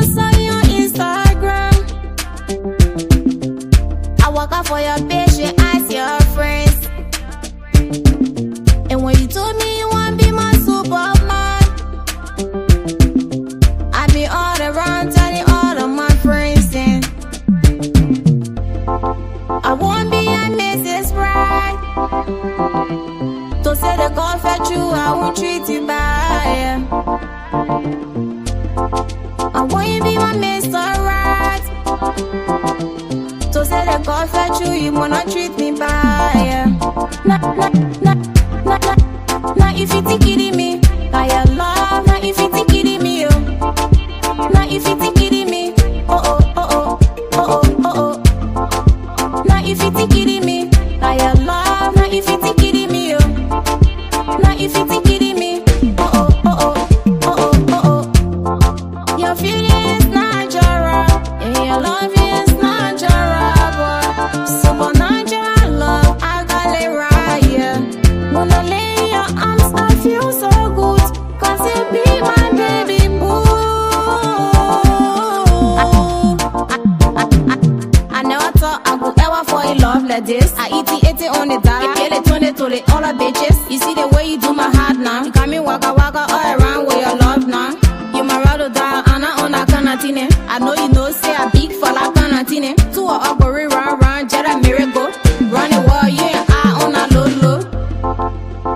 I saw you on Instagram. I walk out for your bitch, you ask your friends. And when you told me you want to be my Superman, I be all around telling all of my friends. And I won't be a Mrs. Right. To say the God fetch you, I won't treat you bad. I want you be my Mr. Right. To say the God fetch you, you wanna treat me bad. Now if you think it me, I love. Now if you think it me, oh. Now if you think it me, oh oh oh oh oh oh oh. Now if you think it me, I love. Now if you think it me, oh. Now if you think it me, oh oh oh oh oh oh oh. Your feeling is natural, and your love is natural, boy. Supernatural love, I got it right, yeah. Wanna lay in your arms, I feel so good, 'cause you be my baby boo. I never thought I could ever fall in love like this. I eat it on the diet, get it, all the bitches. You see the way you do my heart now. You got me waka waka all around with your love now. You my ride or die, Anna on a canatine. I know you know, say I big for la canatine. Two or up or round, jet a miracle. Run the wall, you and I on a low low.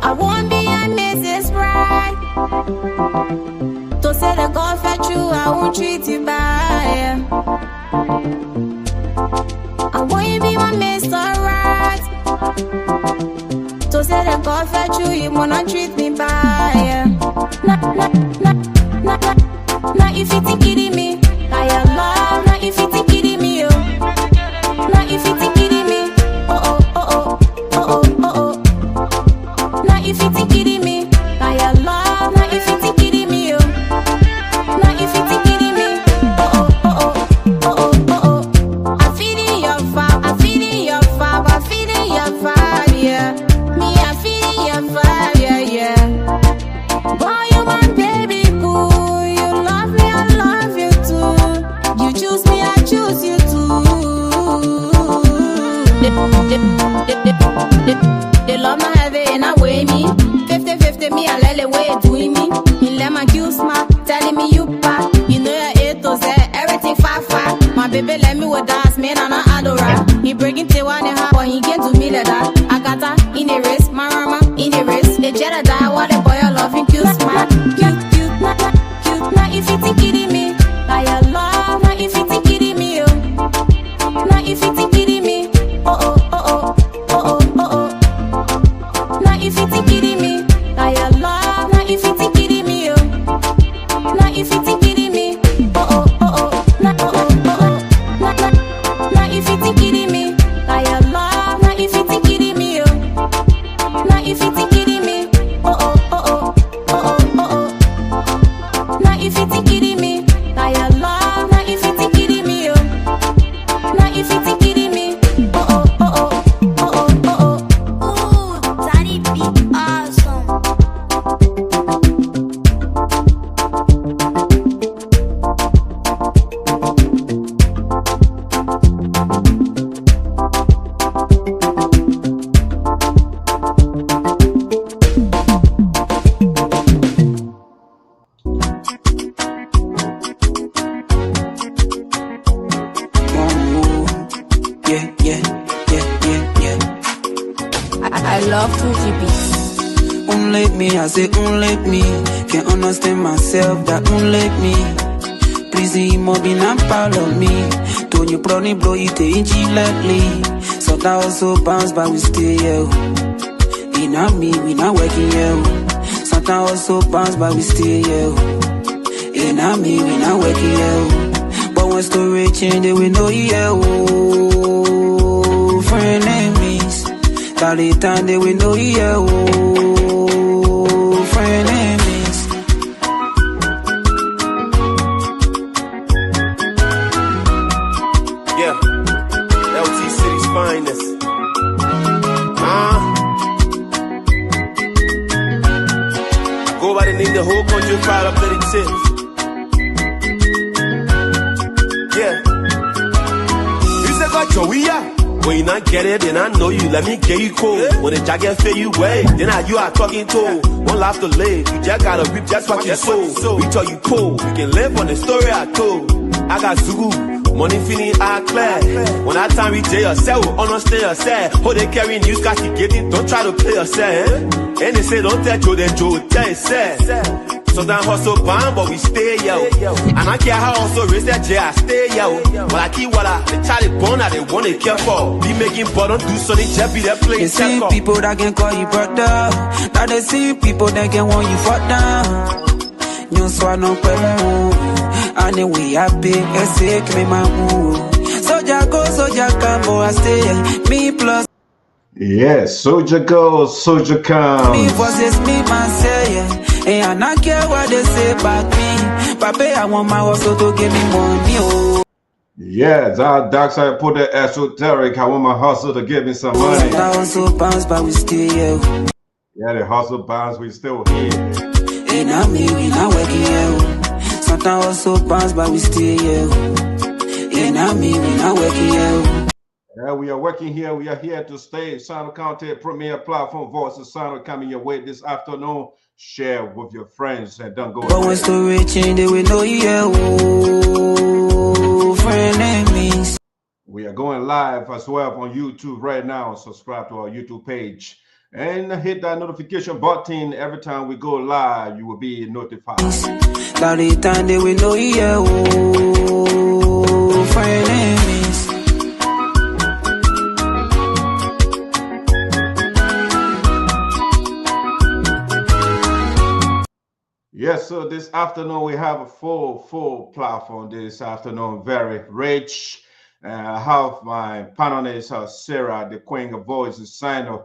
I won't be a Mrs. Right. To say the God fetch you, I won't treat you bad. I want you be my Mr. Right. To say the God fetch you, you wanna treat me bad. Now if you think it me, I love. Now if you think it me, oh. Now if you think it me, oh oh oh oh oh oh oh. Now if you think it me, I love. Now if you think it me, oh. Now if you think it me, oh oh oh oh oh oh oh. I feel in your vibe, I feel in your vibe, I feel in your vibe, yeah. Me, I feel in your vibe, yeah, yeah. Boy, you my baby boo. You love me, I love you too. You choose me, I choose you too. They love my heavy and I weigh me. 50-50 me, I let it way doing me. You let my juice smile, telling me you back. You know your A to Z, everything 5-5. My baby let me with dance, man, and I adore. He breaking Teah in half, but he can't do me like that. I got her in the wrist, my mama in the wrist. They jet a die, what the boy I love him, cute smile. Cute, cute, cute. Now if you think it me, I love. Now if you think it me, oh. Now if you think it me, oh oh oh oh oh oh oh oh. Now if you think it me, I love. Now if you think it me, oh. Now if you think it me, oh oh oh oh. Now oh oh oh oh. Now if you think it me, I love. Now if you think it me, oh. Now if you think it me, oh oh oh oh oh oh oh oh. Now if you think it me, I love. Now if you think it me, oh. Now if you think it me, oh oh oh oh oh oh oh oh. Ooh, Daddy be awesome. I love Toteh beats. Let me, I say, let me. Can't understand myself, that let me. Please, more be not proud of me. Don't you probably blow it in lately. So that also bounce, but we stay here. In a me, we not working here. So that also bounce, but we stay here. In a me, we not working here. But when story change, they will know here. Oh, friend enemies. Tally time, they will know here. Oh, friend enemies. Yeah, LT City's finest. Go by the name the whole country file up 36. When you not get it, then I know you. Let me get you cold. When the jacket feel you way, then you are talking to. One life to live. You just gotta reap just what you sow. We tell you cool. You can live on the story I told. I got Zugu. Money feeling I clear. When that time reach yourself, understand yourself. How they carry news, cause you getting, don't try to play yourself. And they say don't tell Joe, then Joe tell yourself. Sometimes hustle bang, but we stay yo. And I care how also raise that J, I stay yo. But I keep what they try to burn, they want to care for. Be making but don't do something, just be there playing. You see people that can call you brother. Now they see people that can want you fuck down. You swan no pemu. And we happy, sick me my move. Soldier go, soldier come, boy, I stay. Me plus. Yes, soldier goes, soldier comes. Me versus me, man, say, yeah. And I care what they say about me. Papa, I want my hustle to give me money, oh. Yes, our dark side put the esoteric. I want my hustle to give me some money. The hustle bounce, but we still here. Yeah, the hustle bounce, we still here. And I mean, we not working here. Sometimes hustle bounce, but we still here. And I mean, we not working here. Yeah, we are working here. We are here to stay. Sinoe County Premier Platform Voice of Sinoe coming your way this afternoon. Share with your friends and don't go. But when story change, they will know you. Oh, friend enemies. We are going live as well on YouTube right now. Subscribe to our YouTube page and hit that notification button. Every time we go live, you will be notified. By the time they will know you. Oh, friend enemies. Yes, so this afternoon we have a full platform this afternoon, very rich. I have my panelists, Sarah, the queen of voices, Sinoe,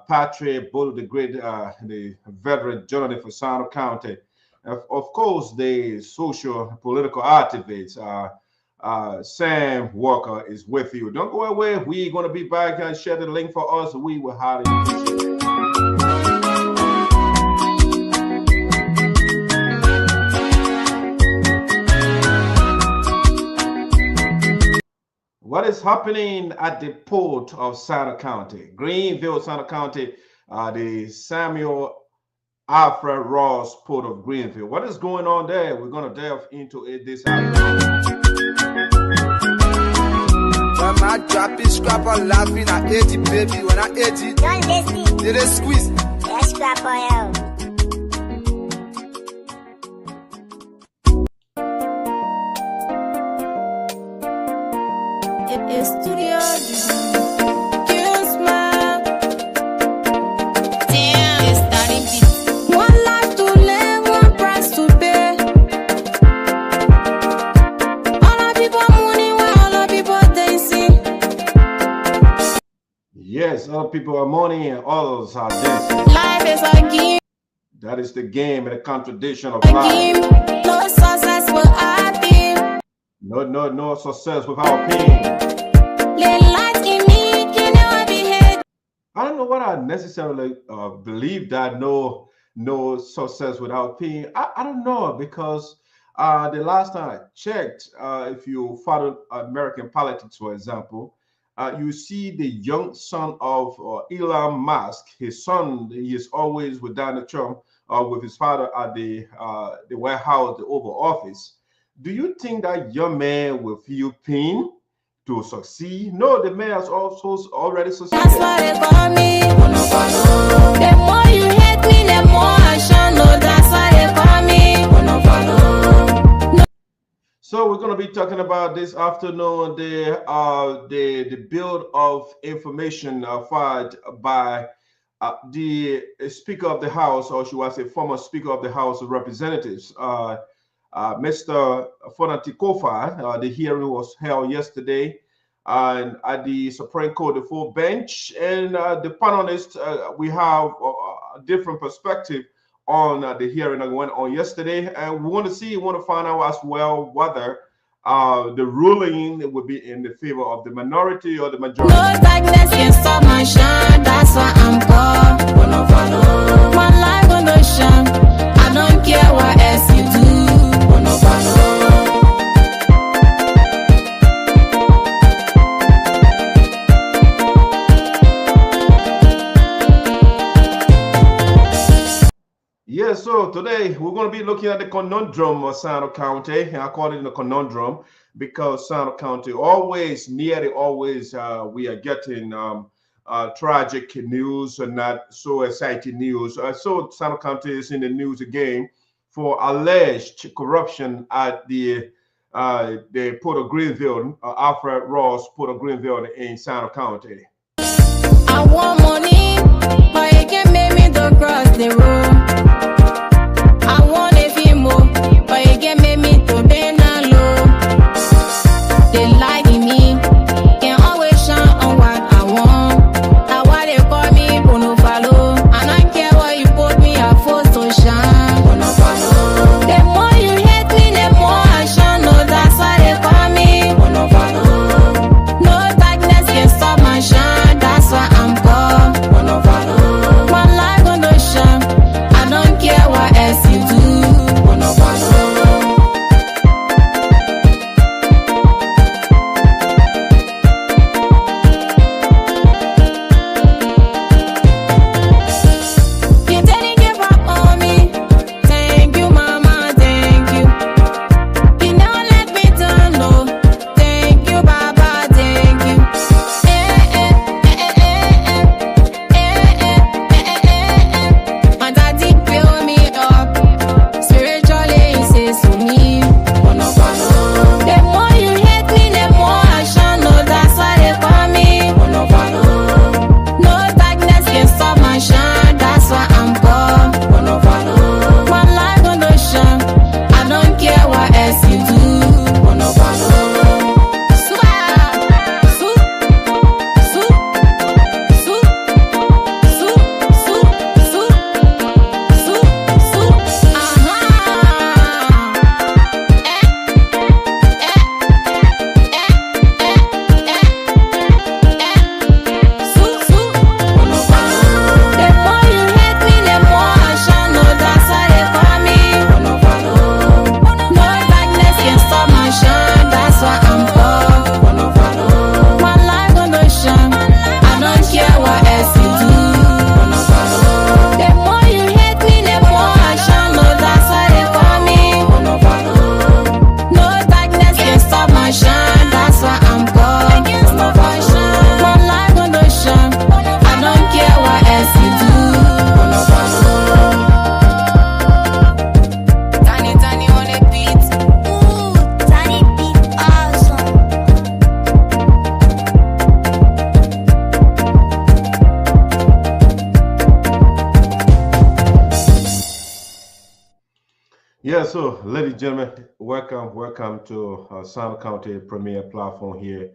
Patrick, both the great, the veteran journalist for Sinoe County, of course, the social political activist, Sam Walker is with you. Don't go away. We're going to be back and share the link for us. We will highly appreciate it. What is happening at the port of Sinoe County, Greenville, Sinoe County, the Samuel Alfred Ross Port of Greenville? What is going on there? We're going to delve into it this afternoon. When my drop is scrapper laughing at 80, baby. When I 80, Don't listen. did it squeeze? Let's scrap on you. Studio damn, it's starting beat. One life to live, one price to pay. All our people money, when all our people dancing. Yes, other people are money and others are dancing. Life is a game. That is the game and the contradiction of A life. game. No success without pain. No success without pain. I don't know what I necessarily believe that no success without pain. I don't know, because the last time I checked, if you follow American politics, for example, you see the young son of Elon Musk. His son, he is always with Donald Trump, with his father at the White House, the Oval Office. Do you think that young man will feel pain to succeed? No, the man has also already succeeded. That's why they call me. The more you hate me, the more I shall know. That's why they call me. So we're going to be talking about this afternoon the build of information filed by the Speaker of the House, or should I say former Speaker of the House of Representatives, Mr. Fonati Koffa. The hearing was held yesterday and at the Supreme Court, the full bench, and the panelists, we have a different perspective on the hearing that went on yesterday, and we want to find out as well whether the ruling would be in the favor of the minority or the majority. No darkness can stop my shine. That's why I'm called. My life gonna shine. I don't care what else you do. today we're going to be looking at the conundrum of Sinoe County. I call it the conundrum because Sinoe County always, nearly always, we are getting tragic news and not so exciting news. So Sinoe County is in the news again for alleged corruption at the Port of Greenville, Alfred Ross Port of Greenville in Sinoe County. I want money, but you can make me to cross the road. I want a few more, but you can make me to bend down low. They like me, can always shine on what I want. That's why they call me Bono Follow. I don't care what you put me, I force to shine. Bono Follow. The more you hate me, the more I shine. No, that's why they call me Bono Follow. No darkness can stop my shine. That's why I'm called Bono Follow. My life on the shine. I don't care what else you do. Bono Follow. You didn't give up on me. Thank you, mama, thank you. You never let me down, no. Thank you, Baba, thank you. My daddy built me up. Spiritually, he says to me, Bono Follow. The more you hate me, the more I shine. No, that's why they call me Bono Follow. No darkness can stop my shine. That's why I'm called Bono Follow. My life on the shine. I don't care what else you do. Bono Follow. The more you hate me, the more I shine. No, that's why they call me Bono Follow. No darkness can stop my shine. That's why I'm called Bono Follow. My life on the shine. I don't care what else you do. Bono Follow. The more you hate me, the more I shine. No, that's why they call me Bono Follow. No darkness can stop my shine. That's why I'm called Bono Follow. My life on the shine. I don't care what else you do. Bono Follow. Tiny, tiny on the beat. Ooh, tiny beat, awesome. Yeah, so ladies and gentlemen, welcome to Sinoe County Premier Platform here,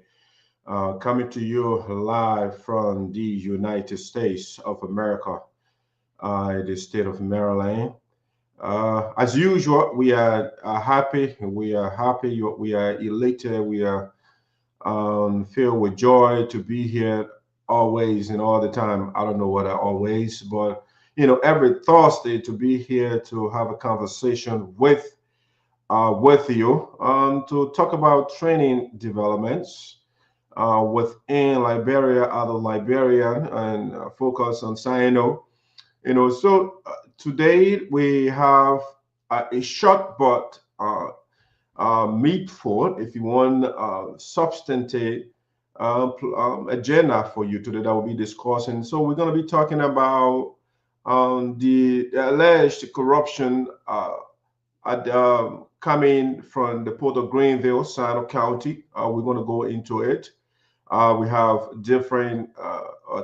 coming to you live from the United States of America, the state of Maryland. As usual, we are happy. We are happy. We are elated. We are filled with joy to be here always and all the time. I don't know what I always, but every Thursday to be here to have a conversation with you to talk about training developments within Liberia, other Liberian, and focus on Sinoe. So today we have a short but meatful, if you want, substantive agenda for you today that we'll be discussing. So we're going to be talking about the alleged corruption coming from the Port of Greenville, Sinoe County. We're going to go into it. We have different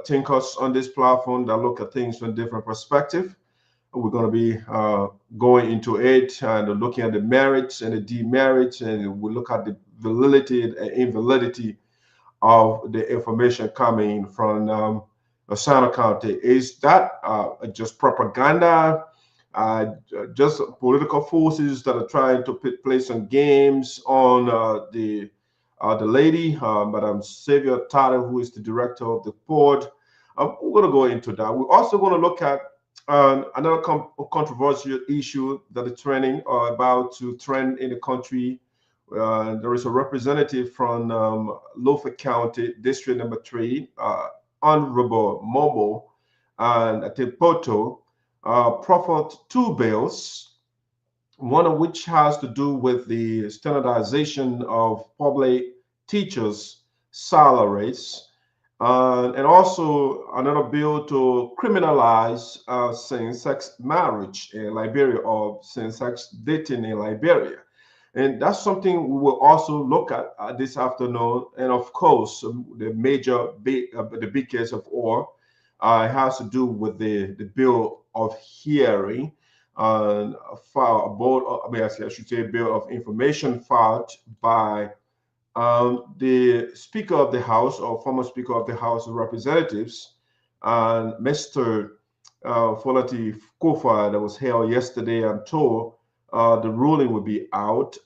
thinkers on this platform that look at things from different perspectives. We're going to be going into it and looking at the merits and the demerits, and we look at the validity and invalidity of the information coming from Sinoe County. Is that just propaganda, just political forces that are trying to play some games on the lady, Madam Sylvia Tarley, who is the director of the port? We're going to go into that. We're also going to look at another controversial issue that is trending or about to trend in the country. There is a representative from Lofa County, District Number 3, Honorable Momo, and I think Kpoto, proffered 2 bills, one of which has to do with the standardization of public teachers' salaries, and also another bill to criminalize same-sex marriage in Liberia, or same-sex dating in Liberia. And that's something we will also look at this afternoon. And of course, the big case of all has to do with the bill of hearing, I should say bill of information filed by the Speaker of the House, or former Speaker of the House of Representatives, and Mr. Fonati Koffa, that was held yesterday. I'm told the ruling will be out.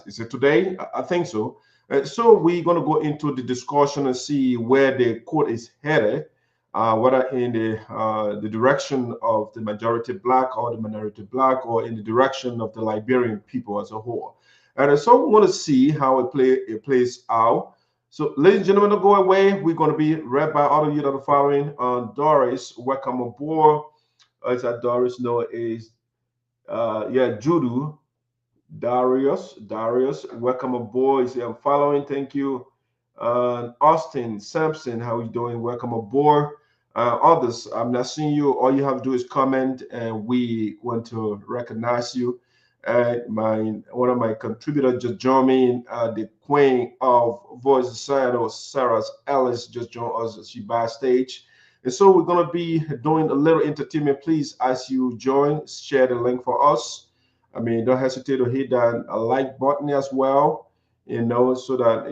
Is it today? I think so. So we're going to go into the discussion and see where the court is headed, whether in the direction of the majority black or the minority black, or in the direction of the Liberian people as a whole. And so we want to see how it plays out. So, ladies and gentlemen, don't go away. We're going to be read by all of you that are following. Doris, welcome aboard. Is that Doris? No, is Judu. Darius, welcome aboard. You see, I'm following. Thank you. Austin Sampson, how are you doing? Welcome aboard. Others, I'm not seeing you. All you have to do is comment, and we want to recognize you. One of my contributors just joined me. The queen of Voice of Sinoe, Sarah Ellis, just joined us. She backstage. And so we're going to be doing a little entertainment. Please, as you join, share the link for us. Don't hesitate to hit that like button as well, so that,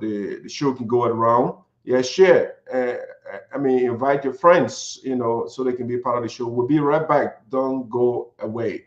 the show can go around. Yeah, share. Invite your friends, so they can be part of the show. We'll be right back. Don't go away.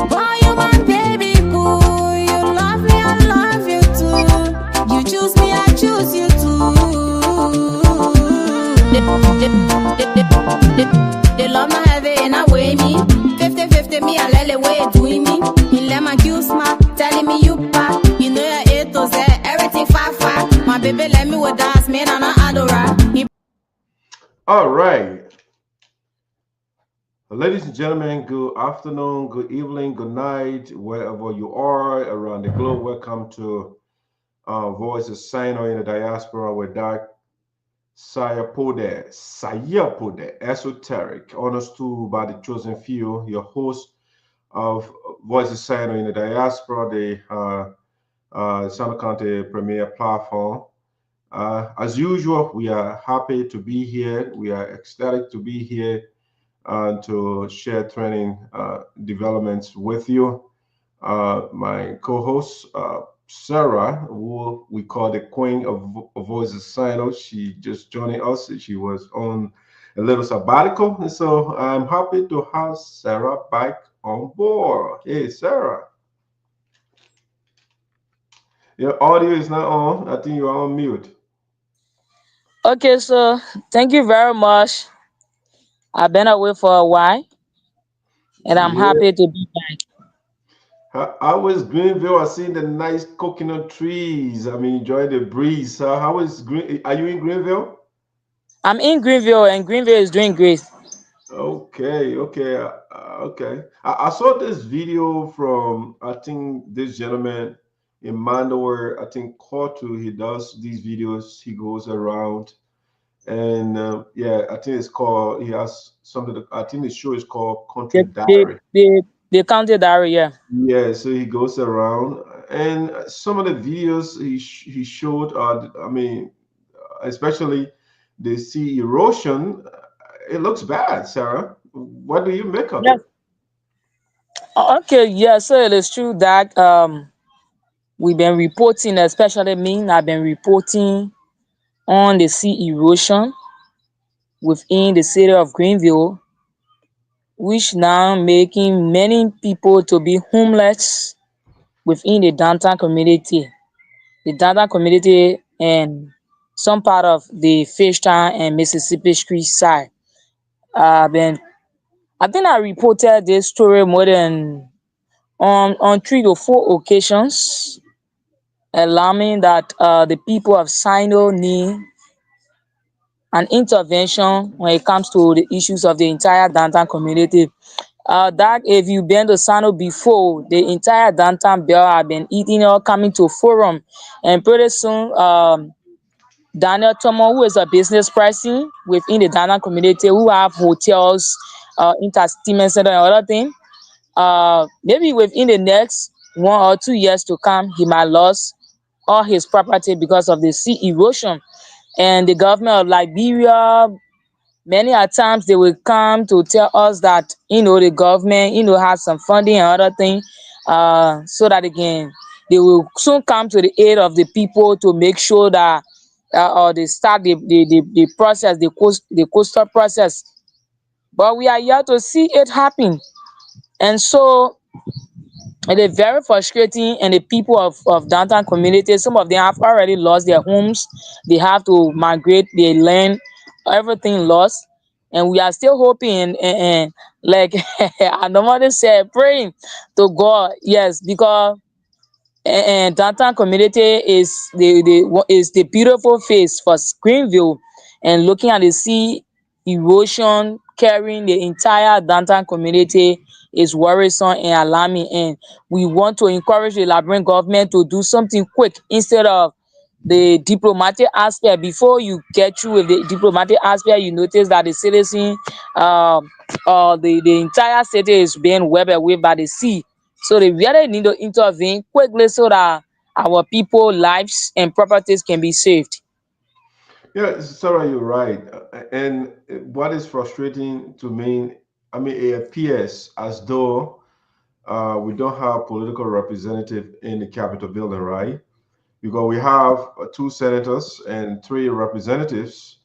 Boy, you my baby boo, you love me, I love you too. lele way doing me. In let my Q smart, telling me you pa. You know your A to Z, everything far. My baby let me with dance, man, and I adora. All right. Ladies and gentlemen, good afternoon, good evening, good night, wherever you are around the globe. Welcome to Voice of Sinoe in the Diaspora with Dr. Sayapode, Esoteric, honors to by the chosen few, your host of Voice of Sinoe in the Diaspora, the Sinoe County Premier Platform. As usual, we are happy to be here. We are ecstatic to be here and to share training developments with you. My co-host, Sarah, who we call the Queen of Voices Sinoe, she just joining us. She was on a little sabbatical, and so I'm happy to have Sarah back on board. Hey, Sarah. Your audio is not on. I think you are on mute. Okay, so thank you very much. I've been away for a while and I'm Yeah. happy to be back. How was Greenville? I see the nice coconut trees. I mean, enjoy the breeze. How is Green? Are you in Greenville? I'm in Greenville and Greenville is doing great. Okay. I saw this video from I think this gentleman in Mandalore. I think Kpoto. He does these videos. He goes around and yeah, I think it's called. He has something. I think the show is called Country They they Diary. they, they counted that area. Yeah, so he goes around, and some of the videos he showed, I mean, especially the sea erosion, it looks bad, Sarah. What do you make of Yes. it? Okay, yeah, so it is true that we've been reporting, especially me, I've been reporting on the sea erosion within the city of Greenville, which now making many people to be homeless within the downtown community. The downtown community and some part of the Fishtown and Mississippi Street side. Been I think I reported this story more than on 3 to 4 occasions, alarming that the people of Sino need an intervention when it comes to the issues of the entire downtown community. That if you've been to Sano before, the entire downtown bell have been eating or coming to forum, and pretty soon Daniel Tomo, who is a business person within the Ghana community, who have hotels, entertainment center and other thing. Maybe within the next 1 or 2 years to come, he might lose all his property because of the sea erosion. And the government of Liberia, many a times they will come to tell us that the government has some funding and other thing, so that again they will soon come to the aid of the people to make sure that or they start the process, the coastal process. But we are here to see it happen, and so it is very frustrating. And the people of downtown communities, some of them have already lost their homes. They have to migrate their land, everything lost. And we are still hoping and like I normally say, praying to God, yes, because and downtown community is the beautiful face for Greenville, and looking at the sea erosion carrying the entire downtown community is worrisome and alarming. And we want to encourage the Liberian government to do something quick instead of the diplomatic aspect. Before you get through with the diplomatic aspect, you notice that the citizen, the entire city is being swept away by the sea. So they really need to intervene quickly so that our people lives and properties can be saved. Yeah, Sarah, you're right. And what is frustrating to me, I mean, it appears as though we don't have political representative in the Capitol building, right? Because we have two senators and three representatives,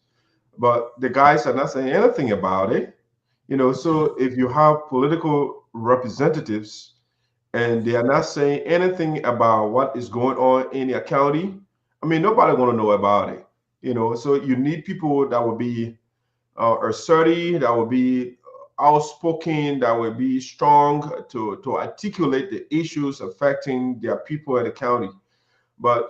but the guys are not saying anything about it. So if you have political representatives and they are not saying anything about what is going on in your county, I mean, nobody going to know about it. So you need people that will be assertive, that will be outspoken, that will be strong to articulate the issues affecting their people in the county. But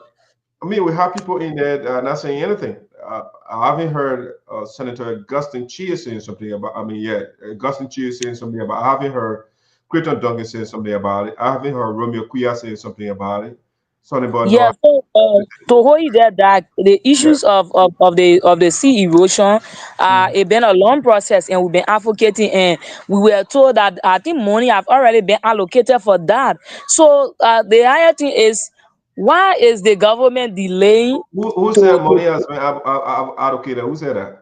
I mean, we have people in there that are not saying anything. I haven't heard Senator Augustine Chia saying something about. I mean, yeah, Augustine Chia saying something about. I haven't heard Creighton Duncan saying something about it. I haven't heard Romeo Kuya saying something about it. Sonny Bono, Yeah, so to hold it there, that the yeah. issues of the sea erosion it's been a long process, and we've been advocating, and we were told that I think money have already been allocated for that. So the higher thing is, why is the government delaying Who said to money has been allocated? Who said that?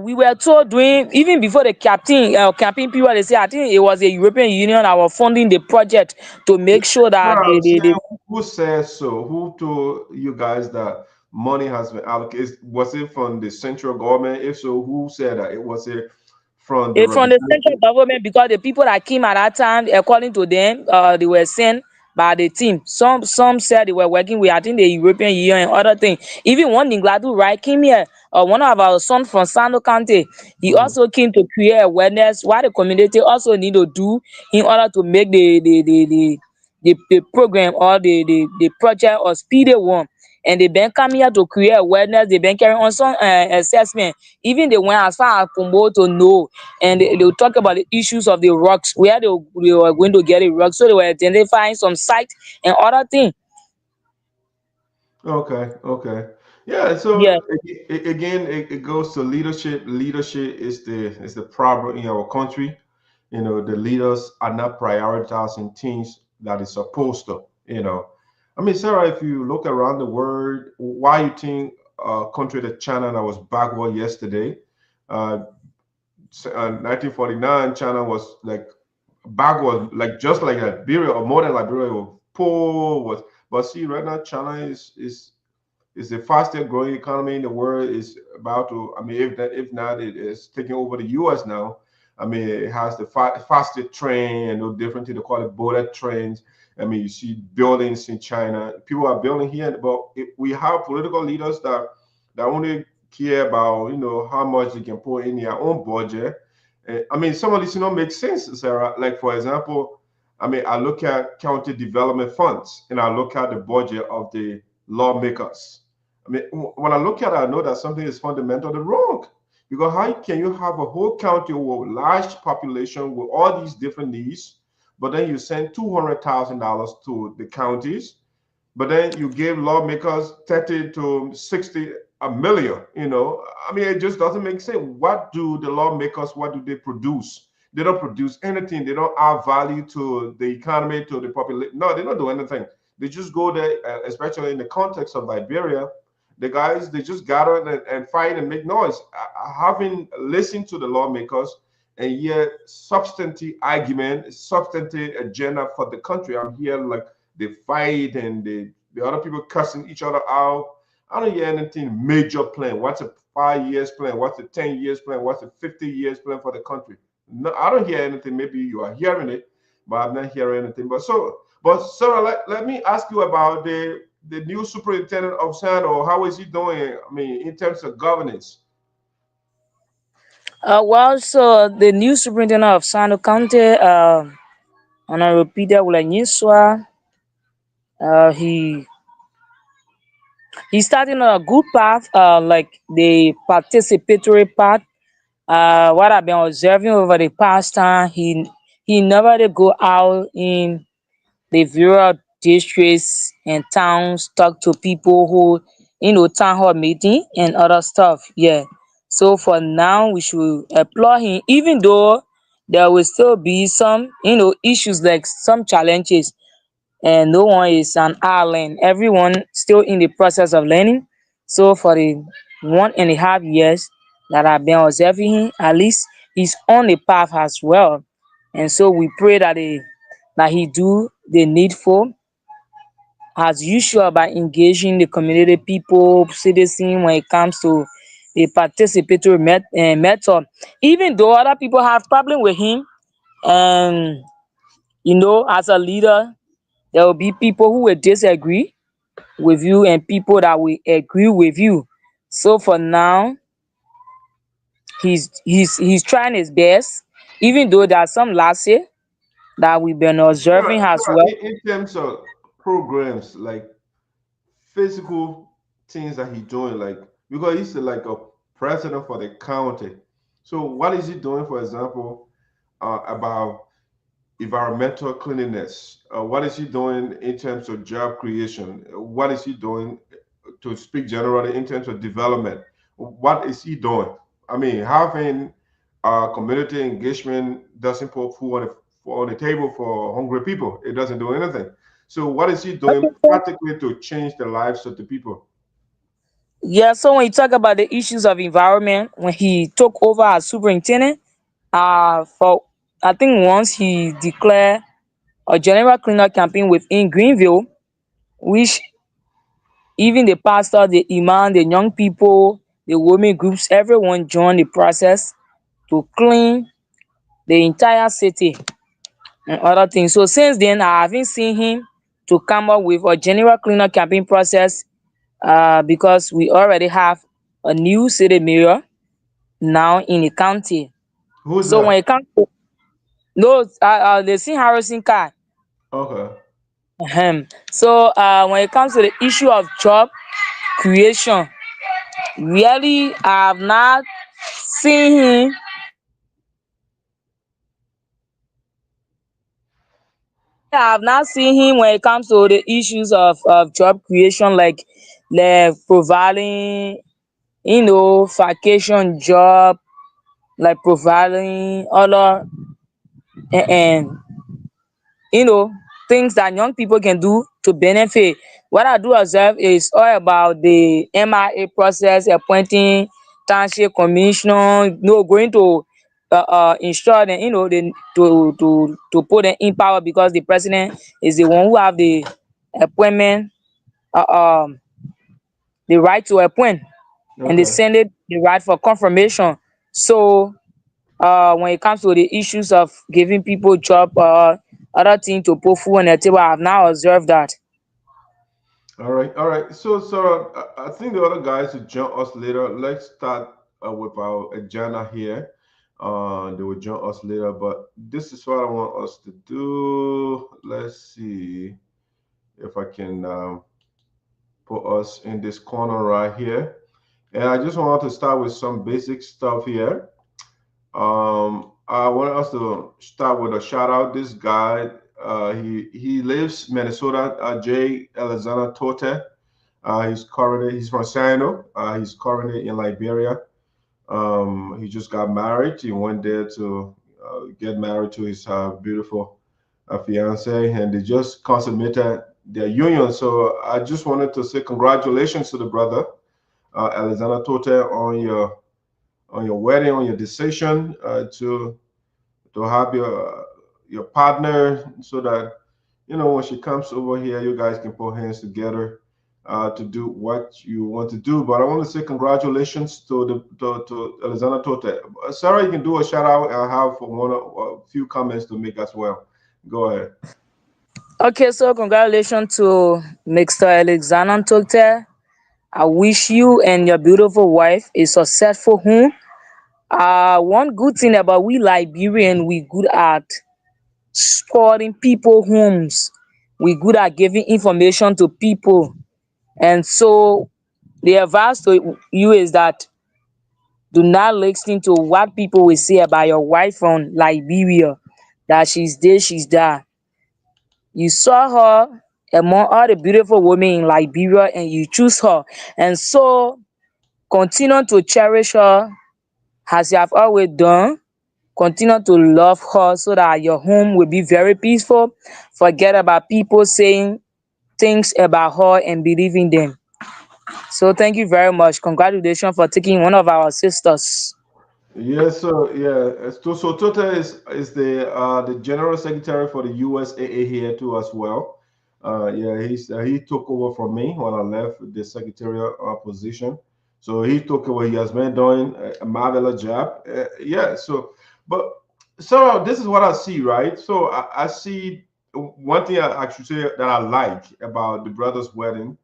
we were told during, even before the campaign period, they say I think it was the European Union that was funding the project to make sure What that I'm saying, they who said so? Who told you guys that money has been allocated? Was it from the central government? If so, who said that? It was it from the it's from the central representative? government, because the people that came at that time, according to them, they were sent by the team. Some said they were working with, I think, the European Union and other things. Even one Ningladu, right, came here. One of our sons from Sano County, he Mhm. also came to create awareness what the community also need to do in order to make the program or the project or speedy one. And they been coming here to create awareness. They been carrying on some assessment. Even they went as far as Kumbo to know, and they will talk about the issues of the rocks, where they were going to get the rocks. So they were identifying some sites and other things. Okay, okay. Yeah, so Yeah. again, it goes to leadership. Leadership is the problem in our country. You know, the leaders are not prioritizing things that is supposed to. You know, I mean, Sarah, if you look around the world, why you think country like China that was backward yesterday, uh, 1949, China was like backward, like just like Liberia or more than Liberia, was poor was. But see, right now, China is the fastest growing economy in the world. Is about to, I mean, if not, it is taking over the U.S. now. I mean, it has the fastest train and no different. They call it bullet trains. I mean, you see buildings in China. People are building here, but we have political leaders that only care about, you know, how much they can put in their own budget. I mean, some of this, you know, makes sense, Sarah. Like for example, I mean, I look at county development funds and I look at the budget of the lawmakers. I mean, when I look at it, I know that something is fundamentally wrong. Because how can you have a whole county with large population with all these different needs, but then you send $200,000 to the counties, but then you give lawmakers 30 to 60 a million, you know? I mean, it just doesn't make sense. What do the lawmakers, what do they produce? They don't produce anything. They don't add value to the economy, to the population. No, they don't do anything. They just go there, especially in the context of Liberia. The guys, they just gather and fight and make noise. Having listened to the lawmakers and yet substantive argument, substantive agenda for the country, I'm here like they fight and the other people cussing each other out. I don't hear anything major plan. What's a 5 years plan? What's a 10 years plan? What's a 50 years plan for the country? No, I don't hear anything. Maybe you are hearing it, but I'm not hearing anything. But Sarah, let me ask you about the new superintendent of Sinoe. How is he doing? I mean, in terms of governance. Well, so the new superintendent of Sano County, Honorable Peter Wulanyiswa, he he's starting on a good path, like the participatory part. What I've been observing over the past time, he never dey go out in the various districts and towns, talk to people who, town hall meeting and other stuff. Yeah. So for now, we should applaud him, even though there will still be some, issues, like some challenges, and no one is an island. Everyone still in the process of learning. So for the 1.5 years that I've been observing him, at least he's on the path as well. And so we pray that he do the needful as usual by engaging the community people, citizens, when it comes to the participatory method. Even though other people have problem with him, and as a leader, there will be people who will disagree with you and people that will agree with you. So for now, He's trying his best, even though there are some last year that we've been observing as well. In terms of programs, like physical things that he's doing, like because he's like a president for the county. So what is he doing, for example, about environmental cleanliness? What is he doing in terms of job creation? What is he doing, to speak generally, in terms of development? What is he doing? I mean, having community engagement doesn't put food on the table for hungry people. It doesn't do anything. So what is he doing Okay, so practically to change the lives of the people? yeah, so when you talk about the issues of environment, when he took over as superintendent, for I think once he declared a general cleanup campaign within Greenville, which even the pastor, the imam, the young people, the women groups, everyone joined the process to clean the entire city and other things. So since then, I haven't seen him to come up with a general cleanup campaign process, because we already have a new city mayor now in the county. Who's So when that? it comes to no, they see Harrison Kai. Okay. So when it comes to the issue of job creation, really I have not seen him. I have not seen him when it comes to the issues of job creation, like providing, vacation job, like providing other and you know things that young people can do to benefit. What I do observe is all about the MIA process, appointing township commissioner, going to ensure them, to put them in power, because the president is the one who have the appointment, uh, um the right to appoint, and the Okay. Senate the right for confirmation. So when it comes to the issues of giving people job or other things to put food on the table, I have now observed that. All right, all right. So I think the other guys will join us later. Let's start with our agenda here. They will join us later, but this is what I want us to do. Let's see if I can put us in this corner right here. And I just want to start with some basic stuff here. I want us to start with a shout out. This guy, he lives Minnesota. J. Alexander Toteh. He's from Sinoe. He's currently in Liberia. He just got married. He went there to get married to his beautiful fiance, and they just consummated their union. So I just wanted to say congratulations to the brother, Alexander Toteh, on your wedding, on your decision to have your partner, so that when she comes over here, you guys can put hands together to do what you want to do. But I want to say congratulations to Alexander Toteh. Sarah, you can do a shout out. I have a few comments to make as well. Go ahead. Okay, so congratulations to Mr. Alexander Tokter. I wish you and your beautiful wife a successful home. One good thing about we Liberian, we good at supporting people homes. We good at giving information to people. And so the advice to you is that do not listen to what people will say about your wife from Liberia, that she's this, she's that. You saw her among all the beautiful women in Liberia and you choose her. And so continue to cherish her as you have always done. Continue to love her so that your home will be very peaceful. Forget about people saying things about her and believe in them. So thank you very much. Congratulations for taking one of our sisters. Yes, so yeah, so Tota is the general secretary for the USAA here too as well. Yeah, he took over from me when I left the secretarial position. So he took over. He has been doing a marvelous job. Yeah. But this is what I see, right? So I see one thing I should say that I like about the brothers' wedding.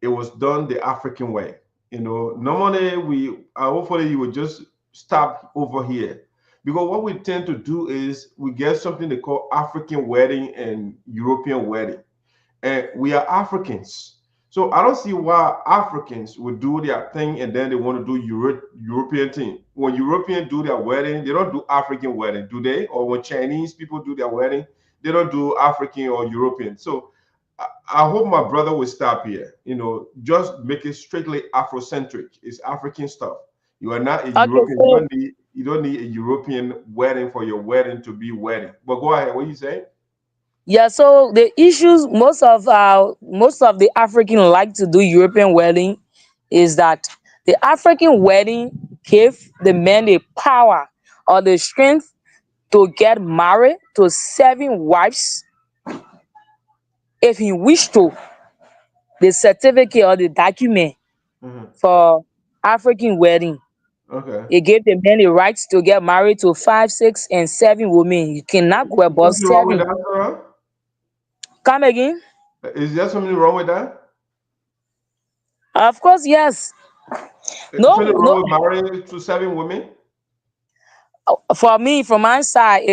It was done the African way. Normally hopefully you would just stop over here. Because what we tend to do is we get something they call African wedding and European wedding. And we are Africans. So I don't see why Africans would do their thing and then they want to do European thing. When Europeans do their wedding, they don't do African wedding, do they? Or when Chinese people do their wedding, they don't do African or European. So I hope my brother will stop here. Just make it strictly Afrocentric. It's African stuff. You are not a Okay, European. so You don't need a European wedding for your wedding to be wedding. But go ahead. What you say? yeah, so the issues most of the African like to do European wedding is that the African wedding give the man the power or the strength to get married to 7 wives if he wish to. The certificate or the document Mhm. for African wedding, Okay. it gave the man the rights to get married to 5, 6, and 7 women. You cannot go Is above something wrong with 7. that, Sarah? Come again? Is there something wrong with that? Of course, yes. Something No, wrong no. with marrying to 7 women? For me, from my side,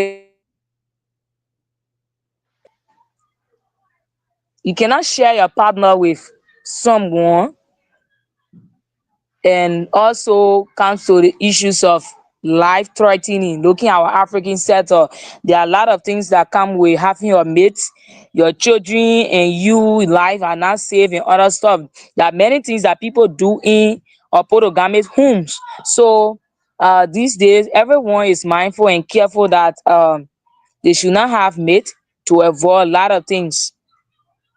you cannot share your partner with someone, and also comes to the issues of life threatening. Looking at our African sector, there are a lot of things that come with having your mates, your children, and you life are not safe and other stuff. There are many things that people do in polygamous homes. So these days, everyone is mindful and careful that they should not have mate to avoid a lot of things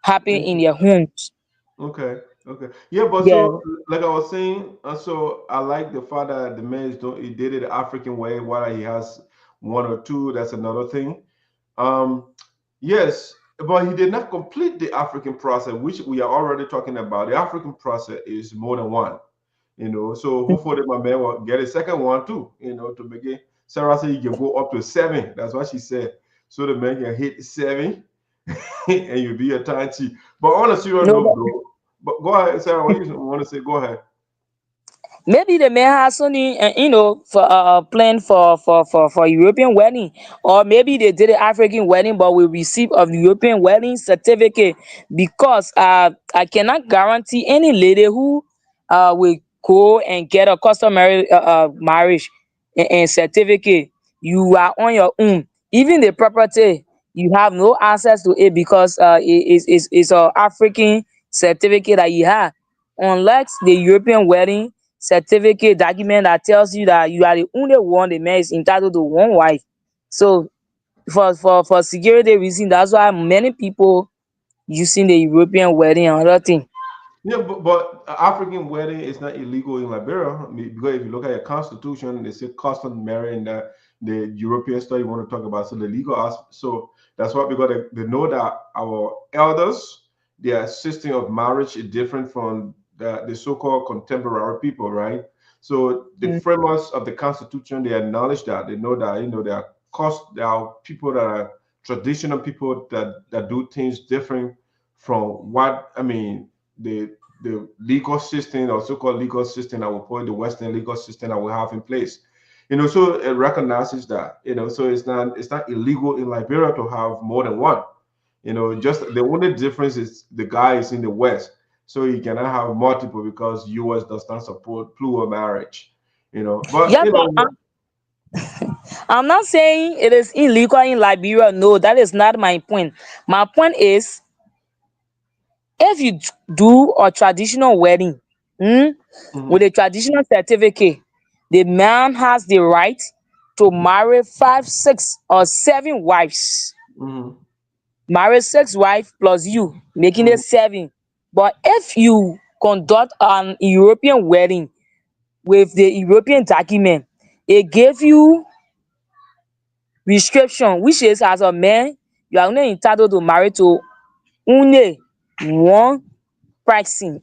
happening in their homes. Okay, okay. Yeah, but Yeah. so like I was saying, so I like the fact that the man is doing he did it the African way, whether he has one or two, that's another thing. Um, yes, but he did not complete the African process, which we are already talking about. The African process is more than one. So hopefully my man will get a second one too, to make it. Sarah said you can go up to 7. That's what she said. So the man can hit 7 and you'll be a tiny. But on a serious No, note, though, but go ahead, Sarah. What you want to say? Go ahead. maybe the man has only for plan for European wedding, or maybe they did an African wedding but will receive of European wedding certificate, because I cannot guarantee any lady who will go and get a customary marriage and certificate. You are on your own. Even the property, you have no access to it, because it's a African certificate that you have. Unlike the European wedding certificate document that tells you that you are the only one, the man is entitled to 1 wife. So for security reason, that's why many people using the European wedding and other thing. Yeah, but African wedding is not illegal in Liberia. I mean, because if you look at your constitution, they say custom marrying that the European stuff you want to talk about. So the legal aspect. So that's why we got to they know that our elders, their system of marriage is different from the so-called contemporary people, right? So the Mm. framers of the constitution, they acknowledge that. They know that, there are people that are traditional people that do things different from what I mean the legal system or so-called legal system, I will put the Western legal system that we have in place. So it recognizes that. So it's not illegal in Liberia to have more than one. Just the only difference is the guy is in the West, so you cannot have multiple because US does not support plural marriage. But Yeah, but I'm not saying it is illegal in Liberia. No, that is not my point. My point is, if you do a traditional wedding, mm, with mhm, a traditional certificate, the man has the right to marry 5, 6, or 7 wives. mhm, Marry 6 wives plus you, making it mhm. 7. But if you conduct an European wedding with the European document, it gave you restriction, which is, as a man, you are only entitled to marry to only one person.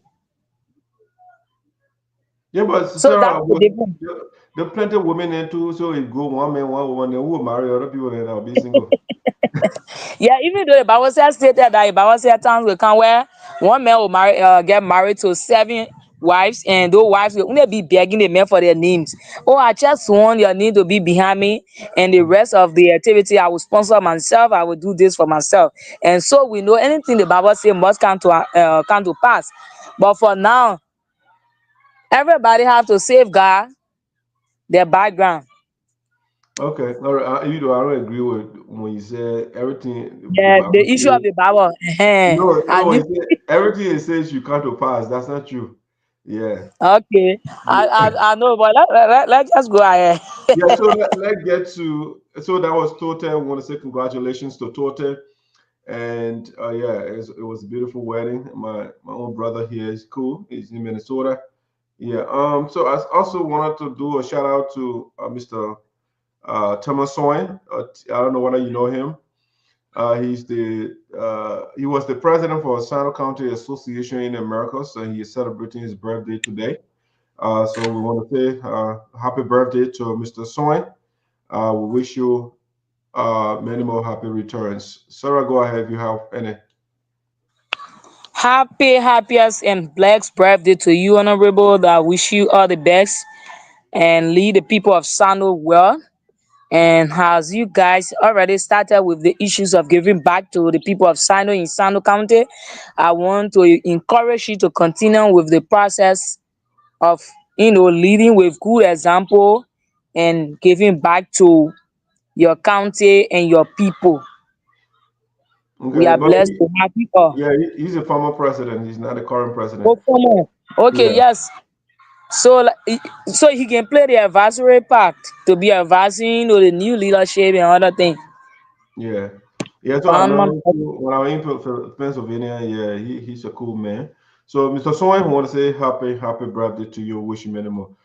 Yeah, but So Sarah, that's the difference. there are plenty of women in too, so it go one man, one woman, then who will marry other people and I'll be single. Yeah, even though the Bible says stated that the Bible says times will come where one man will get married to 7 wives, and those wives will only be begging the men for their names. Oh, I just want your name to be behind me, and the rest of the activity I will sponsor myself. I will do this for myself. And so we know anything the Bible says must come to pass. But for now, everybody have to safeguard their background. Okay, all right. You know, I don't agree with when you say everything the Yeah, Bible the issue of says. the Bible. No, I when need. you say everything it says you can't to pass, that's not true. Yeah. Okay, I know, but let's just go ahead. Yeah, so let's get to so that was Toteh. I want to say congratulations to Toteh. And yeah, it was a beautiful wedding. My own brother here is cool. He's in Minnesota. Yeah. So I also wanted to do a shout out to Mr. Thomas Swen. I don't know whether you know him. He was the president for Sinoe County Association in Americas, and he is celebrating his birthday today. So we want to say happy birthday to Mr. Swen. We wish you many more happy returns. Sarah, go ahead if you have any. Happiest and blessed birthday to you, Honorable. I wish you all the best and lead the people of Sano well. And as you guys already started with the issues of giving back to the people of Sino in Sano County, I want to encourage you to continue with the process of leading with good example and giving back to your county and your people. We Okay, are but blessed to have you all. yeah, he's a former president. He's not the current president. Oh, come on. Okay, Yeah, yes. So, so he can play the advisory part to be advising the new leadership and other things. yeah, yeah. So I know Um, him too. When I was in Pennsylvania, yeah, he's a cool man. So Mr. Swan, I want to say happy birthday to you. Wish you many more.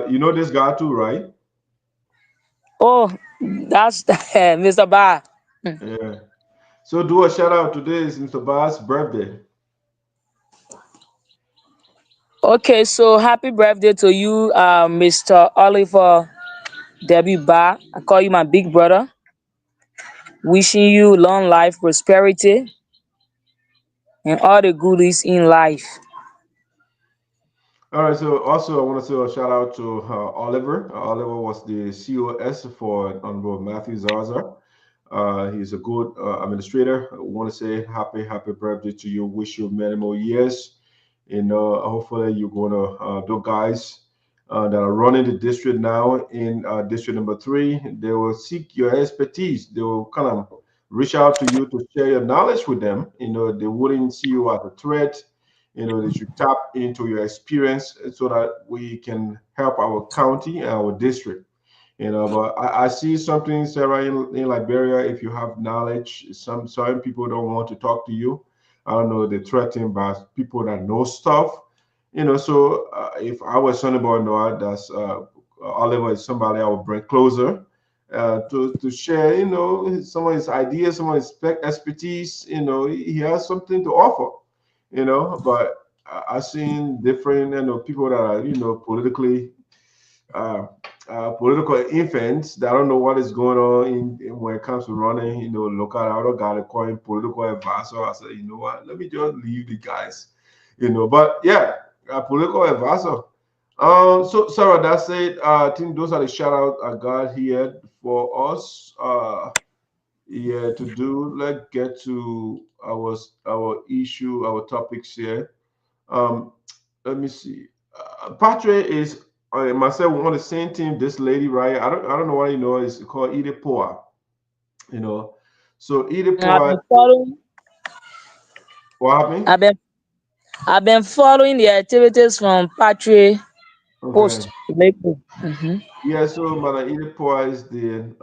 You know this guy too, right? oh, that's Mr. Barh. Yeah. So do a shout out. Today is Mr. Barr's birthday. Okay, so happy birthday to you, Mr. Oliver W. Barh. I call you my big brother. Wishing you long life, prosperity, and all the goodies in life. All right. So also I want to say a shout out to Oliver. Oliver was the COS for Honorable Matthew Zarzar. He's a good administrator. I want to say happy birthday to you. Wish you many more years. You know, hopefully you're gonna those guys that are running the district now in district number 3. They will seek your expertise. They will kind of reach out to you to share your knowledge with them. You know, they wouldn't see you as a threat. You know, they should tap into your experience so that we can help our county and our district. You know, but I see something, Sarah, in Liberia. If you have knowledge, some people don't want to talk to you. I don't know, they're threatened by people that know stuff. You know, so if I was Sonnyboy Noah, that's Oliver is somebody I would bring closer to share. You know, some of his ideas, some of his expertise. You know, he has something to offer. You know, but I've seen different, people that are, politically uh, political infants that don't know what is going on when it comes to running, local. I don't got to call him political advisor. I said, you know what, let me just leave the guys, but yeah, a political advisor. So Sarah, that's it. I think those are the shout out I got here for us. Yeah, to do. Let's get to our issue, our topics here. Um, Let me see. Patrick is myself on the same team. This lady, right? I don't know what is called Edith Poa. You know, so Edith I've Poa. been following. What happened? I've been I've been following the activities from Patrick Okay. Post lately. Hmm. Yeah. So Madam Edith Poa is the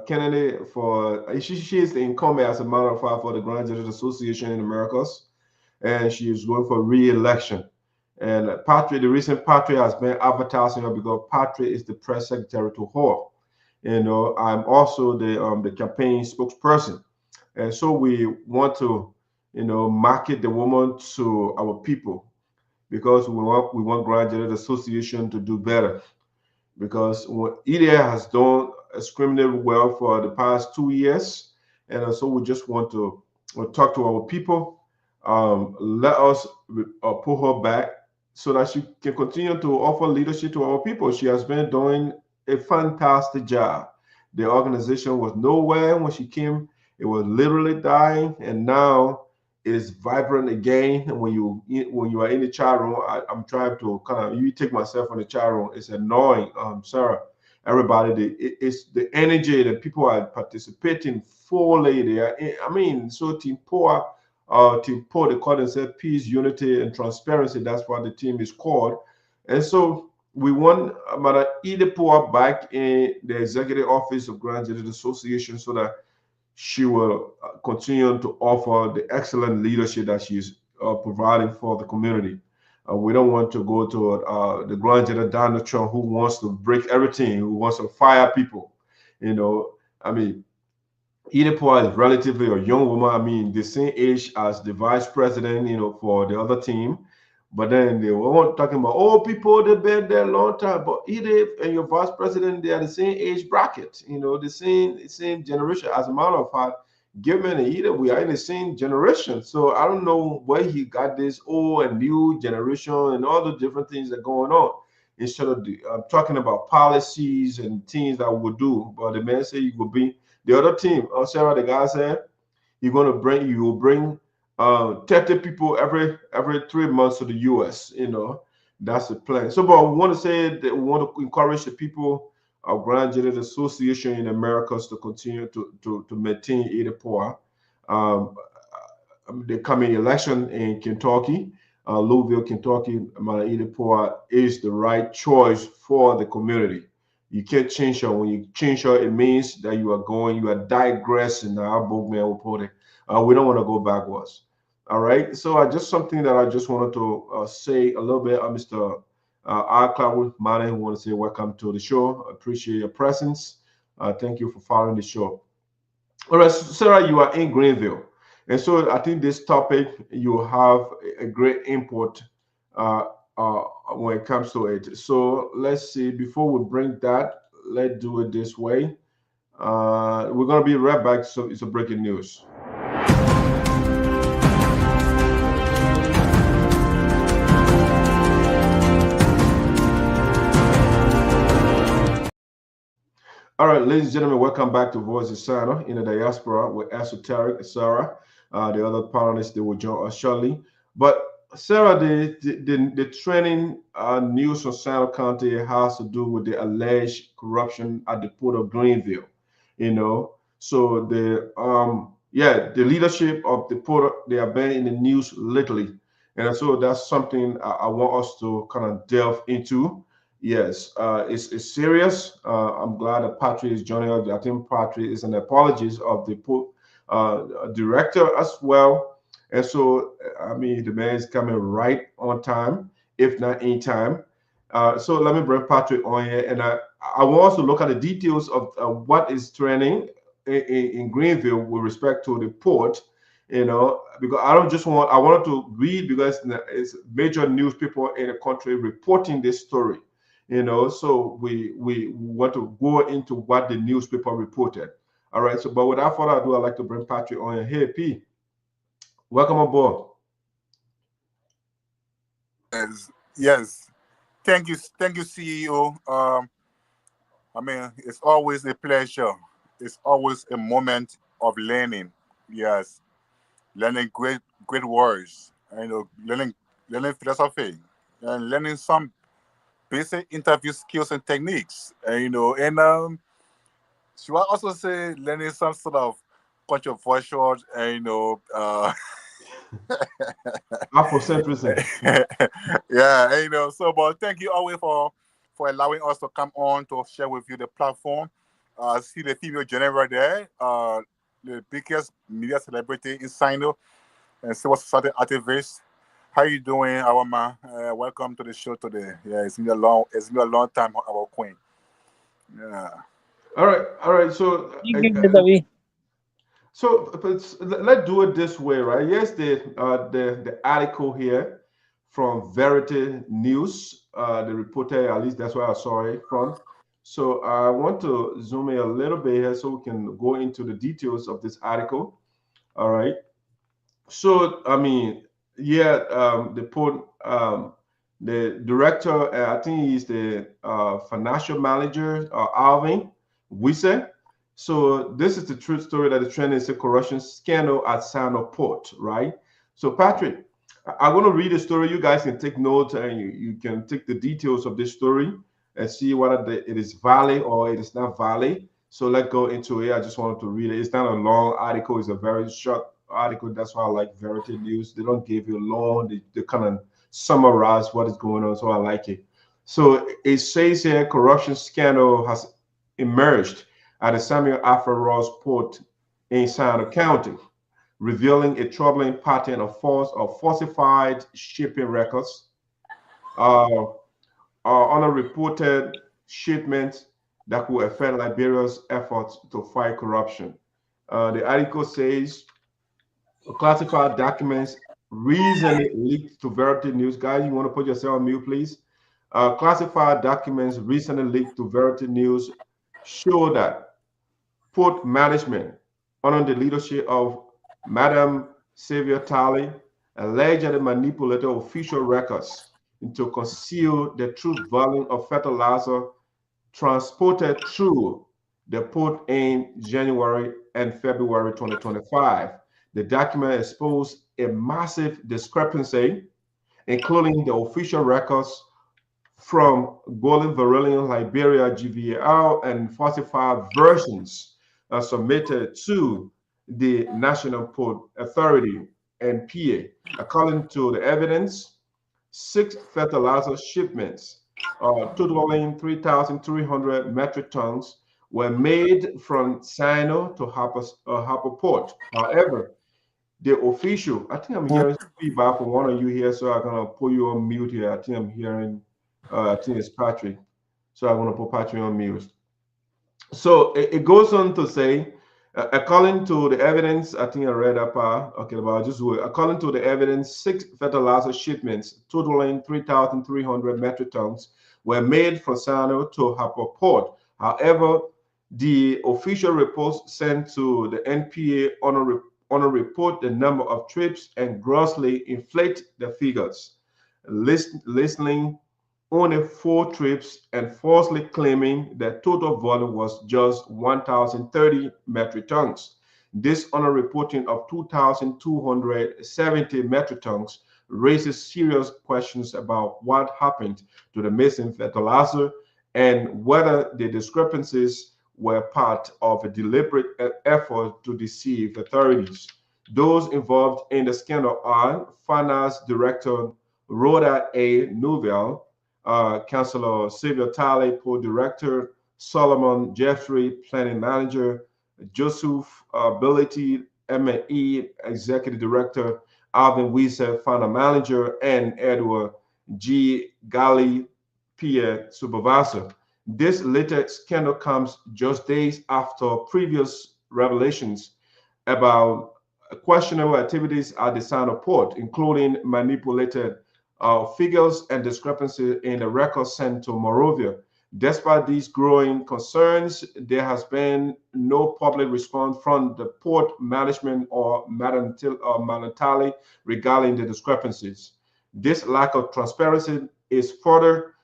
candidate for. She is the incumbent, as a matter of fact, for the Grand Judges Association in Americas, and she is going for re-election. And Patrick, the reason Patrick has been advertising her because Patrick is the press secretary to her. I'm also the campaign spokesperson, and so we want to, market the woman to our people because we want Graduate Association to do better because EDA has done extremely well for the past 2 years, and so we just want to talk to our people. Let us pull her back so that she can continue to offer leadership to our people. She has been doing a fantastic job. The organization was nowhere when she came. It was literally dying, and now it is vibrant again. And when you are in the chat room, I'm trying to kind of, you take myself on the chat room. It's annoying, Sarah. Everybody, it's the energy that people are participating fully there. I mean, so Team Poor, they call themselves Peace, Unity, and Transparency. That's what the team is called. And so we want Madam Idepoa back in the executive office of Grand General Association so that she will continue to offer the excellent leadership that she's providing for the community. We don't want to go to the Grand General Donald Trump, who wants to break everything, who wants to fire people. I mean, Idepoa is relatively a young woman. I mean, the same age as the vice president, for the other team. But then they weren't talking about, oh, people, they've been there a long time. But Edith and your vice president, they are the same age bracket, the same generation. As a matter of fact, Gilman and Edith, we are in the same generation. So I don't know where he got this old and new generation and all the different things that are going on. Instead of talking about policies and things that we do. But the man said you will be the other team. Sarah, the guy said, you will bring 30 people every 3 months to the US. That's the plan. So, but we want to say that we want to encourage the people of Grand General Association in Americas to continue to maintain Idepoa. The coming election in Kentucky, Louisville, Kentucky, Idepoa is the right choice for the community. You can't change her. When you change her, it means that you are digressing. Our book man will put it. We don't want to go backwards. All right. So something that I just wanted to say a little bit. Mr. Alfred, Mane, who want to say welcome to the show. I appreciate your presence. Thank you for following the show. All right, Sarah, you are in Greenville. And so I think this topic, you have a great input when it comes to it. So let's see, before we bring that, let's do it this way. We're going to be right back. So it's a breaking news. All right, ladies and gentlemen, welcome back to Voice of Sinoe in the Diaspora with ESOTERIC, Sarah. The other panelists, they will join us shortly. But Sarah, the training news from Sinoe County has to do with the alleged corruption at the Port of Greenville. So the leadership of the port, they have been in the news lately, and so that's something I want us to kind of delve into. Yes, it's serious. I'm glad that Patrick is joining us. I think Patrick is an apologist of the Port Director as well. And so, I mean, the man is coming right on time, if not in time. So let me bring Patrick on here. And I want us to look at the details of what is trending in Greenville with respect to the port, because I wanted to read, because it's major newspaper in the country reporting this story. So we want to go into what the newspaper reported. All right. So, but without further ado, I'd like to bring Patrick on. Hey, P, welcome aboard. Yes. Thank you, CEO. I mean, it's always a pleasure. It's always a moment of learning. Yes, learning great words. Learning philosophy, and learning some basic interview skills and techniques. Should I also say learning some sort of controversial, Afrocentrism. Yeah, so but thank you always for allowing us to come on to share with you the platform. See the female general there, the biggest media celebrity in Sinoe and civil society activist. How you doing, our man? Welcome to the show today. Yeah, it's been a long time, our queen. Yeah. All right. So let's do it this way, right? Yes, the article here from Verity News, the reporter, at least that's where I saw it from. So I want to zoom in a little bit here so we can go into the details of this article. All right. So I mean, the port The director, I think he's the financial manager, Alvin Wisse. So this is the true story that the trend is a corruption scandal at Sinoe Port, right? So Patrick, I'm going to read the story. You guys can take notes and you can take the details of this story and see whether it is valid or it is not valid. So let's go into it. I just wanted to read it. It's not a long article. It's a very short article. That's why I like Verity News. They don't give you long. They kind of summarize what is going on. So I like it. So it says here, corruption scandal has emerged at the Samuel Alfred Ross Port in Sinoe County, revealing a troubling pattern of falsified shipping records, unreported shipments that could affect Liberia's efforts to fight corruption. The article says classified documents recently leaked to Verity News. Guys, you want to put yourself on mute, please? Classified documents recently leaked to Verity News show that port management, under the leadership of Madam Sylvia Tarley, allegedly manipulated official records to conceal the true volume of fertilizer transported through the port in January and February 2025. The document exposed a massive discrepancy, including the official records from Golden Verilion, Liberia, GVL, and falsified versions submitted to the National Port Authority, NPA. According to the evidence, 6 fertilizer shipments totaling 3,300 metric tons were made from Sinoe to Harper Port. However, the official, I think I'm hearing feedback from one of you here, so I'm going to put you on mute here. I think I'm hearing, I think it's Patrick. So I'm going to put Patrick on mute. So it goes on to say, according to the evidence, I think I read up, okay, but I'll just do it. According to the evidence, 6 fertilizer shipments totaling 3,300 metric tons were made from Sinoe to Harper Port. However, the official reports sent to the NPA honor report the number of trips and grossly inflate the figures, listing only 4 trips and falsely claiming that total volume was just 1,030 metric tons. This honor reporting of 2,270 metric tons raises serious questions about what happened to the missing fertilizer and whether the discrepancies were part of a deliberate effort to deceive authorities. Those involved in the scandal are Finance Director Rhoda A. Newville, Councillor Sylvia Tarley, Port Director, Solomon Jeffrey, Planning Manager, Joseph Ability, M&E Executive Director, Alvin Wisse, Founder Manager, and Edward G. Gali, Peer Supervisor. This latest scandal comes just days after previous revelations about questionable activities at the Sinoe Port, including manipulated figures and discrepancies in the records sent to Monrovia. Despite these growing concerns, there has been no public response from the port management or Madam Tarley regarding the discrepancies. This lack of transparency is further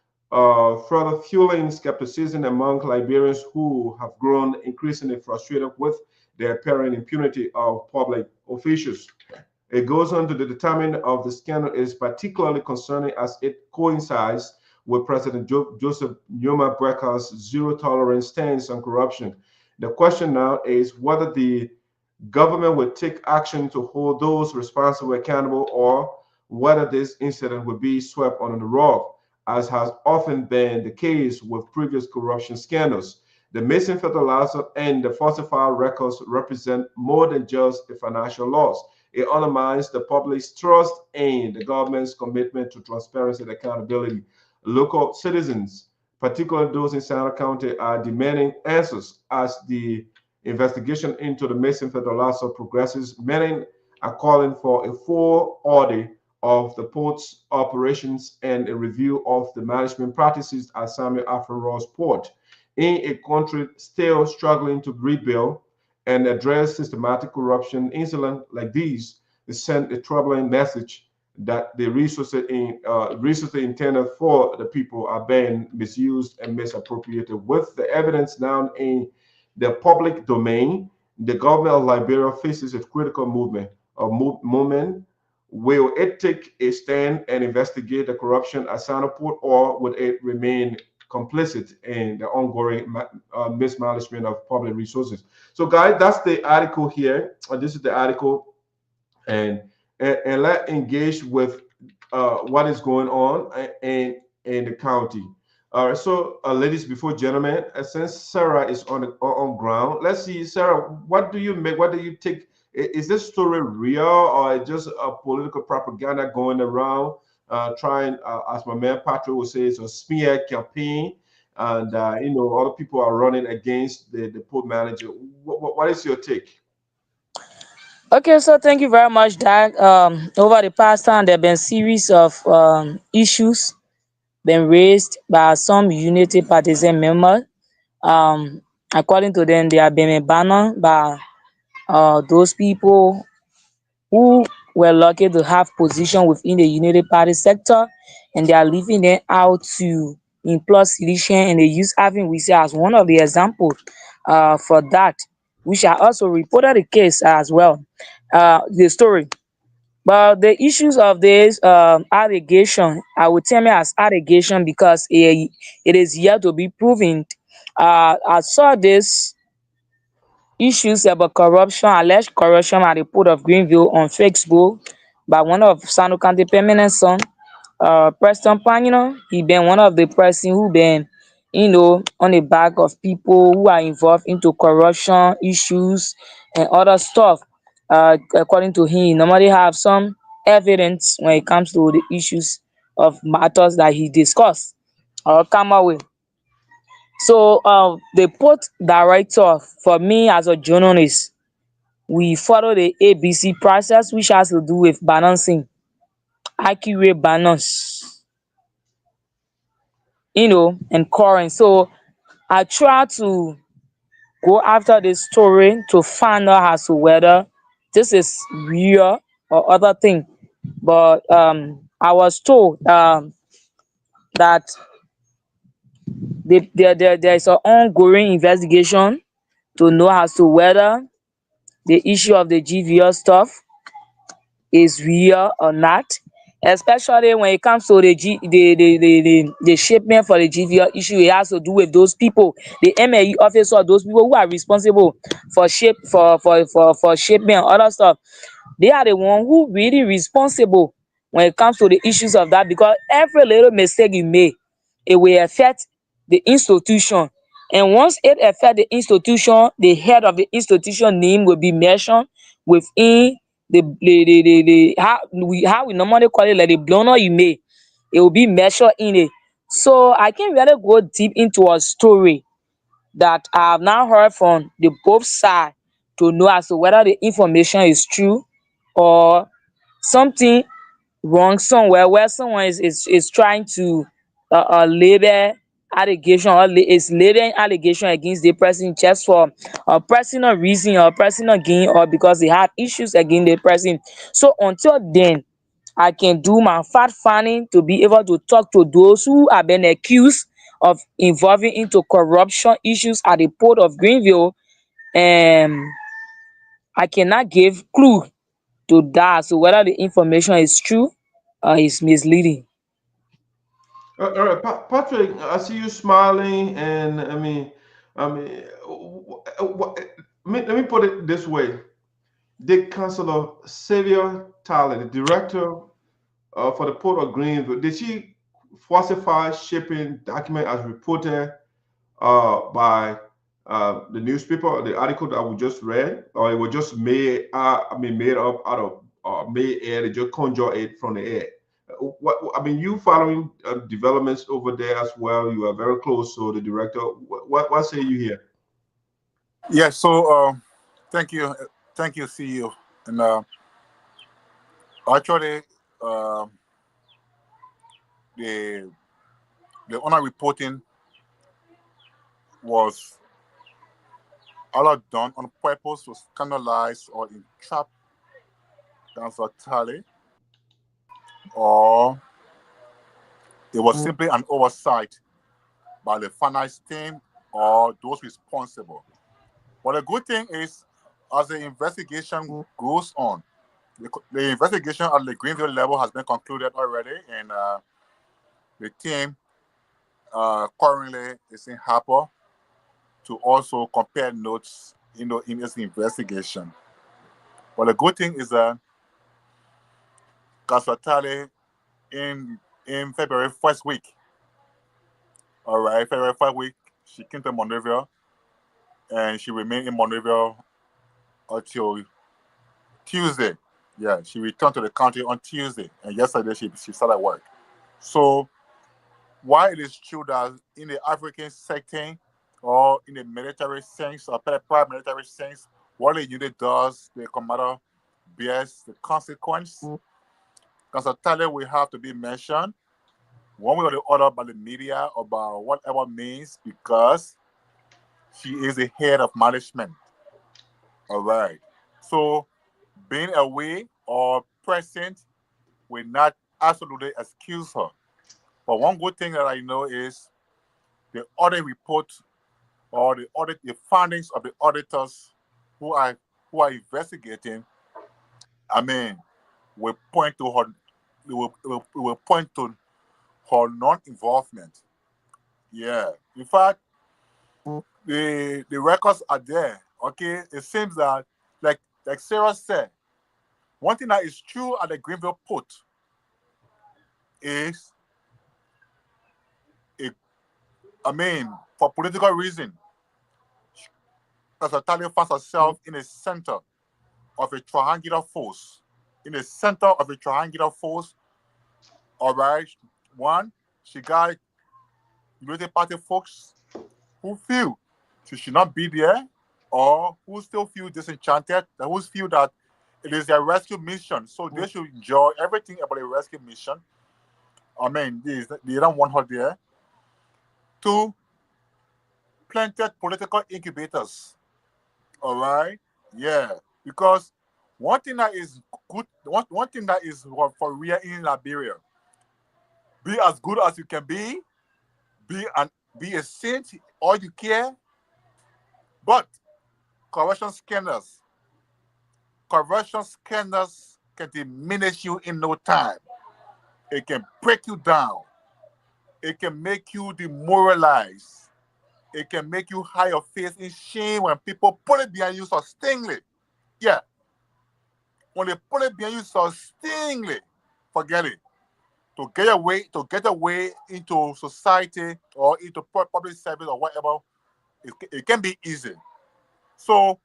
fueling skepticism among Liberians who have grown increasingly frustrated with the apparent impunity of public officials. It goes on to determine of the scandal is particularly concerning as it coincides with President Joseph Nyuma Breca's zero tolerance stance on corruption. The question now is whether the government will take action to hold those responsible accountable or whether this incident will be swept under the rug, as has often been the case with previous corruption scandals. The missing fertilizer and the falsified records represent more than just a financial loss. It undermines the public's trust in the government's commitment to transparency and accountability. Local citizens, particularly those in Sinoe County, are demanding answers as the investigation into the missing fertilizer progresses. Many are calling for a full audit of the port's operations and a review of the management practices at Samuel Alfred Ross Port. In a country still struggling to rebuild and address systematic corruption, incidents like these send a troubling message that the resources intended for the people are being misused and misappropriated. With the evidence now in the public domain, the government of Liberia faces a critical moment. Will it take a stand and investigate the corruption at Sinoport, or would it remain complicit in the ongoing mismanagement of public resources? So, guys, that's the article here. This is the article, and let's engage with what is going on in the county. All right, so ladies before gentlemen, since Sarah is on ground, let's see, Sarah, what do you make? What do you take? Is this story real, or just a political propaganda going around, trying, as my man Patrick would say, it's a smear campaign, and other people are running against the port manager. What is your take? Okay, so thank you very much, Doug. Over the past time, there have been series of issues been raised by some unity partisan members. Um, According to them, they have been abandoned by those people who were lucky to have position within the Unity Party sector, and they are leaving them out to employ sedition, and they use having we see as one of the examples for that, which I also reported the case as well, the story. But the issues of this allegation, I would term it as allegation because it is yet to be proven. I saw this issues about corruption, alleged corruption at the Port of Greenville on Facebook by one of Sano County permanent son, Preston Pan. He been one of the person who been, on the back of people who are involved into corruption issues and other stuff. According to him, he normally have some evidence when it comes to the issues of matters that he discuss or come up with. So the port director, for me as a journalist, we follow the ABC process, which has to do with balancing, accurate balance, and current. So I try to go after this story to find out as to whether this is real or other thing. But I was told that there is an ongoing investigation to know as to whether the issue of the GVO stuff is real or not, especially when it comes to the shipment for the GVO issue. It has to do with those people, the MAE officer, those people who are responsible for shipment and other stuff. They are the one who really responsible when it comes to the issues of that, because every little mistake you make, it will affect the institution. And once it affect the institution, the head of the institution name will be mentioned within the how we normally call it, like the blown you make, it will be measured in it. So I can really go deep into a story that I have now heard from the both side to know as to whether the information is true or something wrong somewhere, where someone is trying to label allegation, or is labeling allegation against the person just for a personal reason or personal gain, or because they have issues against the person. So until then, I can do my fact finding to be able to talk to those who have been accused of involving into corruption issues at the Port of Greenville. And I cannot give clue to that, so whether the information is true or is misleading. All right, Patrick, I see you smiling, and let me put it this way: did Councillor Sylvia Tarley, the director for the Port of Greenville, did she falsify shipping document as reported by the newspaper, or the article that we just read, or it was just made? Made up out of made air. They just conjure it from the air. You following developments over there as well. You are very close to the director. What say you here? Yeah. So thank you, CEO. And actually, the honor reporting was all done on purpose to scandalize or entrap Councillor Tarley. or it was simply an oversight by the finance team or those responsible. But the good thing is, as the investigation goes on, the investigation at the Greenville level has been concluded already, and the team currently is in Harper to also compare notes in its investigation. But the good thing is that Sylvia Tarley in February 1st week, all right, February 1st week, she came to Monrovia, and she remained in Monrovia until Tuesday. Yeah, she returned to the country on Tuesday, and yesterday she started work. So while it is true that in the African setting or in the military sense or paramilitary sense, what a unit does, the commander bears the consequence. Sylvia Tarley will have to be mentioned one way or the other by the media about whatever means, because she is the head of management. All right. So being away or present will not absolutely excuse her. But one good thing that I know is the audit report or the findings of the auditors who are investigating, I mean, will point to her, will point to her non-involvement. Yeah. In fact, the records are there. Okay. It seems that, like Sarah said, one thing that is true at the Greenville Port is, for political reason, Sylvia Tarley finds herself in the center of a triangular force. In the center of a triangular force, all right, one, she got United Party folks who feel she should not be there, or who still feel disenchanted, who feel that it is their rescue mission, so they should enjoy everything about the rescue mission. I mean, they don't want her there. Two, planted political incubators. All right, yeah, because one thing that is good, one thing that is for real in Liberia, be as good as you can be a saint all you care, but corruption scandals can diminish you in no time. It can break you down. It can make you demoralized. It can make you hide your face in shame when people put it behind you so stingly. Yeah. When they put it behind you so stingly, forget it. To get away into society or into public service or whatever, it can be easy. So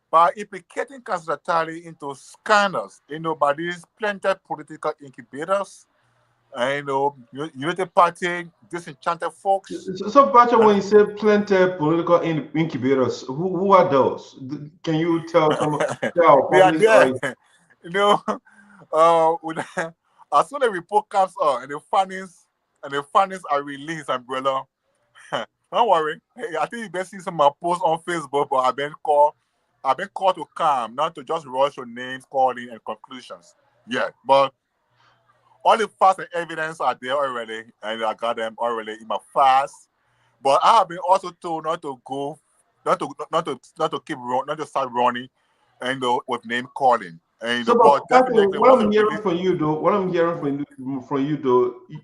by implicating Sylvia Tarley into scandals, by these planted political incubators, United Party, disenchanted folks. So, Patrick, when you say planted political incubators, who are those? Can you tell our They are public? there. As soon as the report comes out and the findings are released, umbrella, don't worry. Hey, I think you best see some of my posts on Facebook, but I've been called to calm, not to just rush your names, calling, and conclusions. Yeah, but all the facts and evidence are there already, and I got them already in my files. But I have been also told not to start running, and with name calling. And So, but definitely, what I'm hearing from you though,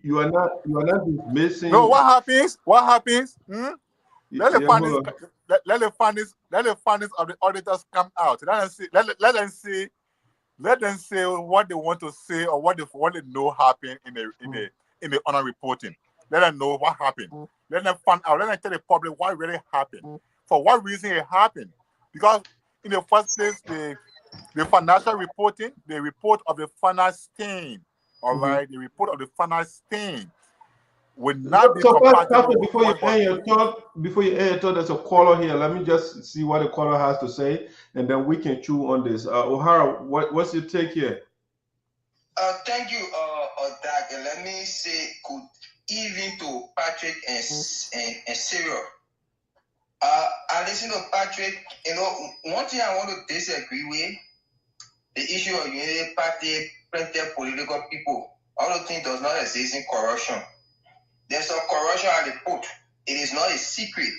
you are not dismissing. No, what happens? Let the findings of the auditors come out. Let them say what they want to say or what they know happened in the honor reporting. Let them know what happened. Let them find out. Let them tell the public what really happened. For what reason it happened. Because in the first place, the financial reporting, the report of the finance team, all right, the report of the finance team would not be compatible. Before you end your thought, there's a caller here. Let me just see what the caller has to say, and then we can chew on this. O'Hara, what's your take here? Thank you, Doug. Let me say good evening to Patrick and Cyril. I listen to Patrick. One thing I want to disagree with, the issue of United Party, plenty political people. all the things does not exist in corruption. There's some corruption at the port. It is not a secret.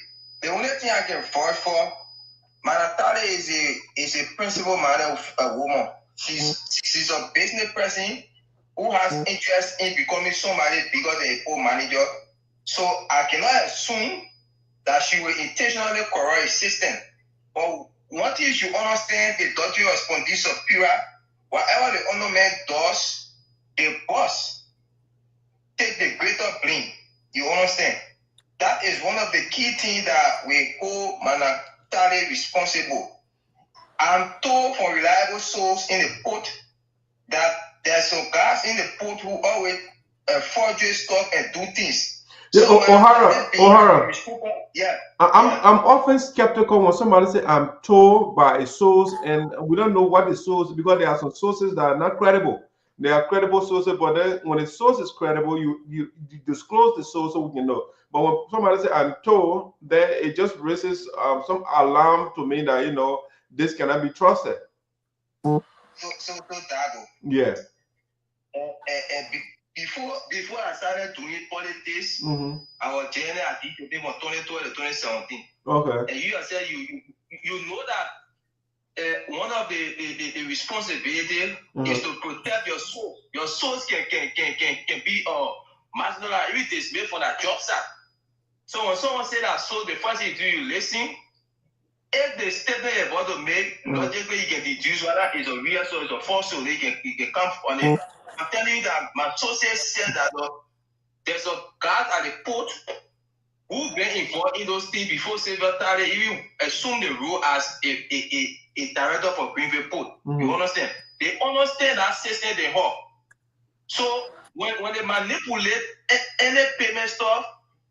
The only thing I can vouch for, Manatale is a principal man of a woman. She's a business person who has interest in becoming somebody bigger than a port manager. So I cannot assume that she will intentionally corrupt a system. But one thing you should understand, the doctrine of spondylosis superior, whatever the honor man does, the boss take the greater blame. You understand? That is one of the key things that we hold Manatale responsible. I'm told from reliable sources in the port that there's some guys in the port who always forge stuff and do things. Yeah, So O'Hara. Yeah. I'm often skeptical when somebody say I'm told by a source, and we don't know what the source, because there are some sources that are not credible. They are credible sources, but then when the source is credible, you disclose the source so we can know. But when somebody say I'm told, then it just raises some alarm to me that, you know, this cannot be trusted. So Dago. Yeah. Before I started doing politics, I was general at the 2012 to 2017. Okay. And you have said you know that one of the responsibility is to protect your soul. Your souls can be marginalized if it is made for that job site. So when someone say that soul, the first thing you do, you listen. If the statement you're about to make, logically you can deduce whether it's a real soul, it's a false soul, you can come on it. I'm telling you that my sources said that there's a guard at the port who been involved in those things before Sylvia Tarley even assumed the role as a director for Greenville Port. You understand? They understand that system they have. So when they manipulate any payment stuff,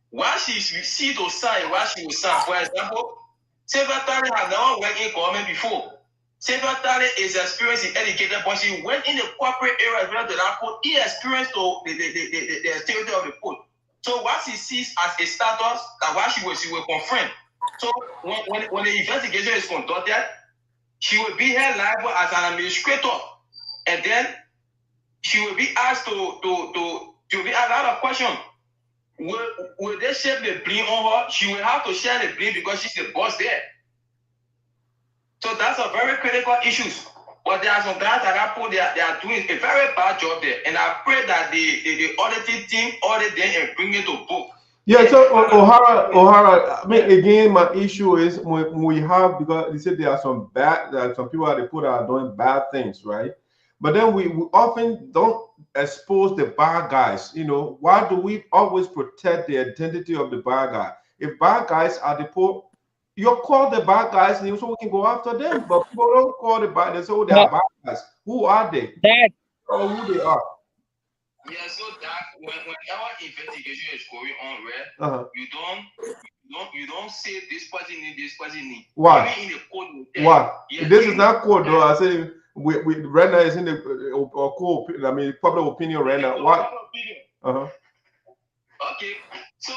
while she's received or signed, while she was signed, for example, Sylvia Tarley had never worked in government before. Sylvia Tarley is experienced in educated, but she went in the corporate area as well to that port. He experienced the activity of the port. So what she sees as a status, that what she will confront. So when the investigation is conducted, she will be held liable as an administrator, and then she will be asked to be asked a lot of questions. Will they share the blame on her? She will have to share the blame because she's the boss there. So that's a very critical issue. But there are some guys at that point, they are doing a very bad job there. And I pray that the auditing team audit them and bring it to book. Yeah, so O'Hara, I mean, again, my issue is when we have, because you said there are some people at the port that are doing bad things, right? But then we often don't expose the bad guys. You know, why do we always protect the identity of the bad guy? If bad guys are the port, you call the bad guys so we can go after them. But people don't call the bad. They say, oh, they are bad guys. Who are they? Or who they are? Yeah, so that whenever investigation is going on, right? You don't say this person need, this person need. Why? Even in the code, why? Yeah, this is not code, though. I say we right now is in the code. I mean, public opinion right now. Why? Okay, so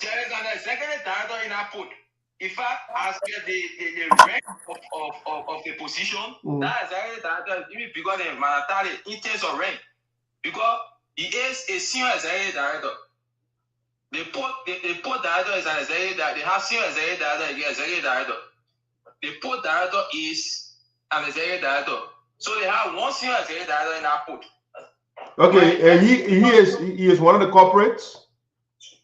there is an executive director in our port. In fact, as the rank of the position, that executive director is even bigger than Manatale in terms of rank, because he is a senior executive director. The port director is an executive director. They have senior executive director and executive director. The port director is an executive director. So they have one senior executive director in our port. Okay, and he is one of the corporates.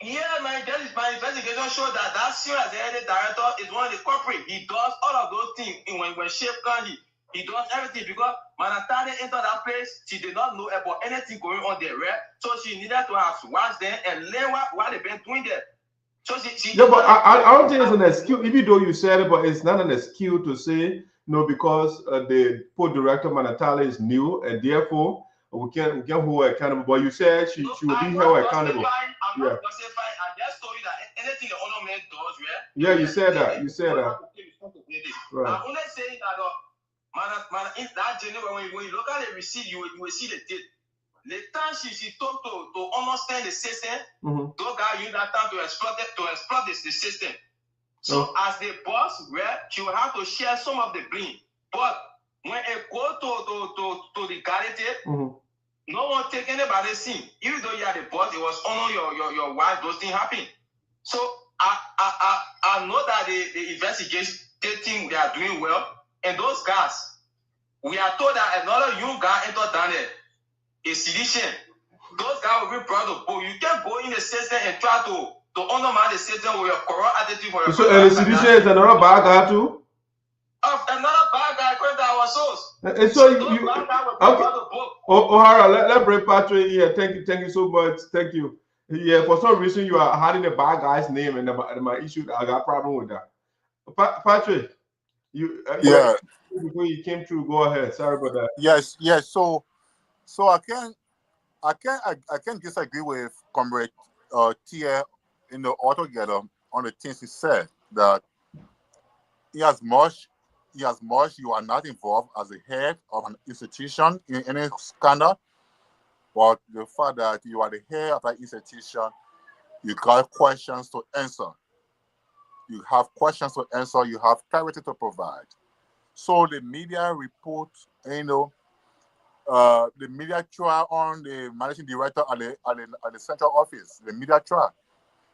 Yeah, my investigation showed that senior executive director is one of the corporate. He does all of those things. When Shape County, he does everything, because Manatale entered that place, she did not know about anything going on there, right? So she needed to have watched them and learn what they've been doing there. So she yeah, but I don't think it's an excuse, even though you said it, but it's not an excuse to say no, because the Port Director Manatale is new, and therefore we can't hold her accountable. But you said she will be held accountable. I'm not justifying. I just told you that anything the honor man does, right? Yeah, you said that. You said that. Right. I'm only saying that that January, when you look at the receipt, you will see the date. The time she took to understand the system, those guys use that time to exploit the system. So as the boss, right, she will have to share some of the blame. But when it go to the quality, No one take anybody's sin. Even though you are the boss, it was honor your wife, those things happen. So I know that the investigating they are doing well. And those guys, we are told that another young guy entered down there, a sedition. Those guys will be brought to book. You can't go in the system and try to undermine the system with your corrupt attitude for your So the sedition is another bad guy too? Of another bad guy according to our source. And so those you bad guys will be okay. brought to book. O'Hara, let's bring Patrick here. Thank you so much. Thank you. Yeah, for some reason you are hiding the bad guy's name, and my issue, I got a problem with that. Patrick, Yeah. Before you came through, go ahead. Sorry about that. Yes. So I can disagree with Comrade Teah altogether on the things he said, that as much you are not involved as a head of an institution in any scandal, but the fact that you are the head of that institution, you got questions to answer. You have questions to answer. You have clarity to provide. So the media report, the media trial on the managing director at the central office, the media trial,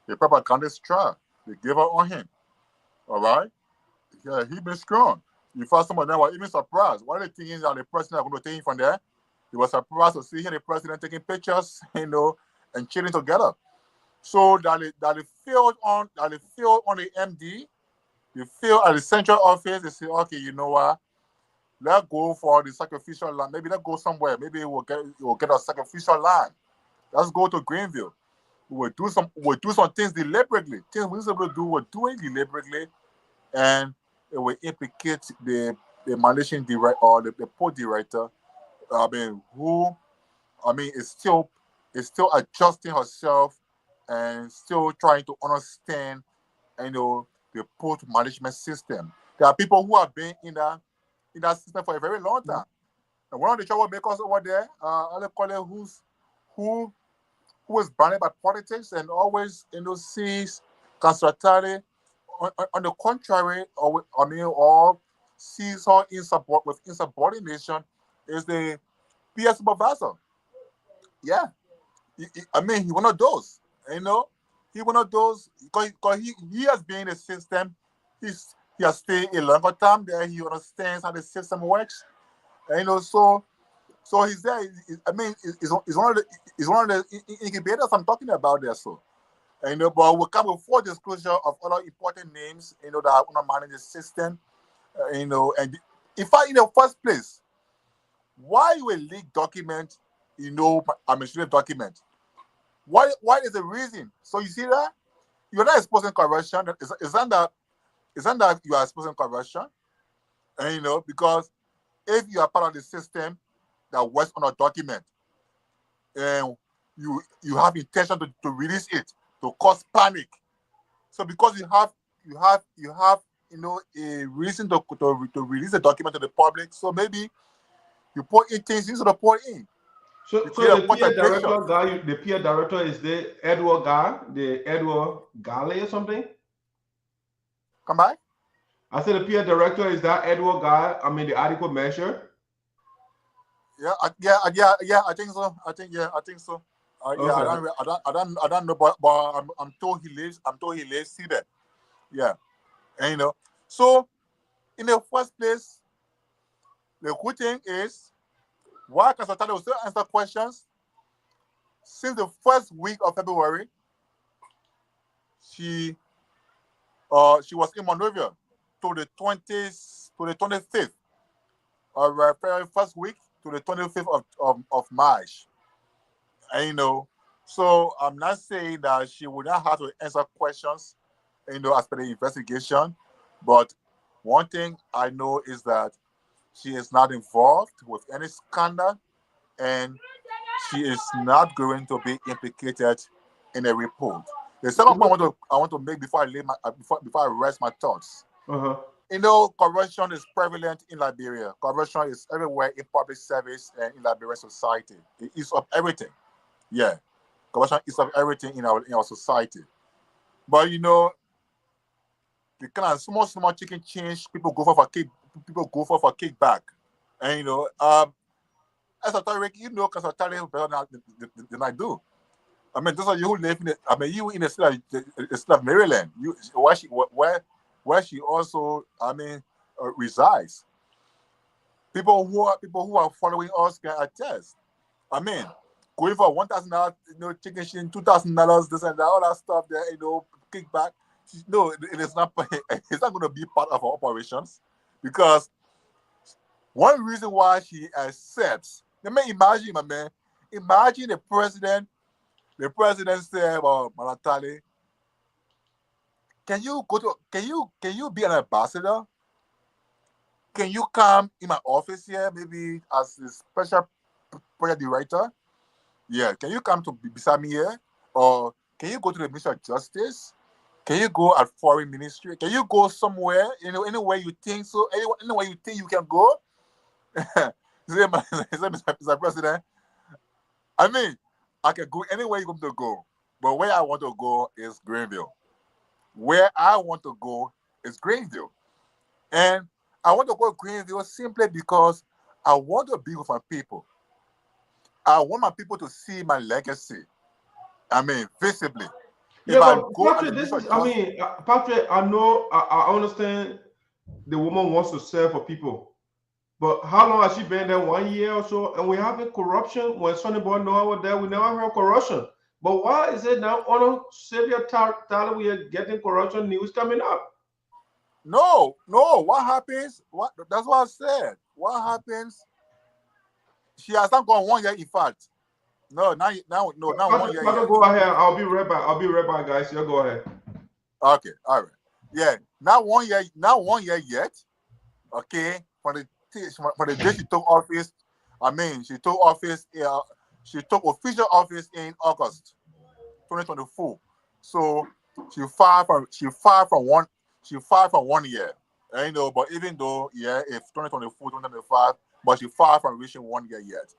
the propagandist trial, they gave up on him. All right? Yeah, he been strong. In fact, some of them were even surprised. One of the things that the president was going to take him from there, he was surprised to see him, the president, taking pictures, and chilling together. So that they failed on the MD, they failed at the central office. They say, okay, you know what? Let's go for the sacrificial land. Maybe let's go somewhere. Maybe we'll get a sacrificial land. Let's go to Greenville. We'll do some things deliberately. Things we're supposed to do, we're doing deliberately, and it will implicate the managing director or the port director. Is still adjusting herself and still trying to understand, the port management system. There are people who have been in that system for a very long time. And one of the troublemakers over there, I'll call it, who is branded by politics and always sees consultati. On the contrary, or sees her with insubordination, is the PS supervisor. Yeah, he one of those. He one of those because he has been in the system. He has stayed a longer time there. He understands how the system works. So he's there. He's one of the incubators I'm talking about there. So. But we'll come with full disclosure of other important names, that are undermining the system, and in fact, in the first place, why you a leaked document, administrative document? What is the reason? So you see that you're not exposing corruption. Isn't that you are exposing corruption? And because if you are part of the system that works on a document, and you have intention to release it, to cause panic. So because you have a reason to release the document to the public, so maybe you put in things you should have put in. So the peer director guy, the peer director is the Edward guy, the Edward Gale or something? Come back? I said the peer director is that Edward guy, the adequate measure? Yeah, I think so. I think so. Okay. I don't know, but I'm told he lives. See that? Yeah, and so in the first place, the good thing is why Consultant will still answer questions. Since the first week of February, she was in Monrovia to the 25th of February, first week to the 25th of March. And so I'm not saying that she would not have to answer questions, as per the investigation. But one thing I know is that she is not involved with any scandal, and she is not going to be implicated in a report. The second point I want to make before I rest my thoughts. Corruption is prevalent in Liberia. Corruption is everywhere in public service and in Liberian society. It is of everything. Yeah, corruption is of everything in our society. But the kind of small chicken change people go for kickback, and ESOTERIC, you know, because ESOTERIC better than I do. I mean, those are you who live in it. I mean, you in the state of Maryland. You where she also, I mean, resides. People who are following us can attest. I mean, going for $1,000, you know, chicken shit, $2,000, this and that, all that stuff there, you know, kickback. No, it is not. It's not going to be part of our operations because one reason why she accepts. Let me imagine, my man. Imagine the president. The president said, Malatali, can you be an ambassador? Can you come in my office here, maybe as a special project director? Yeah, can you come to beside me here? Or can you go to the Ministry of Justice? Can you go at Foreign Ministry? Can you go somewhere, you know, anywhere you think so? Anywhere you think you can go? Mr. President, I mean, I can go anywhere you want to go, but where I want to go is Greenville. Where I want to go is Greenville. And I want to go to Greenville simply because I want to be with my people. I want my people to see my legacy. I mean, visibly. Yeah, but Patrick, Patrick, I know, I understand the woman wants to serve for people. But how long has she been there? 1 year or so? And we having corruption. When Sonny Boy Noah was there, we never heard corruption. But why is it now on Sylvia Tarley we are getting corruption news coming up? No. What happens? That's what I said. What happens? She has not gone 1 year, in fact. No, now 1 year. Go ahead. I'll be right back, guys. You go ahead. Okay, all right. Yeah, not 1 year. Not 1 year yet. Okay, for the day she took office. I mean, she took office. She took official office in August 2024. So she filed from 1 year. And, you know, but even though it's 2024, 2025, but she filed from reaching 1 year yet.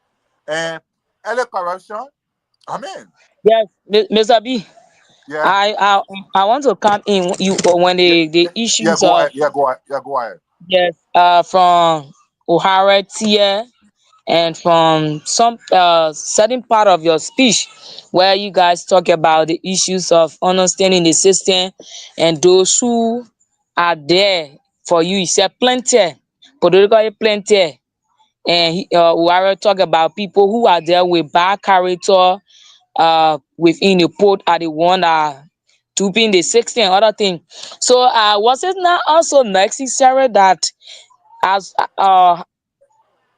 And early corruption. I mean. Yes, Mr. B. Yeah. I want to come in when the issues go of ahead. Go ahead. Yes, from O'Hara Teah and from some certain part of your speech where you guys talk about the issues of understanding the system and those who are there for you. You said plenty, politically plenty. And O'Hara talk about people who are there with bad character within the port are the one that duping the 60 and other thing. So was it not also necessary that as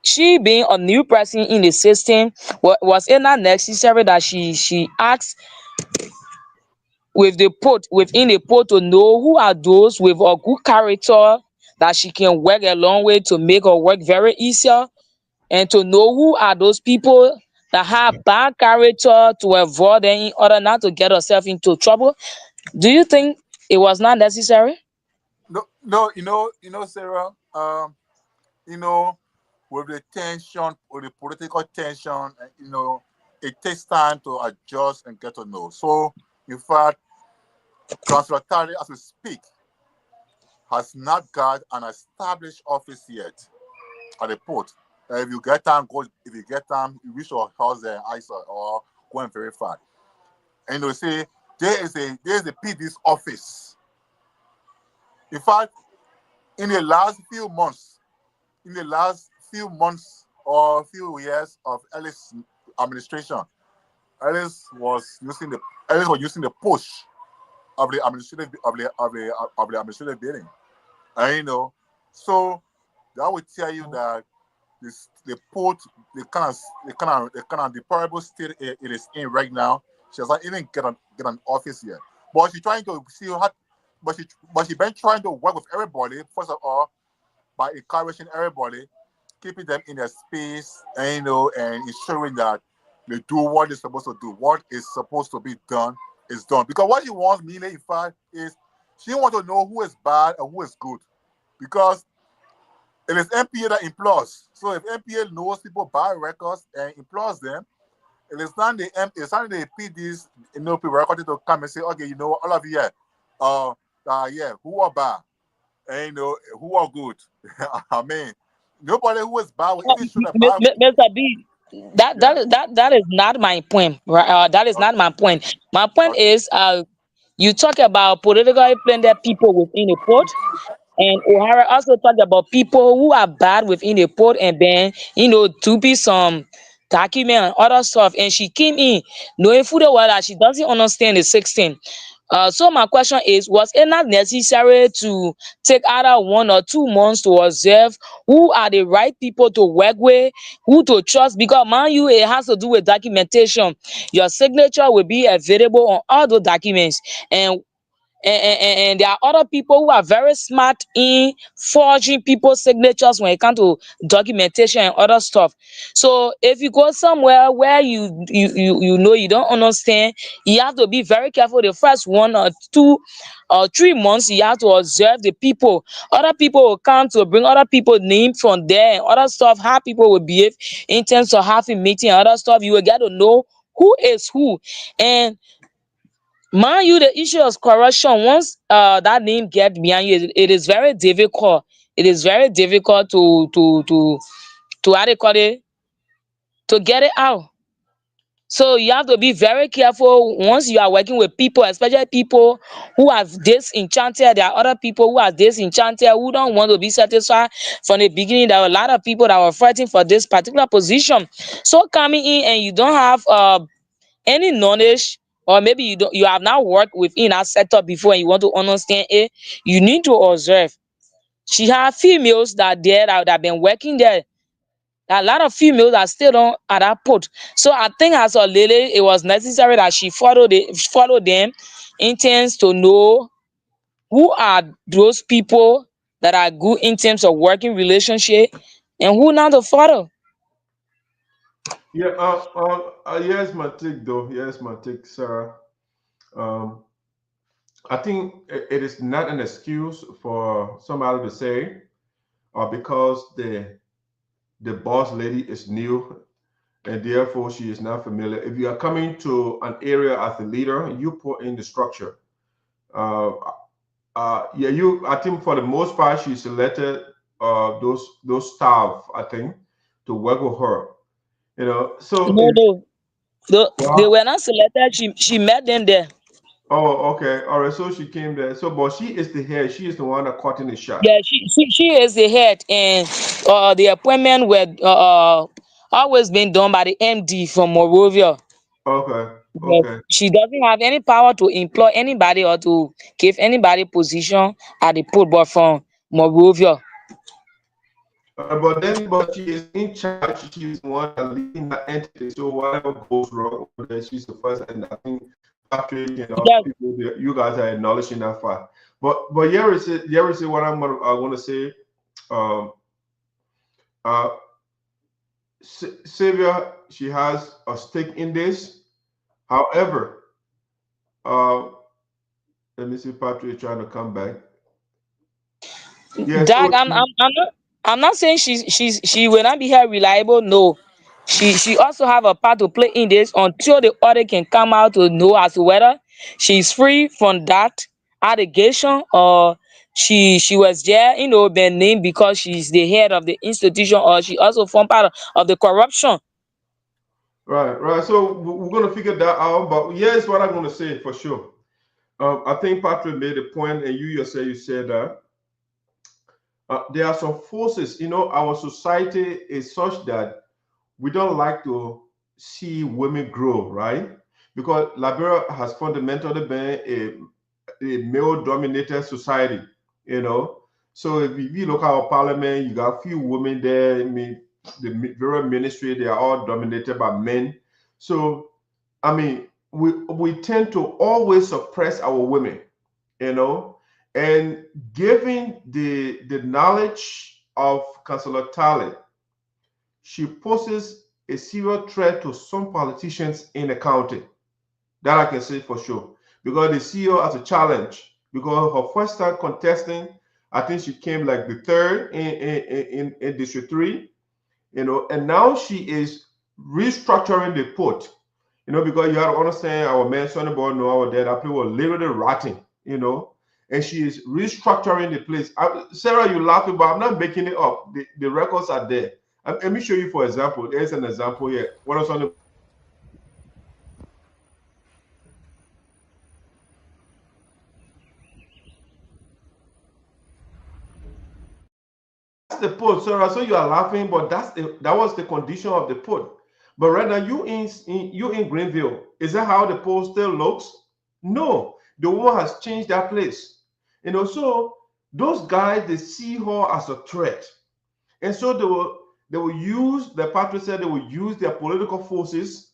she being a new person in the system, was it not necessary that she asked with the port within the port to know who are those with a good character that she can work along with to make her work very easier, and to know who are those people that have bad character to avoid them in order not to get herself into trouble? Do you think it was not necessary? No, you know, Sarah, you know, with the tension, with the political tension, you know, it takes time to adjust and get to know. So, in fact, Councillor Tarley, as we speak, has not got an established office yet at the port. If you get time, you reach your house there, or go and verify. And they say there is a PD's office. In fact, in the last few months or few years of Ellis administration, Ellis was using the push of the administrative building. And you know, so that would tell you that the port, the kind of deplorable state it is in right now. She has not even get an office yet. But she's trying to see how. But she been trying to work with everybody. First of all, by encouraging everybody, keeping them in their space, and you know, and ensuring that they do what they're supposed to do. What is supposed to be done is done. Because what she wants, mainly, in fact, is she wants to know who is bad and who is good. Because it is MPA that employs. So if MPA knows people bad records and employs them, it is not the PDs, you know, people recorded to come and say, okay, you know, all of you here, who are bad and you know who are good. I mean, nobody who is bad will even show the bad. Mr. B, Yeah. That is not my point. Right? That is not my point. My point is, you talk about politically blended people within a port, and O'Hara also talked about people who are bad within a port, and then to be some document and other stuff. And she came in knowing full well that she doesn't understand the 16. So my question is, was it not necessary to take either 1 or 2 months to observe who are the right people to work with, who to trust? Because man, it has to do with documentation. Your signature will be available on all those documents, and and there are other people who are very smart in forging people's signatures when it comes to documentation and other stuff. So if you go somewhere where you don't understand, you have to be very careful. The first 1 or 2 or 3 months, you have to observe the people. Other people will come to bring other people name from there and other stuff, how people will behave in terms of having meeting and other stuff. You will get to know who is who. And mind you, the issue of corruption, once that name get behind you, it is very difficult. It is very difficult to how they call it, to get it out. So you have to be very careful once you are working with people, especially people who are disenchanted. There are other people who are disenchanted, who don't want to be satisfied from the beginning. There are a lot of people that were fighting for this particular position. So coming in and you don't have any knowledge, or maybe you have not worked within that sector before and you want to understand it, you need to observe. She had females that there that have been working there. There are a lot of females that still don't at that port. So I think as a lady, it was necessary that she follow them, intends to know who are those people that are good in terms of working relationship and who not to follow. Yeah. Here's my take, though. Here's my take, Sarah. Um, I think it is not an excuse for somebody to say, because the boss lady is new and therefore she is not familiar. If you are coming to an area as a leader, you put in the structure. Uh, yeah, you. I think for the most part, she selected those staff. I think to work with her. So No, if no, they well, were not selected. She met them there. oh, okay, all right. So she came there. So, but she is the head. She is the one that caught in the shot. Yeah, she is the head, and the appointment were always been done by the MD from Morovia. Okay, Yes. okay. She doesn't have any power to employ anybody or to give anybody position at the port, but from Morovia. But she is in charge. She's the one that leading that entity. So whatever goes wrong over there, she's the first. And I think Patrick and other Yes. people, you guys are acknowledging that fact. But here is what I want to say. Um, uh, Sylvia, she has a stake in this. However, uh, let me see, Patrick trying to come back. Yeah. Doc, So I'm not saying she will not be held reliable. No, she also have a part to play in this until the audit can come out to know as to whether she's free from that allegation, or she was there, been named because she's the head of the institution, or she also formed part of the corruption. right, right. So we're gonna figure that out. But here's what I'm gonna say for sure. I think Patrick made a point, and you said that there are some forces. Our society is such that we don't like to see women grow, right? Because Liberia has fundamentally been a male-dominated society. You know, so if you look at our parliament, you got few women there. I mean, the very ministry, they are all dominated by men. So, I mean, we tend to always suppress our women, you know, and given the knowledge of Councillor Tarley, she poses a serious threat to some politicians in the county. That I can say for sure. Because they see her as a challenge. Because her first time contesting, I think she came like the third in District 3, and now she is restructuring the port. Because you have to understand our man Sonny Boy know our dad, that place was literally rotting. And she is restructuring the place. Sarah, you laughing, but I'm not making it up. The records are there. Let me show you for example. There's an example here. What else on the put? So you are laughing, but that was the condition of the put. But right now you in Greenville. Is that how the post still looks? No, the woman has changed that place. So those guys, they see her as a threat, and so they will use, the patriot said, they will use their political forces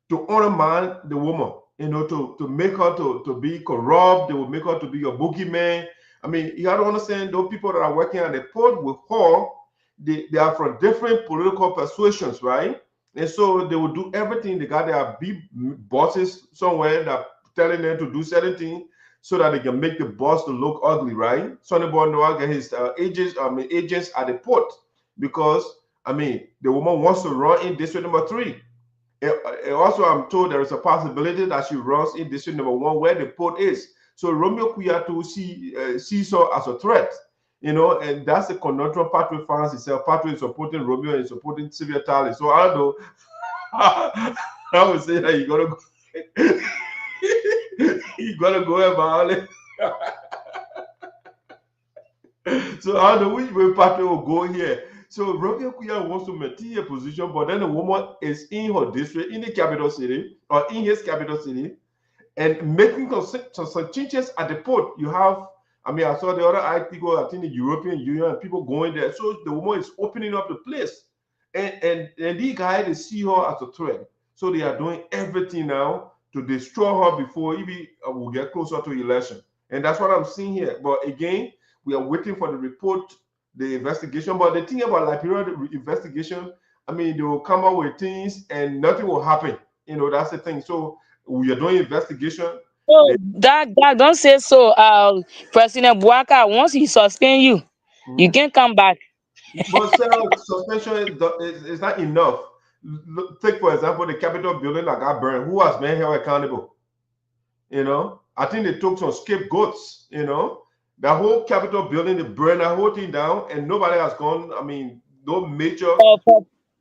to undermine the woman, to make her to be corrupt. They will make her to be a boogeyman. I mean, you have to understand, those people that are working at the port with her, they are from different political persuasions, right? And so they will do everything. They got their big bosses somewhere that telling them to do certain things so that they can make the boss to look ugly, right? Sonny Boy Noah get his agents at the port because, the woman wants to run in district number 3. And also, I'm told there is a possibility that she runs in district number 1 where the port is. So Romeo Kuyatu sees her as a threat, and that's the conundrum Patrick finds himself. Patrick is supporting Romeo and supporting Sylvia Tarley. So I don't know. I would say that you gotta go. You gotta go about it. So I don't know which way Patrick will go here. So Romeo Kuyatu wants to maintain a position, but then the woman is in her district, in the capital city, or in his capital city, and making some changes at the port. You have, I saw the other article, I think the European Union, and people going there. So the woman is opening up the place. And these guys, they see her as a threat. So they are doing everything now to destroy her before we will get closer to election. And that's what I'm seeing here. But again, we are waiting for the report, the investigation. But the thing about Liberia, the investigation, they will come up with things and nothing will happen. That's the thing. So we are doing investigation. So that don't say so. President Buaka, once he suspend you, you can come back. But suspension is not enough. Take, for example, the Capitol building that got burned. Who has been held accountable? I think they took some scapegoats. The whole Capitol building, they burned that whole thing down, and nobody has gone. No major.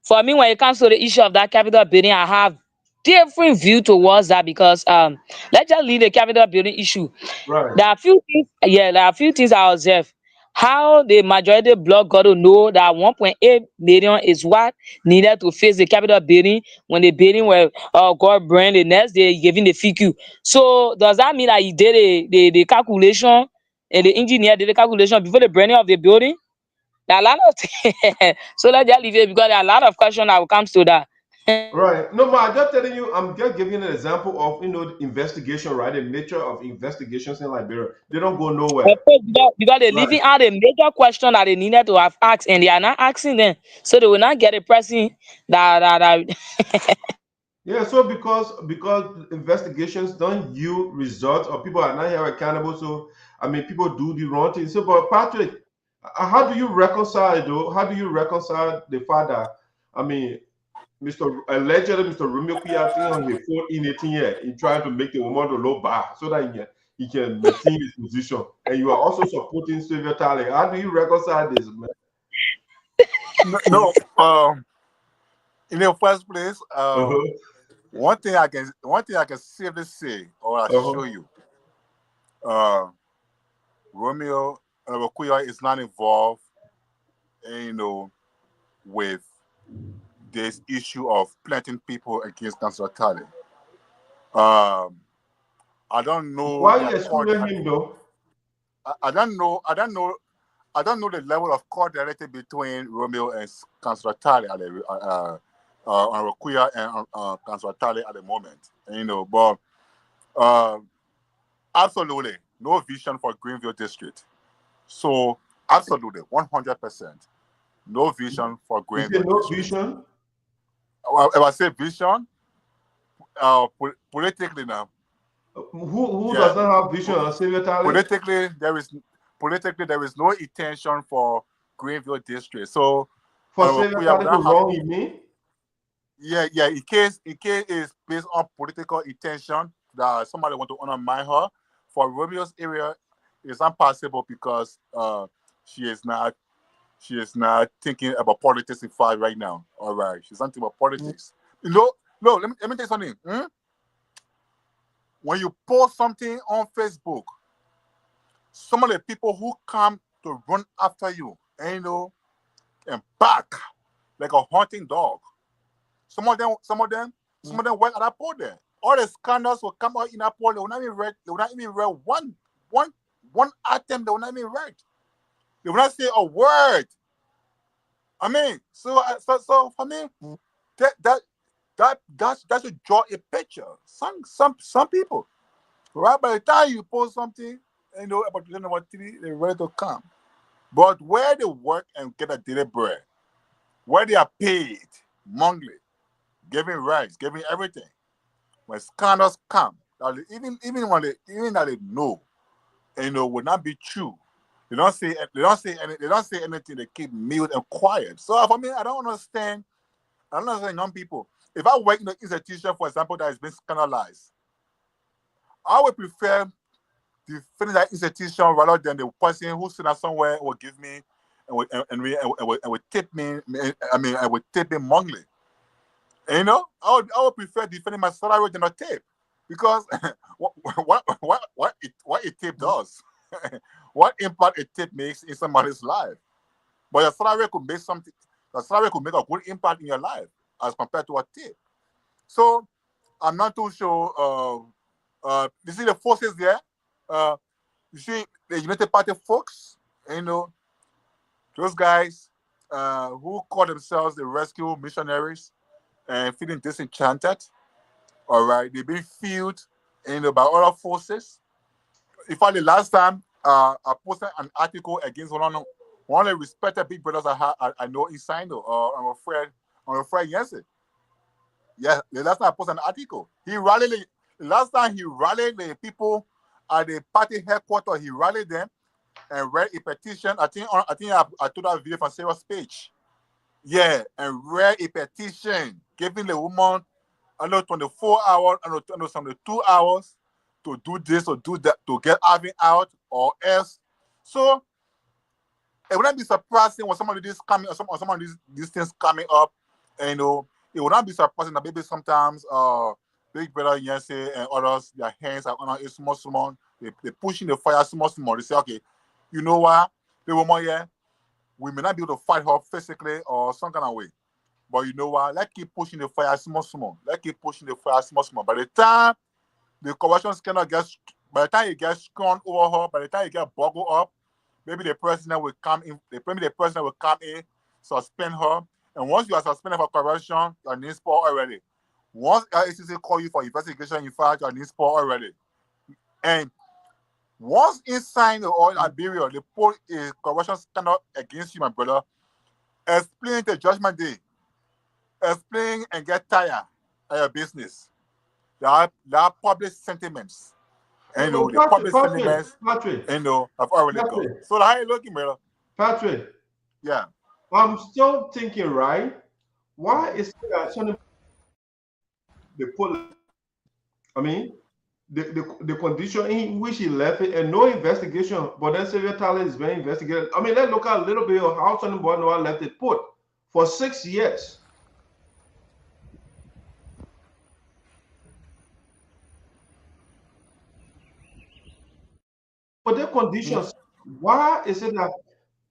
For me, when it comes to the issue of that Capitol building, I have different view towards that because let's just leave the Capitol building issue. Right. There are a few things I observe. How the majority bloc got to know that 1.8 million is what needed to fix the Capitol building when the building got burned the next day, giving the FQ. So does that mean that he did the calculation and the engineer did the calculation before the burning of the building? There are a lot of things. So let's just leave it because there are a lot of questions that will come to that. Right. No, but I'm just telling you, I'm just giving an example of the investigation, right? The nature of investigations in Liberia. They don't go nowhere. Because they're leaving out a major question that they needed to have asked, and they are not asking them. So they will not get a pressing that Yeah, so because investigations don't yield results or people are not held accountable, so people do the wrong thing. So, but Patrick, how do you reconcile though? How do you reconcile the fact that allegedly Mr. Romeo Kuyatu on his 14, 18 years, he tried to make the woman to low bar so that he can maintain his position, and you are also supporting Sylvia Tarley. How do you reconcile this, man? No, in the first place, one thing I can safely say, or I'll show you, Romeo Kuyatu is not involved, with this issue of planting people against Councillor Tarley. I don't know. Why are you excluding him though? I don't know the level of coordinated between Romeo and Councillor Tarley on Kuyatu and Councillor Tarley at the moment. But absolutely no vision for Greenville district. So absolutely 100% no vision for Greenville. No vision. If I say vision, politically now. Who does not have vision? Politically, there is no intention for Greenville district. So for Sylvia Tarley to wrong, you mean? Yeah. In case is based on political intention that somebody want to undermine her. For Romeo's area, it's not possible because she is not She is not thinking about politics in fact right now. All right, she's not thinking about politics. No, let me tell you something. When you post something on Facebook, some of the people who come to run after you, and back like a hunting dog. Some of them went at that poll there. All the scandals will come out in that poll. They will not even read. They will not even read one item. They will not even read. They will not say a word. I mean, so for me, that should draw a picture. Some people, right? By the time you post something, about number 3, they're ready to come. But where they work and get a daily bread, where they are paid monthly, giving rights, giving everything, when scandals come, even when they know, will not be true. They don't say anything. They keep mute and quiet. So for me, I don't understand young people. If I work in an institution, for example, that has been scandalized, I would prefer to finish that institution rather than the person who sitting somewhere will give me and will tip me. I would tip me monthly. And, I would prefer defending my salary than a tip, because what a tip does, what impact a tip makes in somebody's life. But your salary could make something. Your salary could make a good impact in your life as compared to a tip. So I'm not too sure. You see the forces there. You see the United Party folks. Those guys who call themselves the rescue missionaries and feeling disenchanted. All right, they've been fueled by other forces. In fact, the last time I posted an article against one of the respected big brothers I know in Sinoe. I'm afraid Yancy. Yeah, the last time I posted an article, last time he rallied the people at the party headquarters. He rallied them and read a petition. I think I took that video from Sarah's page. Yeah, and read a petition giving the woman 24 hours, some 2 hours to do this or do that, to get Arvin out or else. So it wouldn't be surprising when some of these coming, some of these things coming up, and it would not be surprising that maybe sometimes Big Brother Yancy and others, their hands are on a small. They pushing the fire small. They say, okay, you know what, the woman here, we may not be able to fight her physically or some kind of way. But you know what? Let's keep pushing the fire small. Let's keep pushing the fire small. By the time the corruption scandal by the time it gets strong over her, by the time it gets boggled up, maybe the president will come in. Suspend her. And once you are suspended for corruption, you're in sport already. Once LACC call you for investigation, in fact, you're in sport already. And once inside the oil Liberia, they put a corruption scandal against you, my brother, explain the judgment day. Explain and get tired of your business. There are public sentiments. And the public sentiments, have already gone. So how you looking, brother? Patrick. Yeah. I'm still thinking, right? Why is that the police? I mean, the condition in which he left it and no investigation, but then Sylvia Tarley is being investigated. I mean, let's look at a little bit of how Sonny Boy Noah left it put for 6 years. But the conditions, why is it that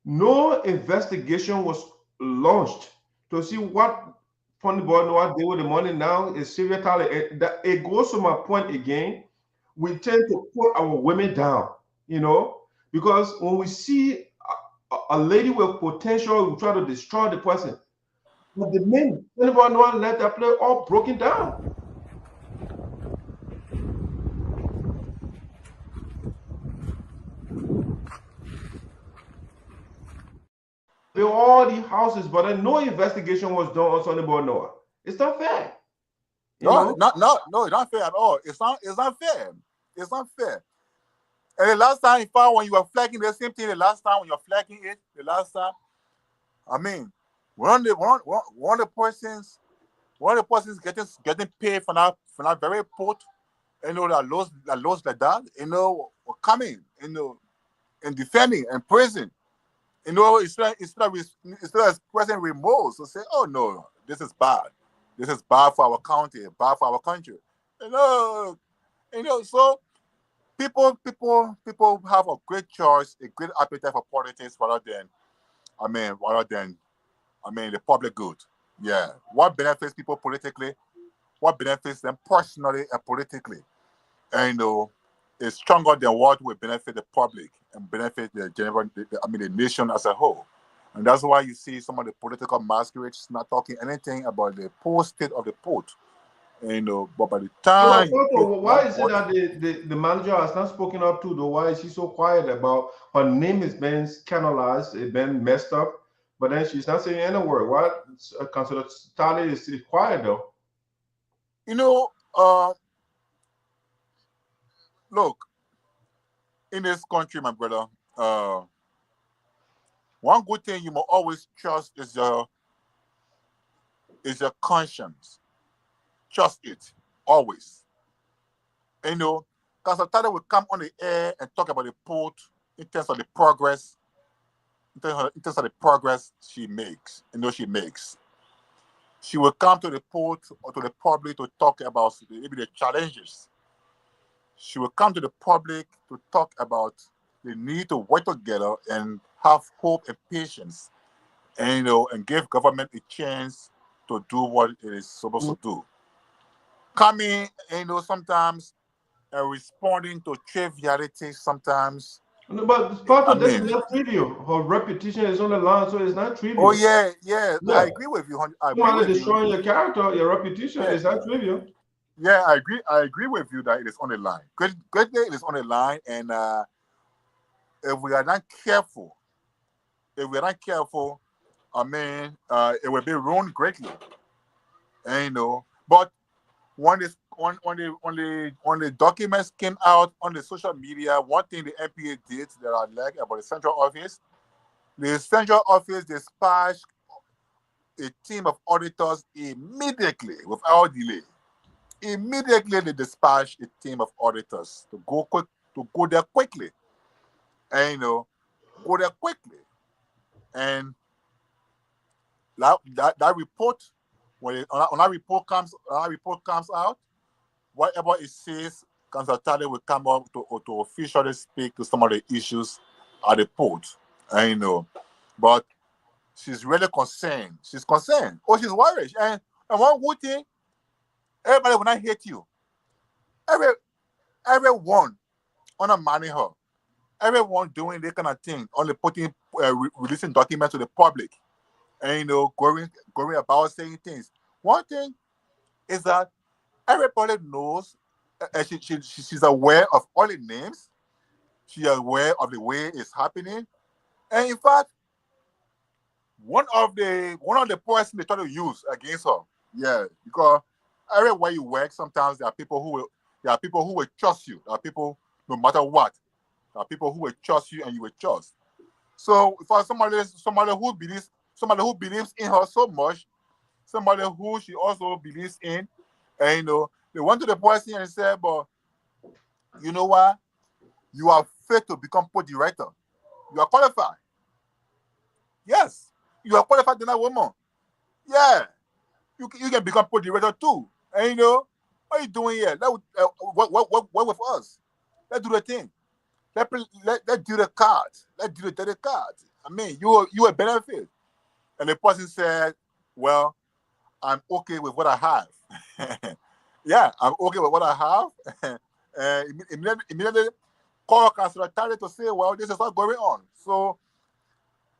no investigation was launched to see what Funny Boy Noah did with the money? Now is Sylvia Tarley. It goes to my point again. We tend to put our women down, because when we see a lady with potential, we try to destroy the person. But the men, Funny Boy Noah let that play all broken down. All the houses, but then no investigation was done on Sonny Boy Noah. It's not fair. No, it's not fair at all. It's not fair. It's not fair. And the last time, in fact, when you were flagging the same thing, the last time when you're flagging it, I mean, one of the persons getting paid for that very port, that lost like that, were coming, and defending and praising, You know, instead of expressing remorse, to say, "Oh no, this is bad. This is bad for our county, bad for our country." So people have a great choice, a great appetite for politics rather than the public good. Yeah. What benefits people politically, what benefits them personally and politically, and is stronger than what will benefit the public and benefit the general, the nation as a whole. And that's why you see some of the political masquerades not talking anything about the poor state of the port. But by the time why is it that the manager has not spoken up to, though? Why is she so quiet about her name is being scandalized, it's been messed up, but then she's not saying any word? Why Councillor Tarley is quiet though? Look, in this country, my brother, one good thing you must always trust is your conscience. Trust it, always. Councillor Toteh will come on the air and talk about the port in terms of the progress, she makes. She will come to the port or to the public to talk about maybe the challenges. She will come to the public to talk about the need to work together and have hope and patience, and give government a chance to do what it is supposed to do. Coming, sometimes and responding to trivialities sometimes. No, but part of this is not trivial. Her reputation is on the line, so it's not trivial. Oh yeah. I agree with you. Somebody destroying your character, your reputation is not trivial. Yeah, I agree with you that it is on the line. Greatly, it is on the line, and if we are not careful, it will be ruined greatly. But when the documents came out on the social media, one thing the MPA did that I like about the central office dispatched a team of auditors immediately, without delay. Immediately, they dispatched a team of auditors to go there quickly, and and that report, when that report comes out, whatever it says, Councillor Tarley will come up to officially speak to some of the issues at the port. But she's really concerned. She's concerned. Oh, she's worried. And one good thing, everybody will not hate you. Everyone undermining her. Everyone doing that kind of thing, only releasing documents to the public, and going about saying things. One thing is that everybody knows, she's aware of all the names. She's aware of the way it's happening, and in fact, one of the points they try to use against her, because everywhere you work, sometimes there are people who will trust you. There are people, no matter what, there are people who will trust you and you will trust. So for somebody who believes in her so much, somebody who she also believes in, and they went to the person and said, "But you know what? You are fit to become Port Director. You are qualified. Yes, you are qualified than that woman. Yeah, you can become Port Director too. And what are you doing here? Work with us. Let's do the thing. Let's do the cards. Let's do the dirty cards. I mean, you will benefit." And the person said, "Well, I'm okay with what I have." Yeah, I'm okay with what I have. Immediately call Councillor Tarley to say, "Well, this is what's going on. So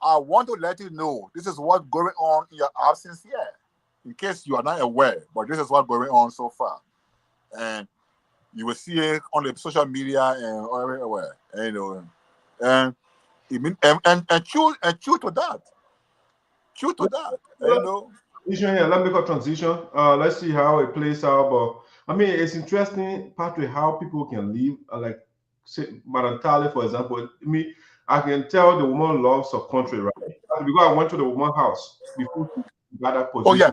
I want to let you know this is what's going on in your absence here, in case you are not aware. But this is what's going on so far, and you will see it on the social media and everywhere. And true to that. True to that. Let me go transition. Let's see how it plays out. But I mean, it's interesting, Patrick, how people can live. Like, say, Madam Tarley, for example. I can tell the woman loves her country, right? Because I went to the woman's house before she got that position.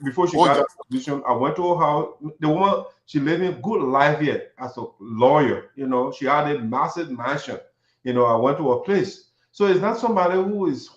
Before she got that position, I went to her house. The woman, she living good life here as a lawyer. She had a massive mansion. I went to her place. So it's not somebody who was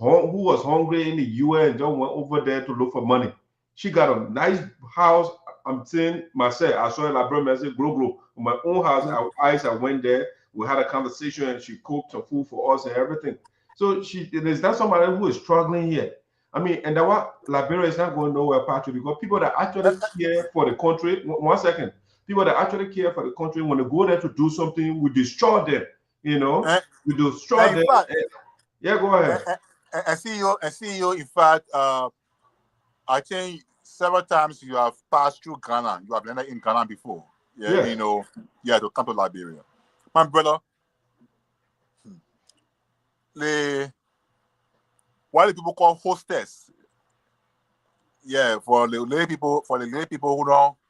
hungry in the US and just went over there to look for money. She got a nice house. I'm saying myself, I saw it like brother, I said, grow. In my own house, I went there. We had a conversation and she cooked some food for us and everything. So there's not somebody who is struggling here. I mean, and that what Liberia is not going nowhere, Patrick, because people that actually care for the country, one second, people that actually care for the country, when they go there to do something, we destroy them, we destroy them. Yeah, go ahead. And CEO, in fact, I think several times you have passed through Ghana. You have landed in Ghana before. Yeah, yes. To come to Liberia. My brother, what do people call hostess? Yeah, for the lay people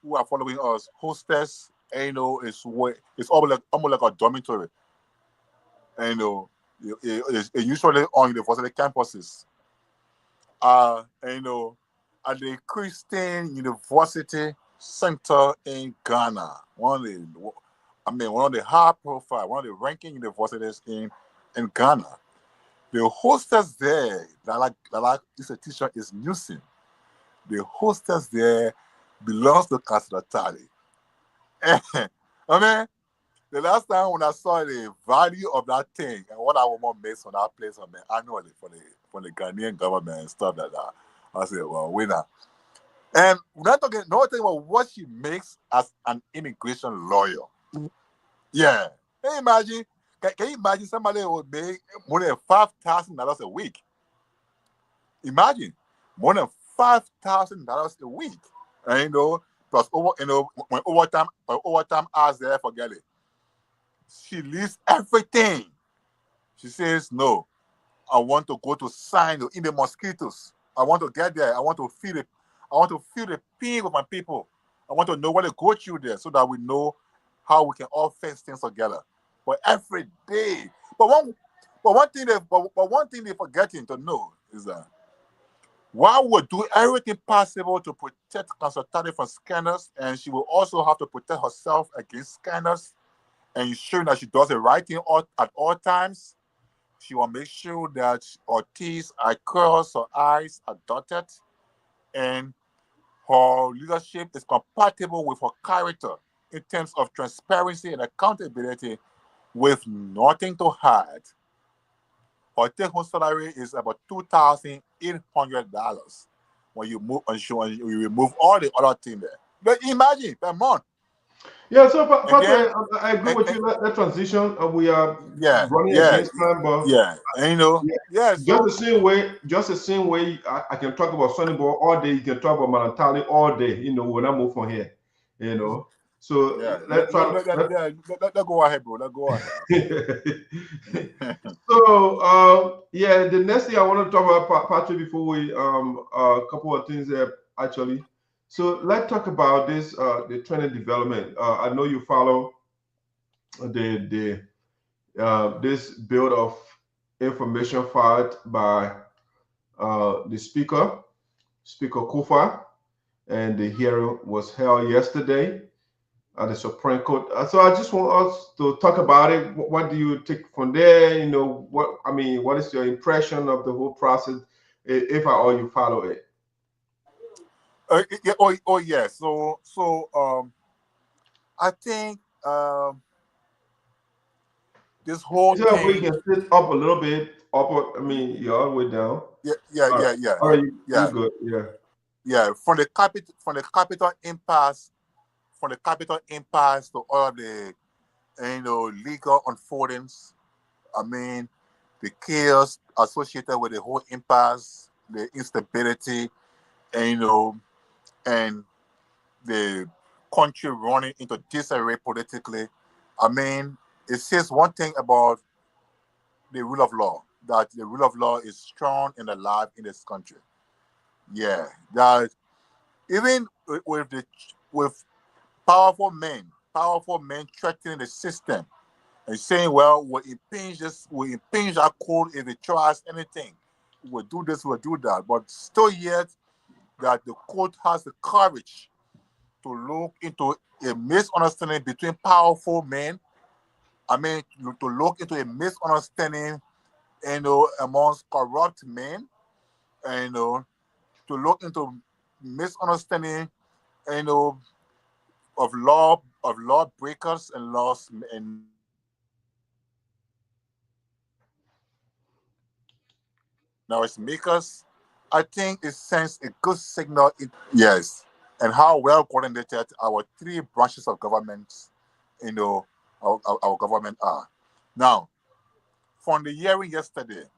who are following us, hostess, it's almost like a dormitory. It's usually on university campuses. At the Christian University Center in Ghana, one of the high profile, one of the ranking universities in Ghana. The hostess there, that institution is nuisance. The hostess there belongs to Sylvia Tarley. I mean, the last time when I saw the value of that thing and what I want to make on that place annually for the Ghanaian government and stuff like that, I said, well, winner. And we're not talking about what she makes as an immigration lawyer. Yeah. Can you imagine somebody would make more than $5,000 a week? Imagine more than $5,000 a week. And plus when overtime hours there, forget it. She leaves everything. She says, no, I want to go to sign in the mosquitoes. I want to get there. I want to feel the pain of my people. I want to know what they go through there so that we know how we can all face things together. But every day. But one thing they're forgetting to know is that while we'll do everything possible to protect Consultante from scanners, and she will also have to protect herself against scanners and ensuring that she does the right thing at all times. She will make sure that her T's are crossed, her I's are dotted, and her leadership is compatible with her character in terms of transparency and accountability with nothing to hide. Her take-home salary is about $2,800 when you remove all the other things there. But imagine per month. Yeah, so Patrick, I agree with you. That transition, we are running against time, but so, just the same way I can talk about Sonny Ball all day. You can talk about Manantali all day. When I move from here, So let's go ahead, bro. Let's go ahead. So the next thing I want to talk about, Patrick, before we a couple of things there actually. So let's talk about this the training development. I know you follow the this build of information filed by the Speaker Koffa, and the hearing was held yesterday at the Supreme Court. So I just want us to talk about it. What do you take from there? What is your impression of the whole process, if at all you follow it? Yeah. So I think this whole thing. We can sit up a little bit. You're all the way down. Yeah. All right, you're good. Yeah. From the capital impasse to all of the legal unfoldings. The chaos associated with the whole impasse, the instability, and the country running into disarray politically. It says one thing about the rule of law, that the rule of law is strong and alive in this country. Yeah, that even with powerful men threatening the system and saying, well, we'll impinge our code if it tries anything. We'll do this, we'll do that. But still yet that the court has the courage to look into a misunderstanding between powerful men. To look into a misunderstanding amongst corrupt men, to look into misunderstanding, of lawbreakers and laws and noise makers. I think it sends a good signal. Yes, and how well coordinated our three branches of government, our government are. Now, from the hearing yesterday,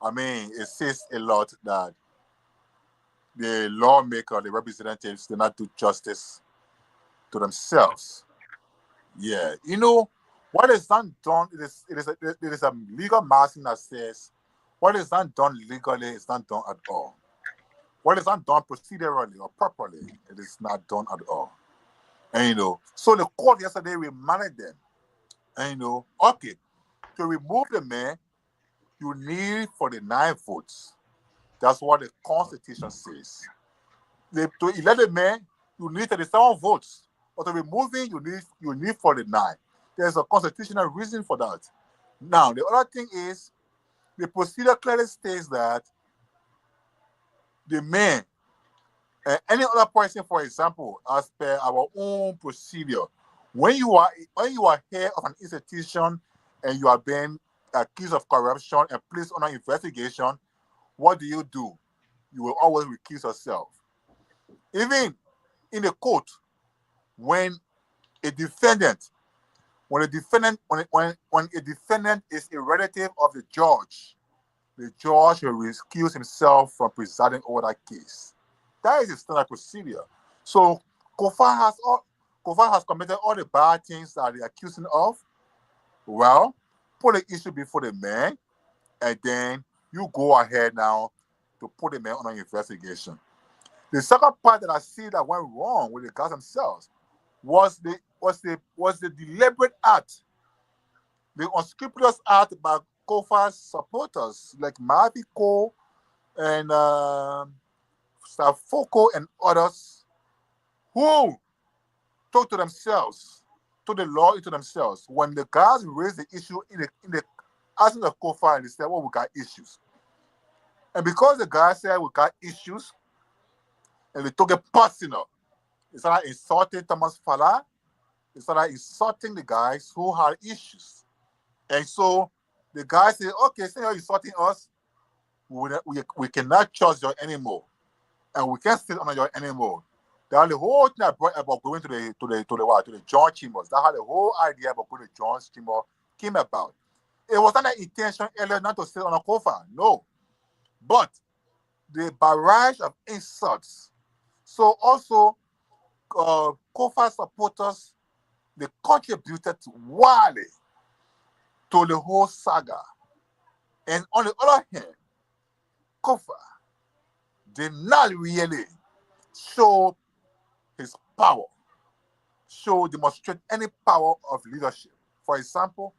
I mean, it says a lot that the lawmaker, the representatives, did not do justice to themselves. Yeah, what is not done, it is a legal maxim that says what is not done legally is not done at all. What is not done procedurally or properly, it is not done at all. And so the court yesterday reminded them, and okay, to remove the man, you need 49 votes. That's what the Constitution says. To elect a man, you need 37 votes. But to remove him, you need 49. There's a constitutional reason for that. Now, the other thing is, the procedure clearly states that the man and any other person, for example, as per our own procedure, when you are head of an institution and you are being accused of corruption and placed under investigation, what do? You will always recuse yourself. Even in the court, when a defendant is a relative of the judge will recuse himself from presiding over that case. That is the standard procedure. So Koffa has committed all the bad things that they're accusing of. Well, put the issue before the man, and then you go ahead now to put the man on an investigation. The second part that I see that went wrong with the guys themselves was the deliberate act, the unscrupulous act by Koffa's supporters like Maviko and Safoko and others who took the law into themselves when the guys raised the issue in the asking of Koffa, and they said, well, we got issues. And because the guy said we got issues, and they took it personal, they started insulting Thomas Fala, they started insulting the guys who had issues. And so the guy said, okay, since you're insulting us, we cannot trust you anymore. And we can't sit under you anymore. That the whole thing I brought about going to the John chambers, that how the whole idea about going to John's chamber came about. It was not an intention earlier not to sit on a Koffa, no. But the barrage of insults. So also, Koffa supporters, they contributed wildly to the whole saga. And on the other hand, Koffa did not really show his power, demonstrate any power of leadership. For example,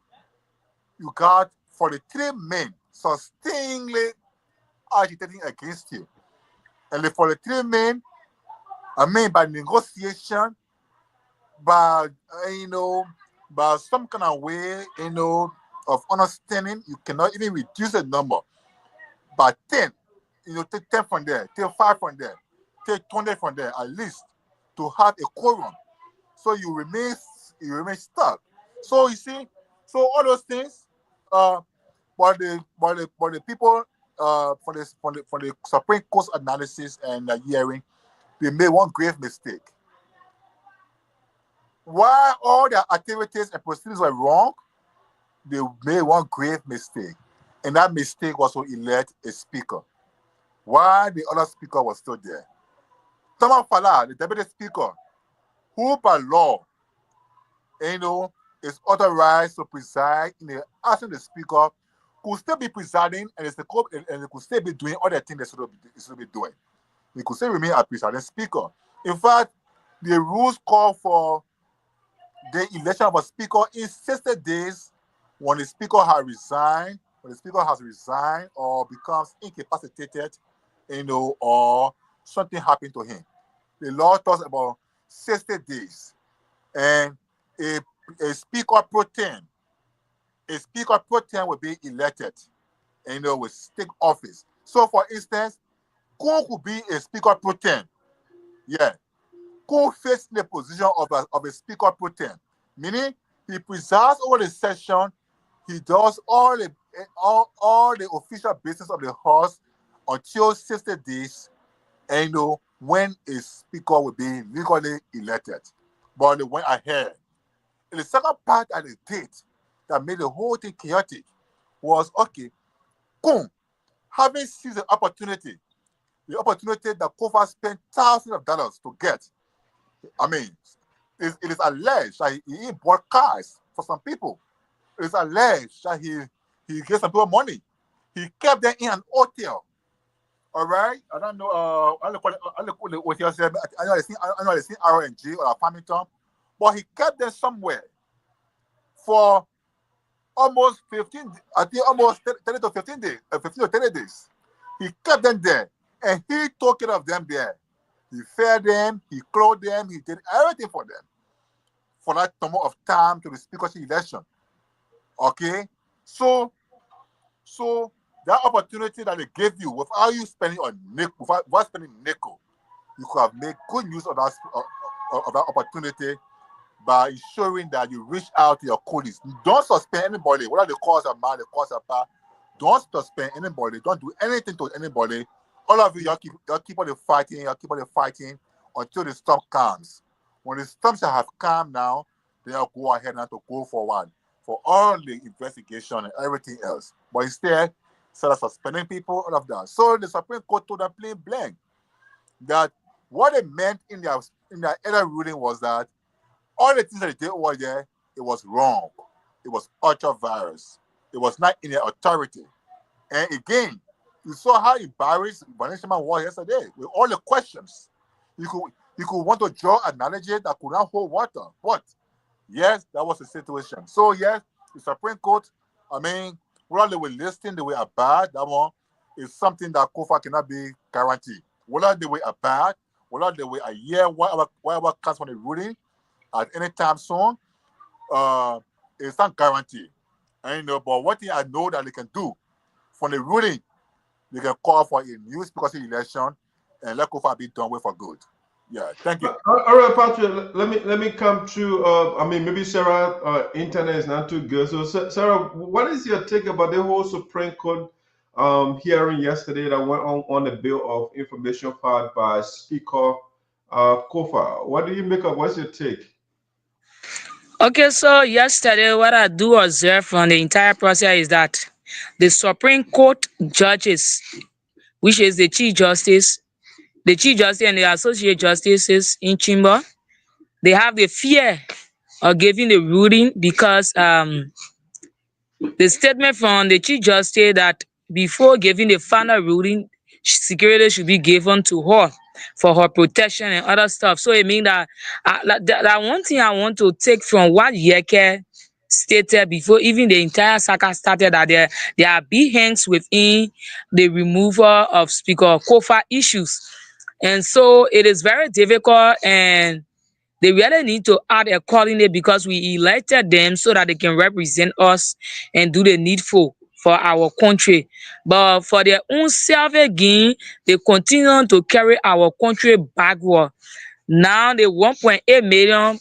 you got 43 men sustainingly agitating against you. And the 43 men, by negotiation, by some kind of way, of understanding, you cannot even reduce the number by 10. Take 10 from there, take 5 from there, take 20 from there, at least, to have a quorum. So you remain stuck. So you see, all those things, but the people for the Supreme Court's analysis and hearing, they made one grave mistake. While all their activities and procedures were wrong, they made one grave mistake. And that mistake was to elect a speaker, while the other speaker was still there. Thomas Fala, the deputy speaker, who by law, is authorized to preside in the asking the speaker, could still be presiding and they could still be doing all the things they should be doing. They could still remain a presiding speaker. In fact, the rules call for the election of a speaker in 60 days when the speaker has resigned or becomes incapacitated, or something happened to him. The law talks about 60 days. And a speaker pro tem a speaker pro tem will be elected, and will take office. So, for instance, who could be a speaker pro tem? Yeah, who fits the position of a speaker pro tem, meaning he presides over the session. He does all the official business of the House until 60 days, and when a speaker will be legally elected. But they went ahead. And the second part that they did that made the whole thing chaotic was, okay, boom, having seized the opportunity that Koffa spent thousands of dollars to get. I mean, it is alleged that he bought cars for some people. It is alleged that he gave some people money. He kept them in an hotel. All right? I don't know. I look what the hotel said. I know they see RNG or Farmington, but he kept them somewhere for almost 15, I think almost 30 to 15 days, 15 to 30 days. He kept them there, and he took care of them there. He fed them, he clothed them, he did everything for them for that amount of time to the speakership election. Okay? So that opportunity that they gave you, without you spending a nickel, without spending nickel, you could have made good use of that opportunity by ensuring that you reach out to your colleagues. Don't suspend anybody, whether the cause are bad, the cause are bad. Don't suspend anybody. Don't do anything to anybody. All of you, y'all keep on the fighting. Y'all keep on the fighting until the storm comes. When the storms have calmed now, they'll go ahead and to go forward for all the investigation and everything else. But instead of suspending people, all of that. So the Supreme Court told them plain blank that what they meant in their other ruling was that all the things that they did over there, it was wrong. It was ultra virus. It was not in their authority. And again, you saw how embarrassed Vanessa was yesterday with all the questions. You could want to draw an analogy that could not hold water. But yes, that was the situation. So yes, the Supreme Court, I mean, whether they were listening, they were bad, that one is something that Koffa cannot be guaranteed. Whether they were bad, whether they were a year, whatever comes from the ruling at any time soon, it's not guaranteed. And but one thing I know that they can do from the ruling, they can call for a new speakership election and let Koffa be done with for good. Yeah, thank you. All right, Patrick. Let me come to. I mean, maybe Sarah, internet is not too good. So, Sarah, what is your take about the whole Supreme Court hearing yesterday that went on the bill of information filed by Speaker Koffa? What do you make of? What's your take? Okay, so yesterday, what I do observe from the entire process is that the Supreme Court judges, which is the Chief Justice and the Associate Justices in chamber, they have the fear of giving the ruling because the statement from the Chief Justice that before giving the final ruling, security should be given to her for her protection and other stuff. So it means that that one thing I want to take from what Yeke stated before even the entire saga started, that there are big hands within the removal of Speaker Koffa issues. And so it is very difficult, and they really need to act accordingly because we elected them so that they can represent us and do the needful for our country. But for their own self-gain, they continue to carry our country backward. Now the 1.8 million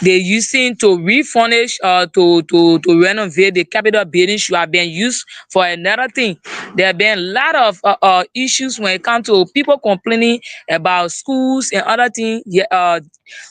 they using to refurnish to renovate the Capitol building should have been used for another thing. There have been a lot of issues when it comes to people complaining about schools and other things. Yeah,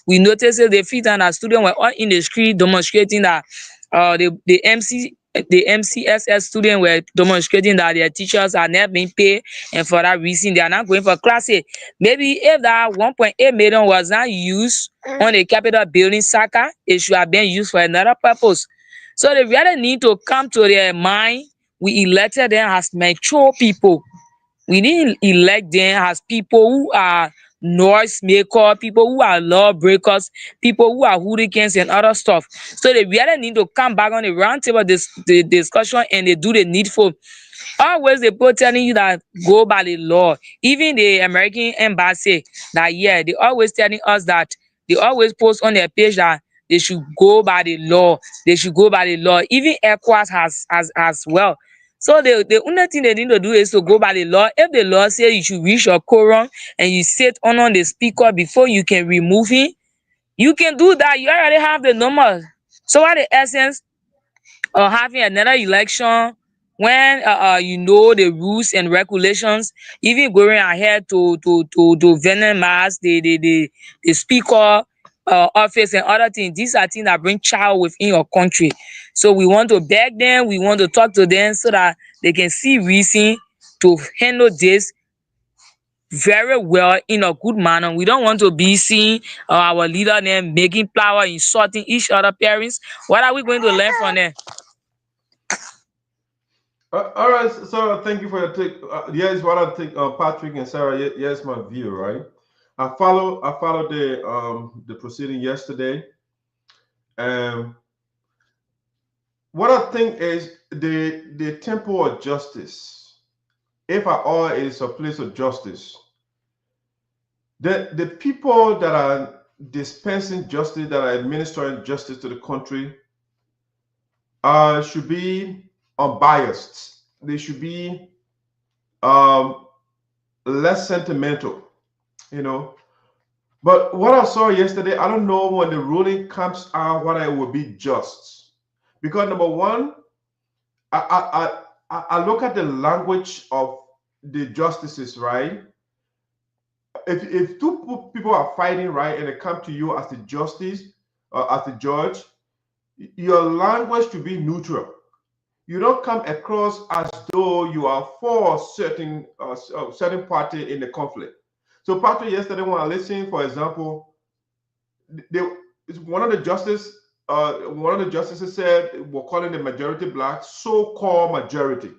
we noticed that the feet and our students were all in the street demonstrating that the MCSS students were demonstrating that their teachers are not being paid, and for that reason they are not going for classes. Maybe if that 1.8 million was not used on the Capitol building saga, it should have been used for another purpose. So they really need to come to their mind. We elected them as mature people. We didn't elect them as people who are noise maker, people who are law breakers, people who are hooligans and other stuff. So they really need to come back on the round table the discussion, and they do the needful. Always they both telling you that go by the law. Even the American embassy, that yeah, they always telling us that they always post on their page that they should go by the law. They should go by the law. Even ECOWAS has as well. So the only thing they need to do is to go by the law. If the law says you should reach your quorum and you sit on the speaker before you can remove him, you can do that. You already have the numbers. So what the essence of having another election when you know the rules and regulations, even going ahead to venomize the speaker office and other things. These are things that bring child within your country. So we want to beg them, we want to talk to them so that they can see reason to handle this very well in a good manner. We don't want to be seeing our leader them making power, insulting each other parents. What are we going to learn from them? All right, Sarah, thank you for your take. Yes, what I think, Patrick and Sarah. Yes, my view, right? I followed the proceeding yesterday. What I think is the temple of justice, if at all, is a place of justice. The people that are dispensing justice, that are administering justice to the country, should be unbiased. They should be less sentimental, you know. But what I saw yesterday, I don't know when the ruling comes out whether it will be just, because number one, I look at the language of the justices, right? If two people are fighting, right, and they come to you as the justice, as the judge, your language should be neutral. You don't come across as though you are for certain party in the conflict. So, Patrick, yesterday when I listened, for example, one of the justices said we're calling the majority black so-called majority.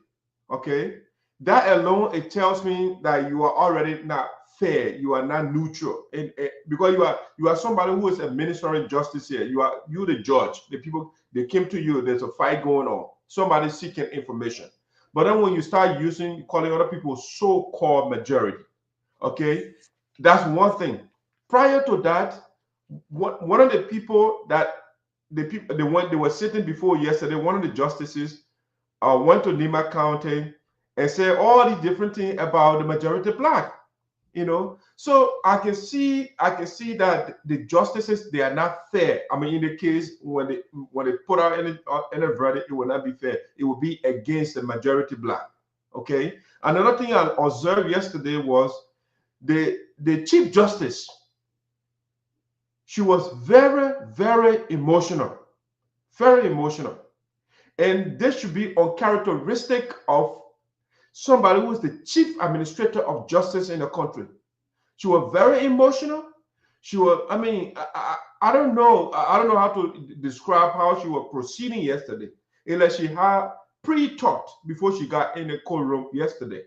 Okay, that alone, it tells me that you are already not fair. You are not neutral, and because you are somebody who is administering justice here. You the judge. The people, they came to you. There's a fight going on. Somebody seeking information. But then when you start calling other people so-called majority, okay, that's one thing. Prior to that, one of the people that they were sitting before yesterday, one of the justices went to Nima County and said all these different things about the majority black, you know. So I can see that the justices, they are not fair. I mean, in the case when they put out any verdict, it will not be fair. It will be against the majority black. Okay. Another thing I observed yesterday was the Chief Justice. She was very, very emotional, very emotional. And this should be uncharacteristic of somebody who is the chief administrator of justice in the country. She was very emotional. She was, I mean, I don't know how to describe how she was proceeding yesterday, unless she had pre-thought before she got in the courtroom yesterday.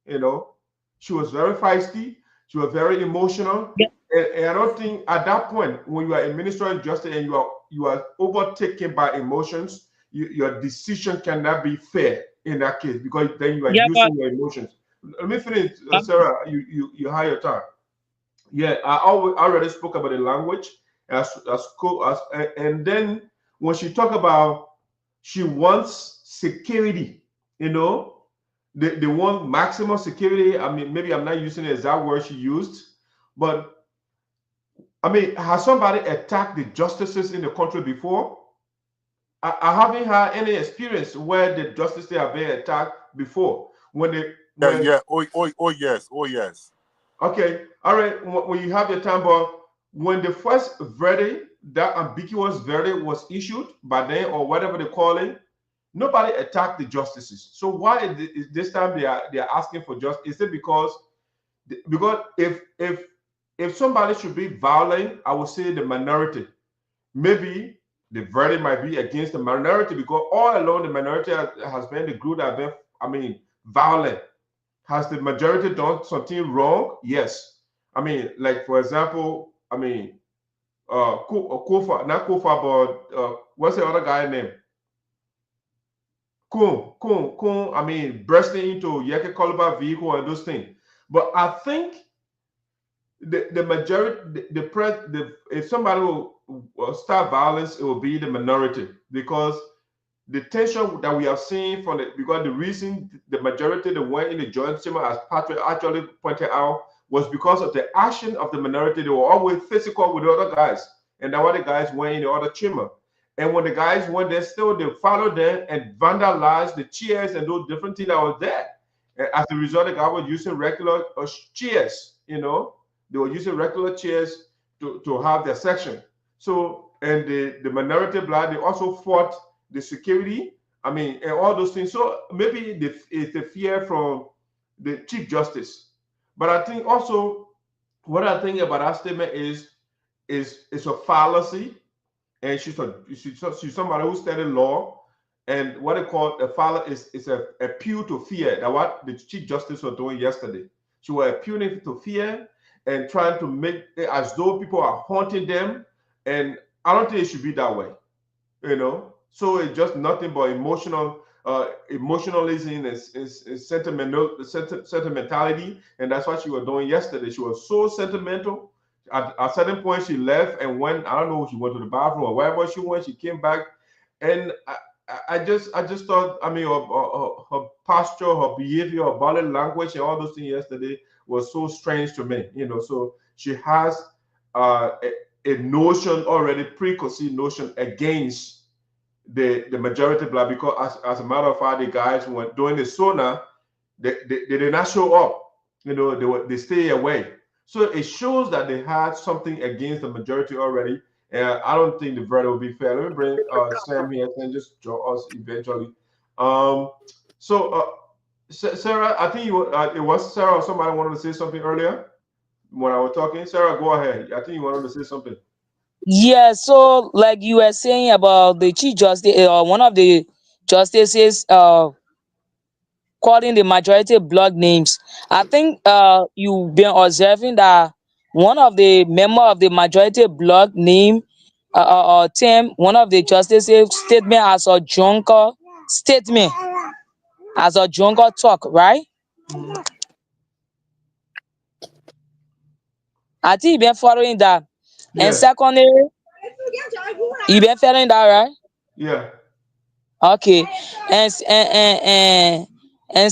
You know, she was very feisty. She was very emotional. Yeah. And I don't think at that point, when you are administering justice and you are overtaken by emotions, your decision cannot be fair in that case, because then you are using your emotions. Let me finish, Sarah. You have your time. Yeah, I already spoke about the language and then when she talked about she wants security, you know, they want maximum security. I mean, maybe I'm not using the exact word she used, but I mean, has somebody attacked the justices in the country before? I haven't had any experience where the justices have been attacked before. Oh yes. Okay, all right. When you have your time, but when the first verdict, that ambiguous verdict was issued by them or whatever they call it, nobody attacked the justices. So why is this time they are asking for justice? Is it because if somebody should be violent, I would say the minority. Maybe the verdict might be against the minority, because all along the minority has been the group that have been, violent. Has the majority done something wrong? Yes. I mean, like for example, Koffa, not Koffa, but what's the other guy name? Kun. I mean, bursting into Yeke Koluba vehicle and those things. But I think the majority, if somebody start violence, it will be the minority, because the tension that we have seen from because the reason the majority that went in the joint chamber, as Patrick actually pointed out, was because of the action of the minority. They were always physical with the other guys, and that's why the guys went in the other chamber. And when the guys went there, still they followed them and vandalized the chairs and those different things that was there. And as a result, the guy was using regular chairs. They were using regular chairs to have their section. So, and the minority black, they also fought the security, and all those things. So maybe it's the fear from the Chief Justice. But I think also, what I think about that statement is a fallacy, and she's somebody who studied law, and what they call a fallacy is a appeal to fear. That what the Chief Justice was doing yesterday. She was appealing to fear and trying to make it as though people are haunting them, and I don't think it should be that way. So it's just nothing but emotionalism and sentimentality, and that's what she was doing yesterday. She was so sentimental. At a certain point, she left and went. I don't know if she went to the bathroom or wherever she went. She came back, and I just thought. Her posture, her behavior, her body language, and all those things yesterday was so strange to me. So she has a notion already, preconceived notion against the majority black, because as a matter of fact, the guys went during the sauna, they did not show up. They stay away. So it shows that they had something against the majority already, and I don't think the verdict will be fair. Let me bring Sam here and just join us eventually. Sarah, I think it was Sarah or somebody wanted to say something earlier when I was talking. Sarah, go ahead. I think you wanted to say something. Yeah, so like you were saying about the Chief Justice, one of the justices calling the majority block names. I think you've been observing that one of the member of the majority block name term, one of the justices statement as a drunker statement, as a drunker talk, right? I think you been following that. And Yeah. secondly, you been following that, right? Yeah. Okay. And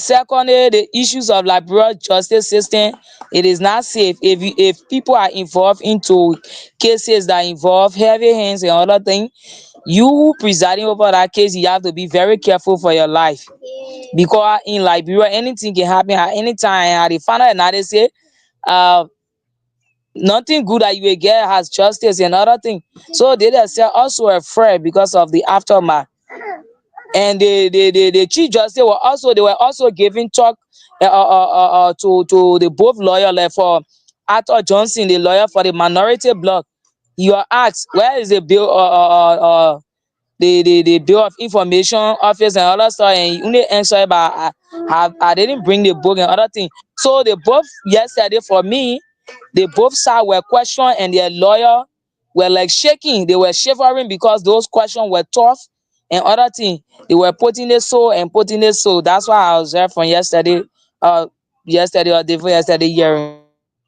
secondly, the issues of liberal justice system, it is not safe if people are involved into cases that involve heavy hands and other things. You presiding over that case, you have to be very careful for your life, because in Liberia anything can happen at any time. And at the final analysis, nothing good that you will get has justice and other thing. So they themselves also afraid because of the aftermath. And the Chief Justice were also giving talk to the both lawyer, like for Arthur Johnson, the lawyer for the minority bloc. You are asked, where is the bill the bill of information office and other stuff, and he only answer about I didn't bring the book and other thing. So they both yesterday, for me, they both sides were questioned and their lawyer were like shaking. They were shivering because those questions were tough and other thing. They were putting it so and putting it so. That's why I was there from yesterday, yesterday or day before yesterday hearing.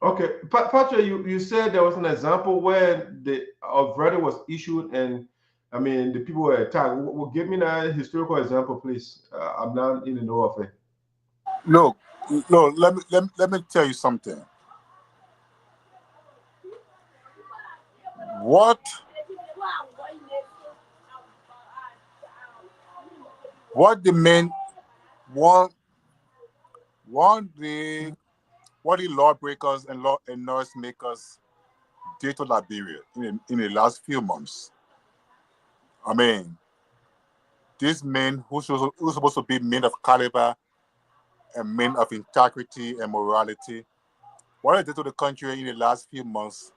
Okay, Patrick, you said there was an example where a verdict was issued and the people were attacked. Well, give me that historical example, please. I'm not in the know of it. Look, let me tell you something. What the men want what the lawbreakers and noise makers did to Liberia in the last few months. These men who supposed to be men of caliber and men of integrity and morality, what they did to the country in the last few months,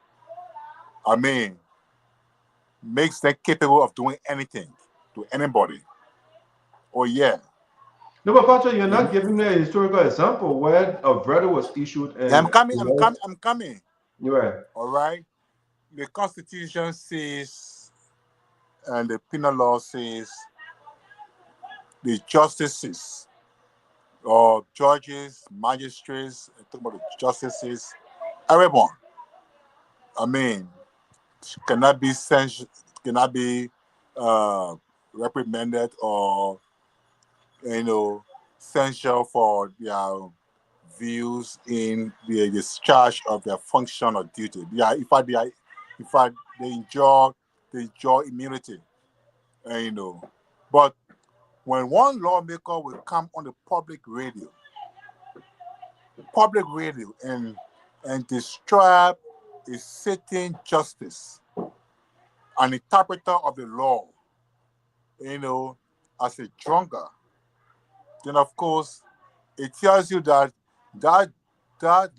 makes them capable of doing anything to anybody. Oh yeah. No, but Patrick, you're not giving me a historical example where a verdict was issued and I'm coming. Right. All right. The Constitution says, and the penal law says, the justices, or judges, magistrates, talking about the justices, everyone, cannot be reprimanded or censured for their views in the discharge of their function or duty. Yeah, in fact, they enjoy immunity, But when one lawmaker will come on the public radio, and describe a sitting justice, an interpreter of the law, as a drunker, then of course it tells you that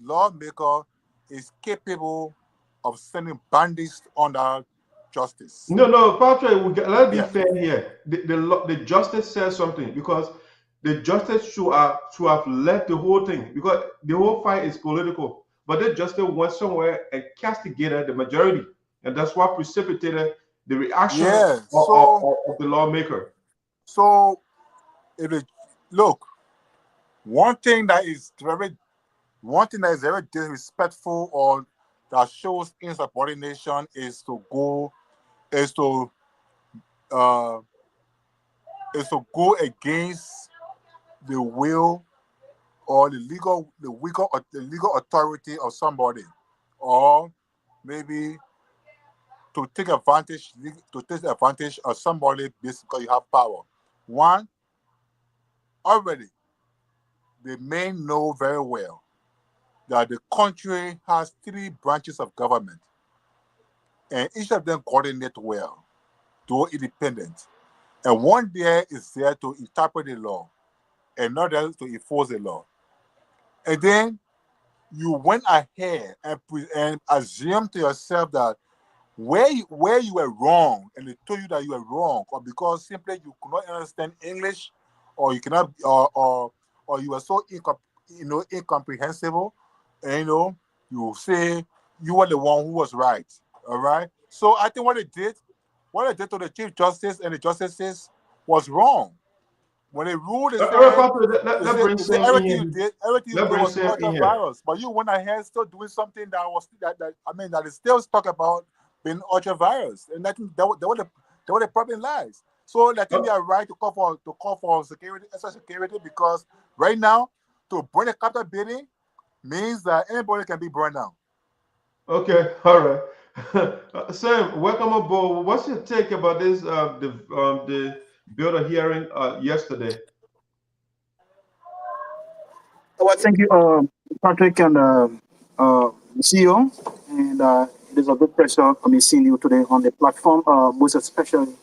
lawmaker is capable of sending bandits under justice. No, Patrick, let's be fair here. The justice says something, because the justice should have led the whole thing, because the whole fight is political. But the justice went somewhere and castigated the majority, and that's what precipitated the reaction of the lawmaker. So, look, one thing that is very disrespectful or that shows insubordination is to go against the will or the legal authority of somebody, or maybe to take advantage of somebody because you have power. One, already they may know very well that the country has 3 branches of government, and each of them coordinate well, though independent. And one there is there to interpret the law, another to enforce the law. And then you went ahead and assumed to yourself that where you were wrong, and they told you that you were wrong, or because simply you could not understand English, or you cannot, or you were so incomprehensible, and you say you were the one who was right. All right. So I think what they did to the Chief Justice and the justices was wrong. When they ruled, they said everything you did was ultra-virus, but you went ahead still doing something that is still talk about being ultra-virus, and I think that where the problem lies. So I think they are right to call for security, extra security, because right now to burn a capital building means that anybody can be burned down. Okay, all right. Sam, welcome aboard. What's your take about this? The builder hearing yesterday. Well, thank you, Patrick and CEO. And it is a good pleasure seeing you today on the platform. Most especially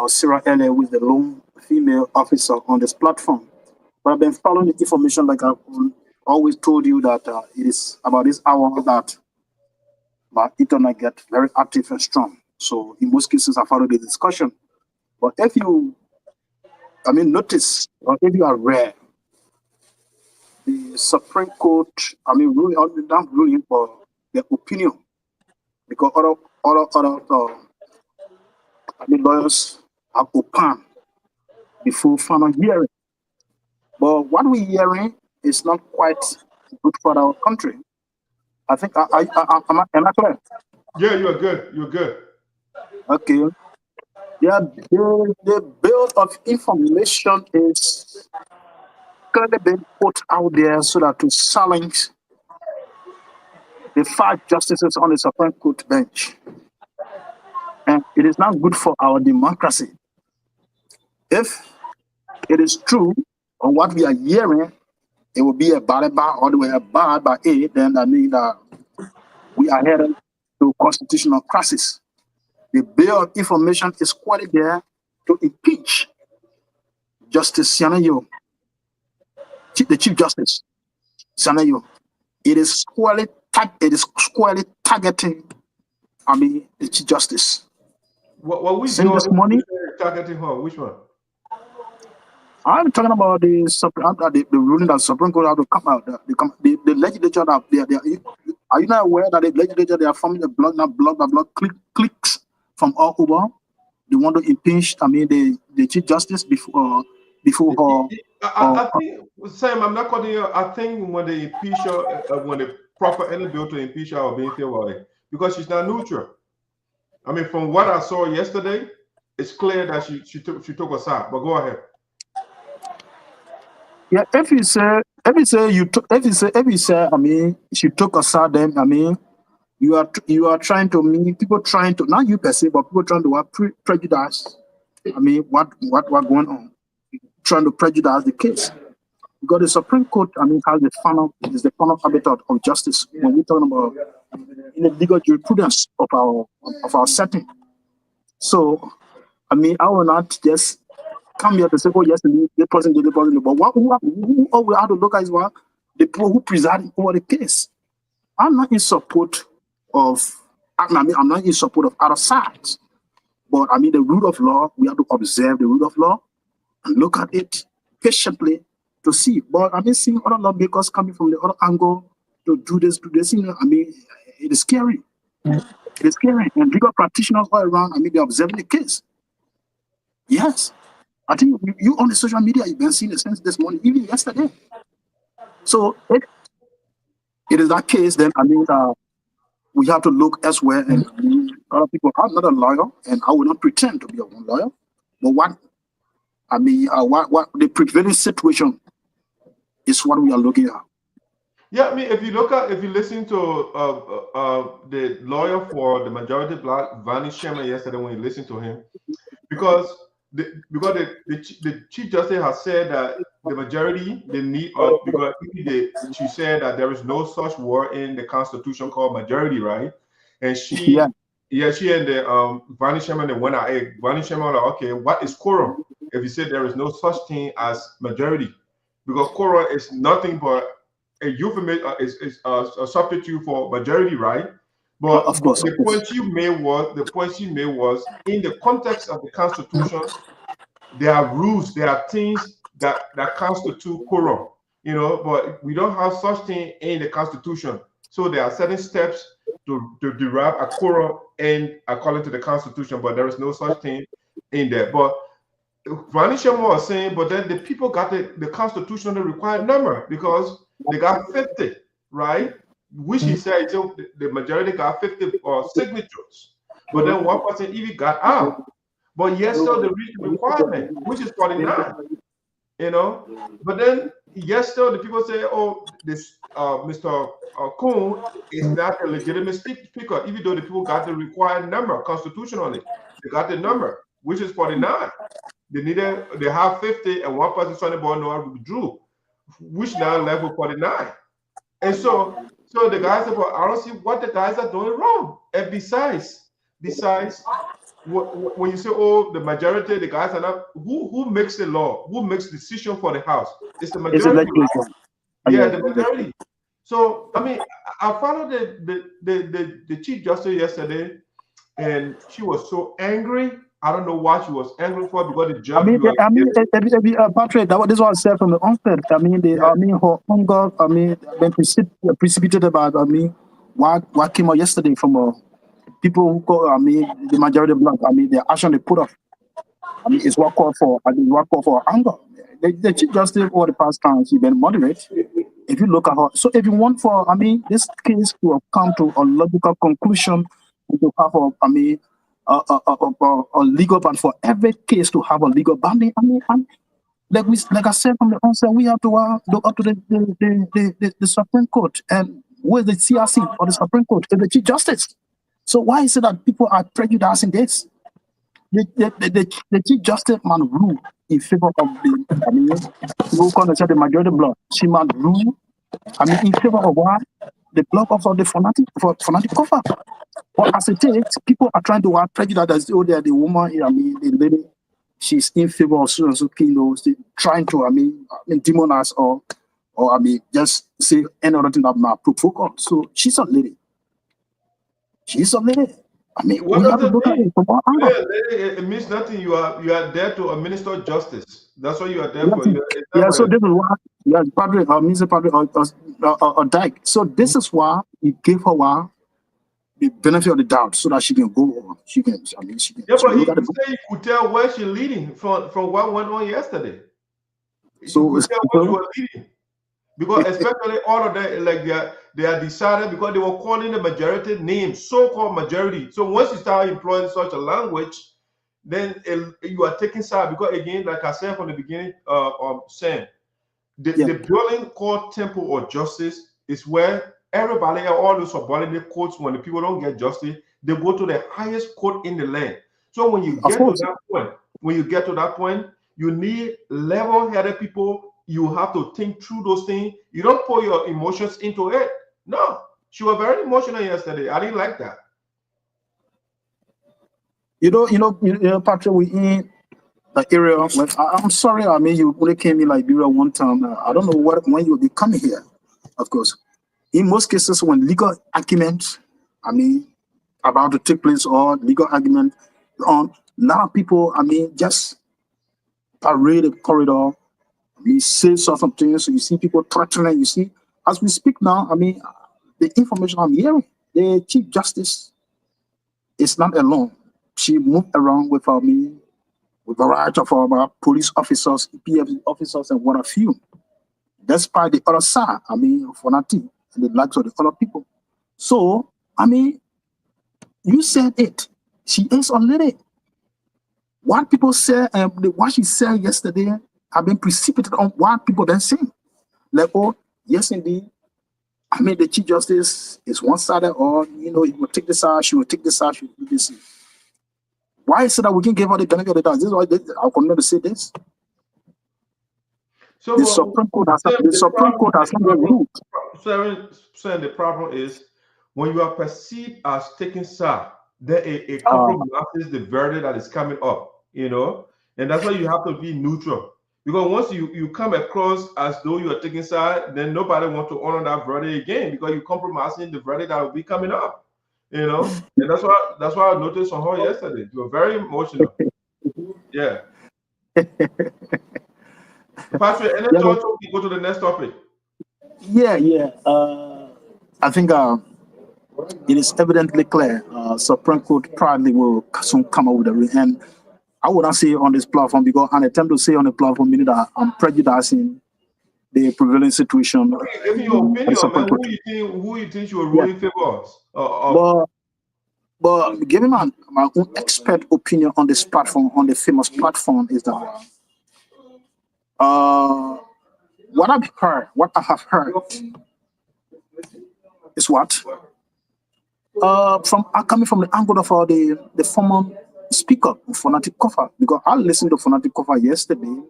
Sarah L.A., who is the lone female officer on this platform. But I've been following the information, like I've always told you, that it is about this hour that my internet get very active and strong. So in most cases, I follow the discussion. But if you, notice, or if you are rare, the Supreme Court, ruling for their opinion, because other lawyers have opined before final hearing. But what we're hearing is not quite good for our country. I think, am I clear? Yeah, you're good. You're good. Okay. Yeah, the bill of information is currently being put out there so that to silence the 5 justices on the Supreme Court bench. And it is not good for our democracy. If it is true, or what we are hearing, it will be a bad bar, or a bad by A, then that means that we are headed to constitutional crisis. The bill of information is quite there to impeach Justice Sinoe, the Chief Justice Sinoe. It is squarely targeting the Chief Justice. Which one? Targeting her? Which one? I'm talking about the ruling that Supreme Court have to come out. The legislature are you not aware that the legislature, they are forming a block cliques from all over? They want to impeach the Chief Justice before her. I think, Sam, I'm not cutting you. I think when they impeach her, when the proper bill to impeach her or being favorable, because she's not neutral. I mean, from what I saw yesterday, it's clear that she took a side. But go ahead. Yeah, if you say I mean, she took a side, then I mean, you are trying to mean people trying to, not you per se, but people trying to prejudice. I mean, what going on? Trying to prejudice the case. Because the Supreme Court, I mean, has the final habitat of justice when we're talking about in the legal jurisprudence of our setting. So, I mean, I will not just come here to say, oh yes, the person did the person, but who we have to look at is what the people who preside over the case. I'm not in support of other sides, but I mean the rule of law. We have to observe the rule of law and look at it patiently to see. But I've been seeing other lawmakers coming from the other angle to do this. You know, I mean, it is scary. It is scary, and legal practitioners all around. I mean, they're observing the case. Yes, I think you on the social media, you've been seeing it since this morning, even yesterday. So it is that case. Then I mean, we have to look elsewhere. And I mean, other people. I'm not a lawyer, and I will not pretend to be a lawyer. But what the prevailing situation is what we are looking at. Yeah, I mean, if you listen to the lawyer for the majority black, Vani Sherman, yesterday when you listen to him, because the Chief Justice has said that the majority, they need, because she said that there is no such word in the Constitution called majority, right? And she and the Vani Sherman, they went out. Vani Sherman was like, okay, what is quorum? If you said there is no such thing as majority, because quorum is nothing but a euphemism, is a substitute for majority, right? But of course, the point she made was in the context of the Constitution, there are rules, there are things that constitute quorum, you know, but we don't have such thing in the Constitution. So there are certain steps to derive a quorum and according to the Constitution, but there is no such thing in there. But Ronnie Sherman was saying, but then the people got the constitutional required number because they got 50, right? Which he said the majority got 50 signatures. But then one person even got out. But yes, still the requirement, which is 49, you know. But then yes, still the people say, oh, this Mr. Kuhn is not a legitimate speaker, even though the people got the required number constitutionally. They got the number, which is 49. They have 50, and one person trying to ball no withdrew, which now left with 49. And so the guys said, well, I don't see what the guys are doing wrong. And besides, when you say, oh, the majority, the guys are not, who makes the law? Who makes the decision for the House? It's the majority. Yeah, the majority. So I mean, I followed the Chief Justice yesterday, and she was so angry. I don't know what she was angry for because the judge. Patrick, this is what I said from the onset. I mean, her hunger. I mean, been precipitated by. I mean, what came out yesterday from people who call. I mean, the majority black. I mean, the action they put up. I mean, it's what called for. I mean, what called for anger. The Chief Justice over the past time, she's been moderate. If you look at her, so if you want for, I mean, this case to have come to a logical conclusion, and to have a legal ban for every case to have a legal banding. I mean, like I said from the onset, we have to look up to the Supreme Court, and where's the CRC or the Supreme Court? The Chief Justice. So why is it that people are prejudicing this? The Chief Justice man rule in favor of the majority bloc. She man rule. I mean, in favor of what? The bloc of the Fonati Koffa. But as it is, people are trying to prejudice the woman. I mean, the lady, she's in favor of so and so kingdoms, trying to, I mean, demonize or I mean, just say any other thing that might provoke her. So she's a lady. She's a lady. I mean, what we have to look at it from our angle. It means nothing. You are there to administer justice. That's what you are there for. Yeah. So this is why, Padre, Mr. Padre, Dyke. So this is why he gave her the benefit of the doubt, so that she can go. She can. I mean, she can. Yeah, but he say you could tell where she's leading from what went on yesterday. So you could tell where she was leading. Because especially all of them, like they are decided because they were calling the majority names, so-called majority. So once you start employing such a language, then you are taking side. Because again, like I said from the beginning, Sam, the building called Temple of Justice is where everybody, all the subordinate courts, when the people don't get justice, they go to the highest court in the land. So when you get to that point, you need level-headed people. You have to think through those things. You don't put your emotions into it. No, she was very emotional yesterday. I didn't like that. You know, Patrick, we in the area. When, I'm sorry, I mean, you only came in Liberia one time. I don't know when you'll be coming here. Of course, in most cases, when legal arguments, I mean, about to take place or legal argument on, a lot of people, I mean, just parade the corridor. We say certain things, so you see people threatening. You see, as we speak now, I mean, the information I'm hearing, the Chief Justice is not alone. She moved around with me, with a variety of our police officers, PF officers, and what have you. Despite the other side, I mean, Fonati and the likes of the other people. So, I mean, you said it. She is a lady. What people said, what she said yesterday, have been precipitated on what people then saying. Like, oh, yes, indeed. I mean, the Chief Justice is one-sided, or, you know, he will take this side, she will take this side, she will do this. Why is it that we can give her the benefit of the doubt? This is why I'll continue to say this. So the Supreme Court has not been ruled. The problem is when you are perceived as taking side, then it compromises the verdict that is coming up, you know, and that's why you have to be neutral. Because once you come across as though you are taking side, then nobody wants to honor that verdict again because you're compromising the verdict that will be coming up, you know. And that's why I noticed on her yesterday. You were very emotional. Yeah. Patrick, and then we go to the next topic. Yeah. I think it is evidently clear. Supreme Court probably will soon come up with a and I would not say on this platform because an attempt to say on the platform meaning that I'm prejudicing the prevailing situation. Give me your opinion, man. Who you think you are ruling favors? But giving my own expert opinion on this platform, on the famous platform, is that what I have heard is what coming from the angle of the former speaker, Fonati Koffa, because I listened to Fonati Koffa yesterday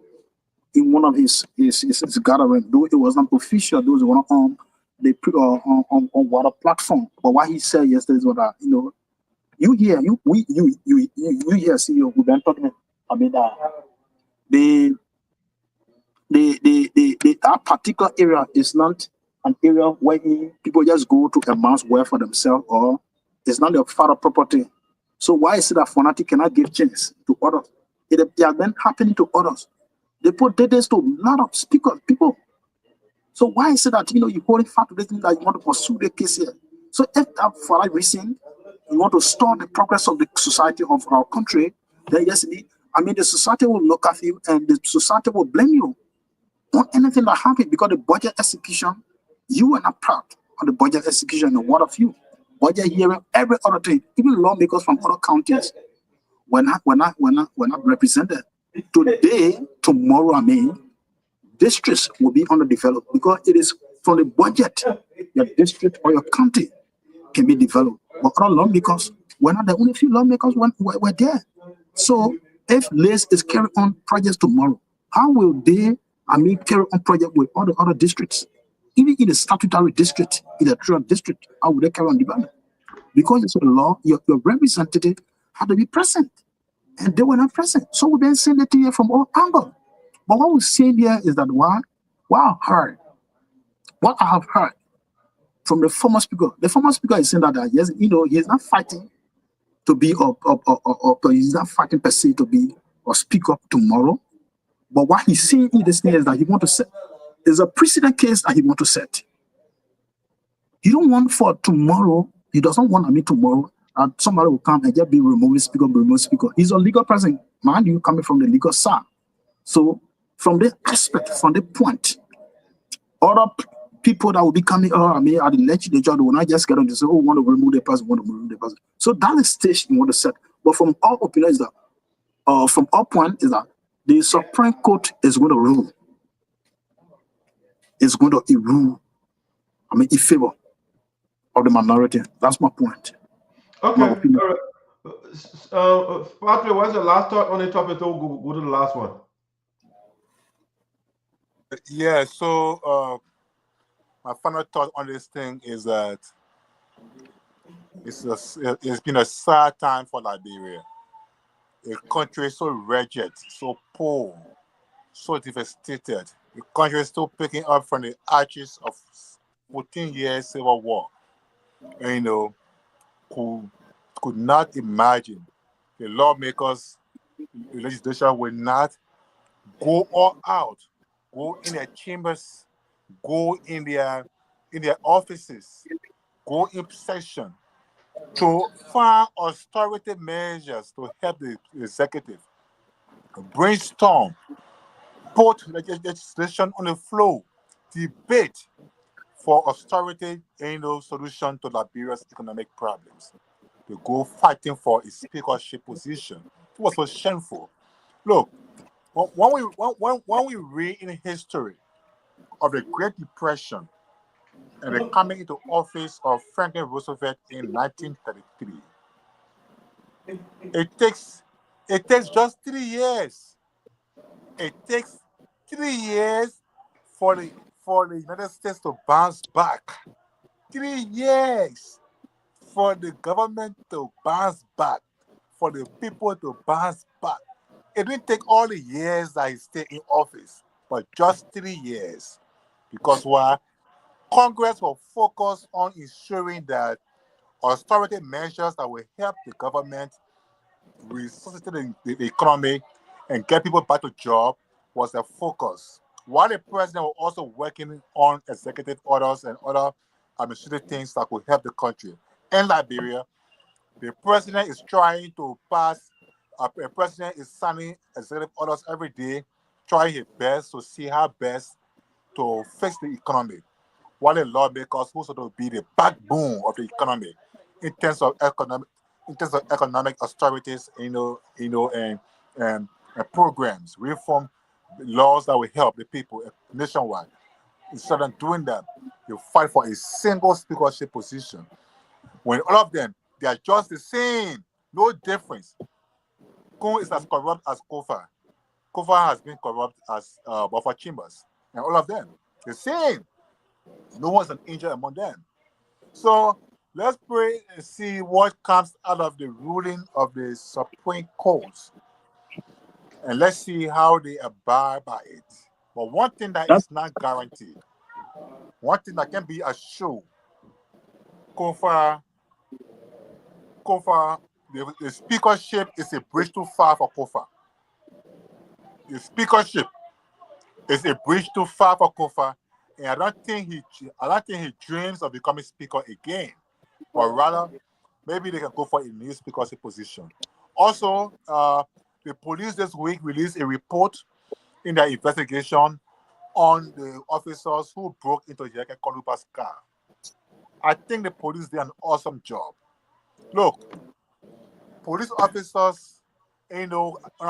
in one of his gathering, though it was not official, those were on what a platform. But what he said yesterday is what you know, you hear CEO, we've been talking about that particular area is not an area where people just go to amass wealth for themselves, or it's not their father property. So why is it that Fonati cannot give chance to others? It has been happening to others. They put deadlines to a lot of people. So why is it that you holding fast to this thing that you want to pursue the case here? So if that for that reason you want to stall the progress of the society of our country, then yes, the society will look at you and the society will blame you on anything that happened because the budget execution, you are not proud of the budget execution and what of you. Budget hearing, every other thing, even lawmakers from other counties were not represented. Today, tomorrow, districts will be underdeveloped because it is from the budget your district or your county can be developed. But other lawmakers were not the only few lawmakers were there. So if LACE is carrying on projects tomorrow, how will they carry on project with all the other districts? Even in the statutory district, in the true district, how will they carry on development? Because it's a law, your representative had to be present. And they were not present. So we've been saying it to you from all angles. But what we're saying here is that what I have heard from the former speaker is saying that yes, he's not fighting to be or he's not fighting per se to be or speak up tomorrow. But what he's saying in this thing is that he want to set is a precedent case that he want to set. He don't want for tomorrow. He doesn't want tomorrow. Somebody will come and just be removed speaker. He's a legal person. Mind you, coming from the legal side. So from the aspect, from the point other people that will be coming, at the legislature, they will not just get on to say, oh, we want to remove the person, want to remove the person. So that is stage in what they said. But from our opinion is that, from our point is that the Supreme Court is going to rule. It's going to rule, in favor of the minority. That's my point. Okay. My opinion. All right. Patrick, what's the last thought on the topic? So go to the last one. Yeah, so my final thought on this thing is that it's been a sad time for Liberia. A country so wretched, so poor, so devastated. The country is still picking up from the ashes of 14 years civil war. And, could not imagine the lawmakers, the legislature will not go all out, go in their chambers, go in their offices, go in session to find austerity measures to help the executive brainstorm, put legislation on the floor, debate for austerity and no solution to Liberia's economic problems. They go fighting for a speakership position. It was so shameful. Look, when we read in history of the Great Depression and the coming into office of Franklin Roosevelt in 1933, it takes just 3 years. It takes 3 years for the United States to bounce back. 3 years for the government to bounce back, for the people to bounce back. It didn't take all the years that he stayed in office, but just 3 years. Because why? Congress will focus on ensuring that austerity measures that will help the government resuscitate the economy and get people back to job was the focus. While the president was also working on executive orders and other administrative things that could help the country. In Liberia, the president is trying to pass, the president is signing executive orders every day, trying his best to see how best to fix the economy. While the lawmakers who sort of be the backbone of the economy in terms of economic austerities, and programs, reform laws that will help the people nationwide. Instead of doing that, you fight for a single speakership position. When all of them, they are just the same, no difference. Kun is as corrupt as Koffa. Koffa has been corrupt as Buffer Chambers. And all of them, the same. No one's an angel among them. So let's pray and see what comes out of the ruling of the Supreme Court. And let's see how they abide by it. But one thing that is not guaranteed, one thing that can be assured, Koffa, the speakership is a bridge too far for Koffa. The speakership is a bridge too far for Koffa, and I don't think he dreams of becoming speaker again. But rather, maybe they can go for a new speakership position. Also, the police this week released a report in their investigation on the officers who broke into Yeke Koluba's car. I think the police did an awesome job. Look, police officers, on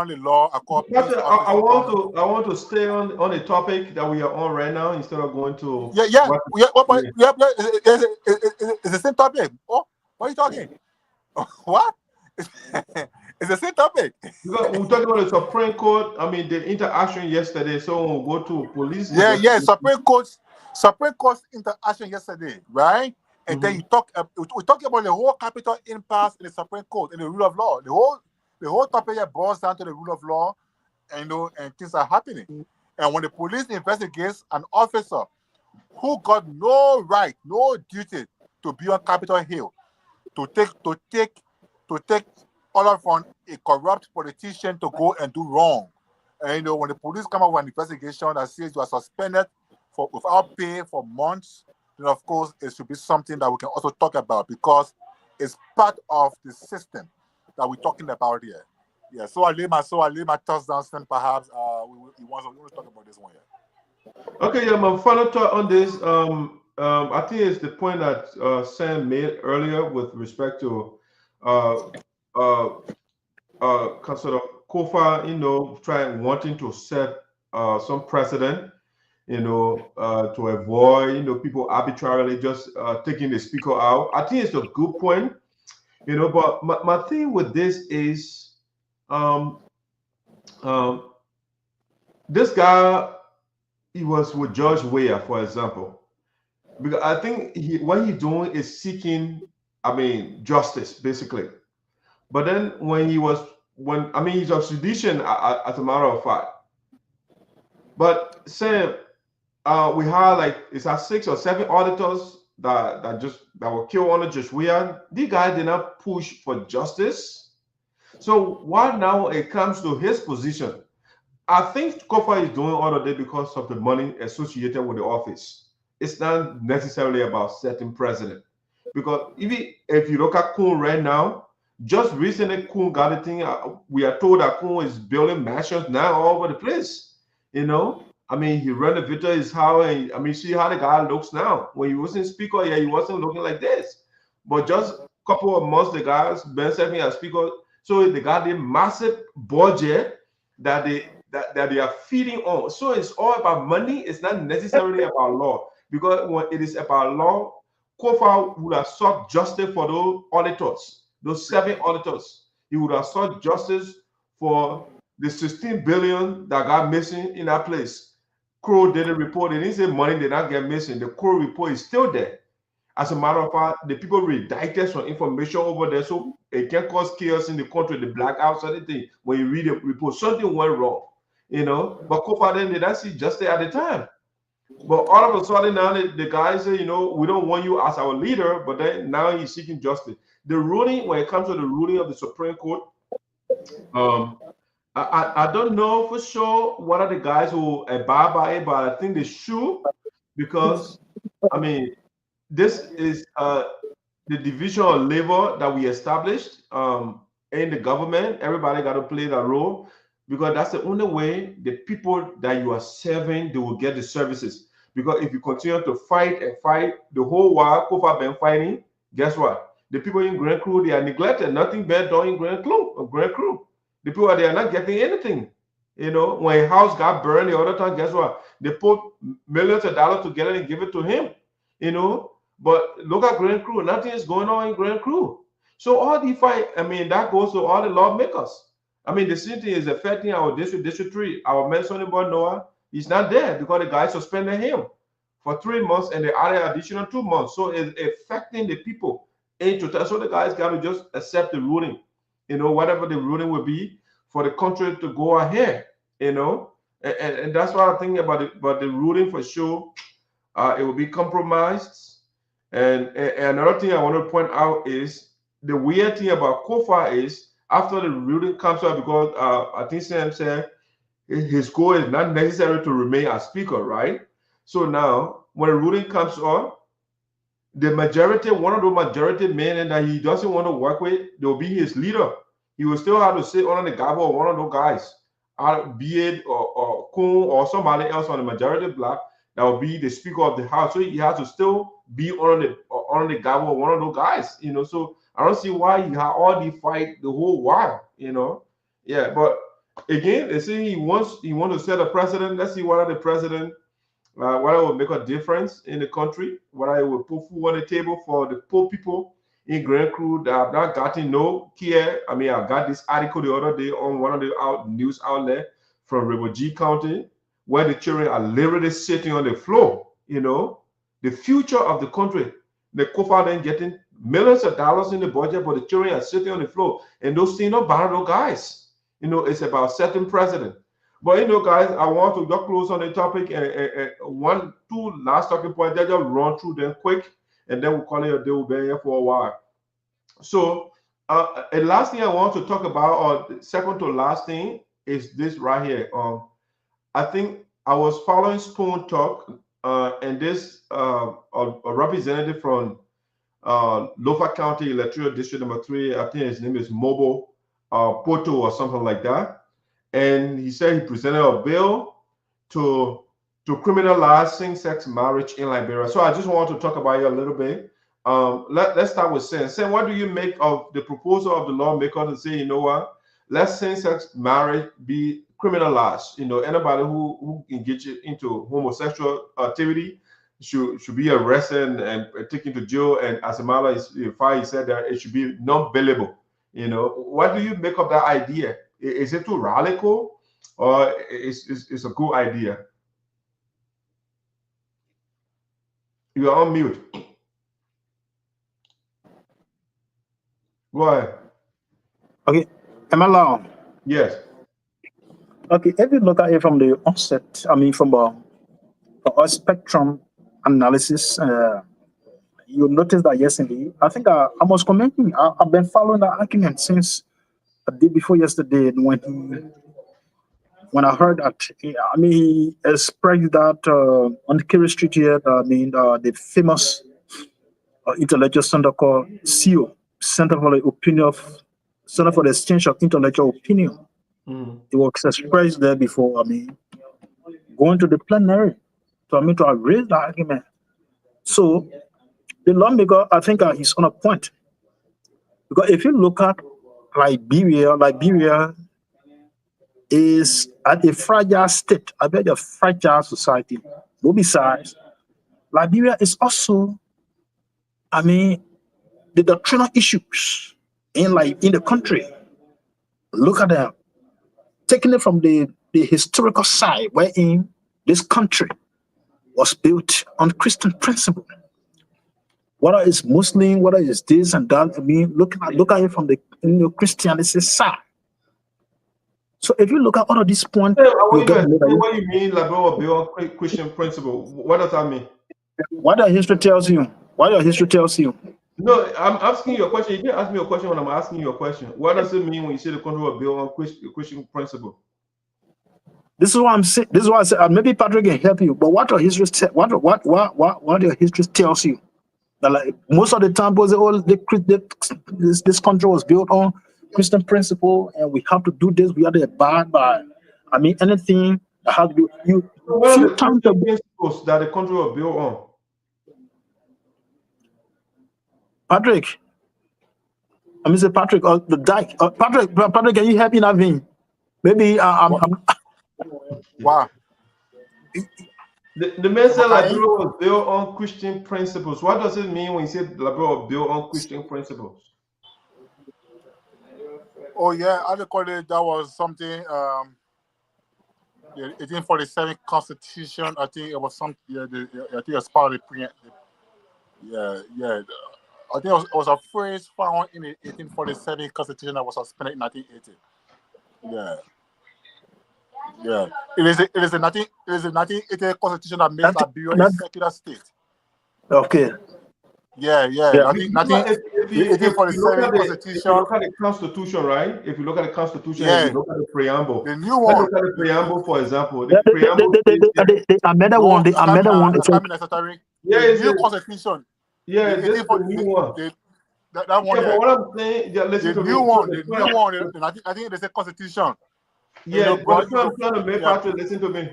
the law, are called police officers. I want to stay on the topic that we are on right now instead of going to it's the same topic. Oh, what are you talking? What? It's the same topic. Because we're talking about the Supreme Court. I mean, the interaction yesterday. So we'll go to police. Yeah. Supreme Court's interaction yesterday, right? And then we talk about the whole capital impasse in the Supreme Court and the rule of law. The whole topic here boils down to the rule of law, and things are happening. And when the police investigates an officer who got no right, no duty to be on Capitol Hill, to take order from a corrupt politician to go and do wrong. And when the police come up with an investigation that says you are suspended without pay for months, then of course it should be something that we can also talk about, because it's part of the system that we're talking about here. Yeah, so I lay my thoughts down, then perhaps we want to talk about this one here. Okay, yeah, my final thought on this. I think it's the point that Sam made earlier with respect to uh, uh, sort of Koffa, trying wanting to set some precedent, to avoid, people arbitrarily just taking the speaker out. I think it's a good point, but my thing with this is um, um, this guy, he was with George Weah, for example, because I think what he's doing is seeking, justice, basically. But then he's a sedition, as a matter of fact. But Sam, we had like it's our 6 or 7 auditors that were killed under Judge Weah. The guy did not push for justice. So why now it comes to his position? I think Koffa is doing all of this because of the money associated with the office. It's not necessarily about setting precedent. Because even if you look at Kun right now, just recently Kun got a thing. We are told that Kun is building mansions now all over the place. He renovated his house, and see how the guy looks now. When he wasn't speaker, yeah, he wasn't looking like this. But just a couple of months, the guy's been serving as speaker. So they got a massive budget that they are feeding on. So it's all about money. It's not necessarily about law. Because when it is about law, Koffa would have sought justice for those auditors, those 7 auditors. He would have sought justice for the 16 billion that got missing in that place. Crow didn't report. They didn't say money did not get missing. The Crow report is still there. As a matter of fact, the people redacted some information over there, so it can cause chaos in the country, the blackouts, anything. When you read the report, something went wrong, But Koffa then did not see justice at the time. But all of a sudden now the guys say, we don't want you as our leader, but then now he's seeking justice. The ruling, when it comes to the ruling of the Supreme Court, I don't know for sure what are the guys who abide by it, but I think they should, because this is the division of labor that we established in the government. Everybody got to play that role, because that's the only way the people that you are serving, they will get the services. Because if you continue to fight and fight the whole while Koffa been fighting, guess what? The people in Grand Cllr, they are neglected. Nothing bad done in Grand Cllr. The people they are not getting anything. When a house got burned the other time, guess what? They put millions of dollars together and give it to him. But look at Grand Cllr. Nothing is going on in Grand Cllr. So all the fight, that goes to all the lawmakers. The same thing is affecting our District 3. Our mentioning boy Noah, he's not there because the guy suspended him for 3 months and they added additional 2 months. So it's affecting the people in Toteh. So the guys got to just accept the ruling, whatever the ruling will be for the country to go ahead, and that's what I think about the ruling for sure. It will be compromised. And another thing I want to point out is the weird thing about Koffa is after the ruling comes out, because I think Sam said his goal is not necessary to remain as speaker, right? So now when the ruling comes on, the majority, one of the majority men and that he doesn't want to work with, they'll be his leader. He will still have to sit under the gavel of one of those guys, be it or Kun or somebody else on the majority block that will be the speaker of the house. So he has to still be on the gavel of one of those guys, So I don't see why he had all the fight the whole while, Yeah, but again, they say he wants to set a precedent. Let's see what are the precedent, what will make a difference in the country, what I will put food on the table for the poor people in Grand Cllr that have not gotten no care. I got this article the other day on one of the news outlets from River G County, where the children are literally sitting on the floor, the future of the country. The Koffa then getting millions of dollars in the budget, but the children are sitting on the floor. And those things not bad those guys. It's about setting precedent. But guys, I want to just close on the topic and 1, 2 last talking points. Just run through them quick, and then we'll call it a day. We'll be here for a while. So, the last thing I want to talk about, or the second to last thing, is this right here. I think I was following Spoon Talk, and this a representative from Lofa County Electoral District number 3. I think his name is Momo, Kpoto or something like that. And he said he presented a bill to to criminalize same-sex marriage in Liberia. So I just want to talk about it a little bit. Let's start with Sen. Sen, what do you make of the proposal of the lawmaker to say, you know what, let same-sex marriage be criminalized? You know, anybody who engages into homosexual activity should be arrested and taken to jail. And as a matter of fact, he said that it should be non-bailable. You know, what do you make of that idea? Is it too radical, or is a good idea? You are on mute. Go ahead. Okay, am I loud? Yes. Okay, if you look at it from the onset, I mean, from a spectrum analysis, you notice that yes, indeed. I think I was commenting. I've been following that argument since the day before yesterday when I heard that. I mean, he expressed that on the Kerry Street here. I mean, the famous intellectual center called CEO, Center for the Exchange of Intellectual Opinion. It was expressed there before. I mean, going to the plenary to raise the argument. So the lawmaker, I think, is on a point, because if you look at Liberia is at a fragile state, a very fragile society. But besides, Liberia is also, I mean, the doctrinal issues in the country. Look at them, taking it from the historical side, wherein this country was built on Christian principle. Whether it's Muslim, whether it's this and that, I mean, look at it from the Christianity side. So if you look at all of these points, what you mean, Liberal built on Christian principle? What does that mean? What your history tells you. What your history tells you. No, I'm asking you a question. You didn't ask me a question when I'm asking you a question. What does it mean when you say the country was built on Christian principle? This is what I'm saying. This is what I said. Maybe Patrick can help you. But what your history what your history tells you? That like most of the time, this country was built on Christian principle, and we have to do this. We have to abide by. I mean, anything that has to do you. What are the principles that the country was built on? Patrick, I mean, say Patrick, or the Dyke. Patrick, can you help me in that vein? Maybe I'm wow. The man said Liberia was built on Christian principles. What does it mean when you say Liberia was built on Christian principles? Oh yeah, I recall it. That was something. The 1847 Constitution. I think it was some. Yeah, I think it's part of the. Yeah. I think it was a phrase found in the 1847 Constitution that was suspended in 1980. Yeah. It is a 1980 Constitution that made Liberia a secular state. Okay. Yeah. If you look at the Constitution, right? If you look at the Constitution, if you look at the preamble. The new one. Look at the preamble, for example. The amended one. The amended one. Yeah, the new Constitution. Yeah, this is the new one. That one. Yeah, but what I'm saying, listen to me. The new one. I think it's a Constitution. Yeah, but the point I'm trying to make, Patrick, listen to me.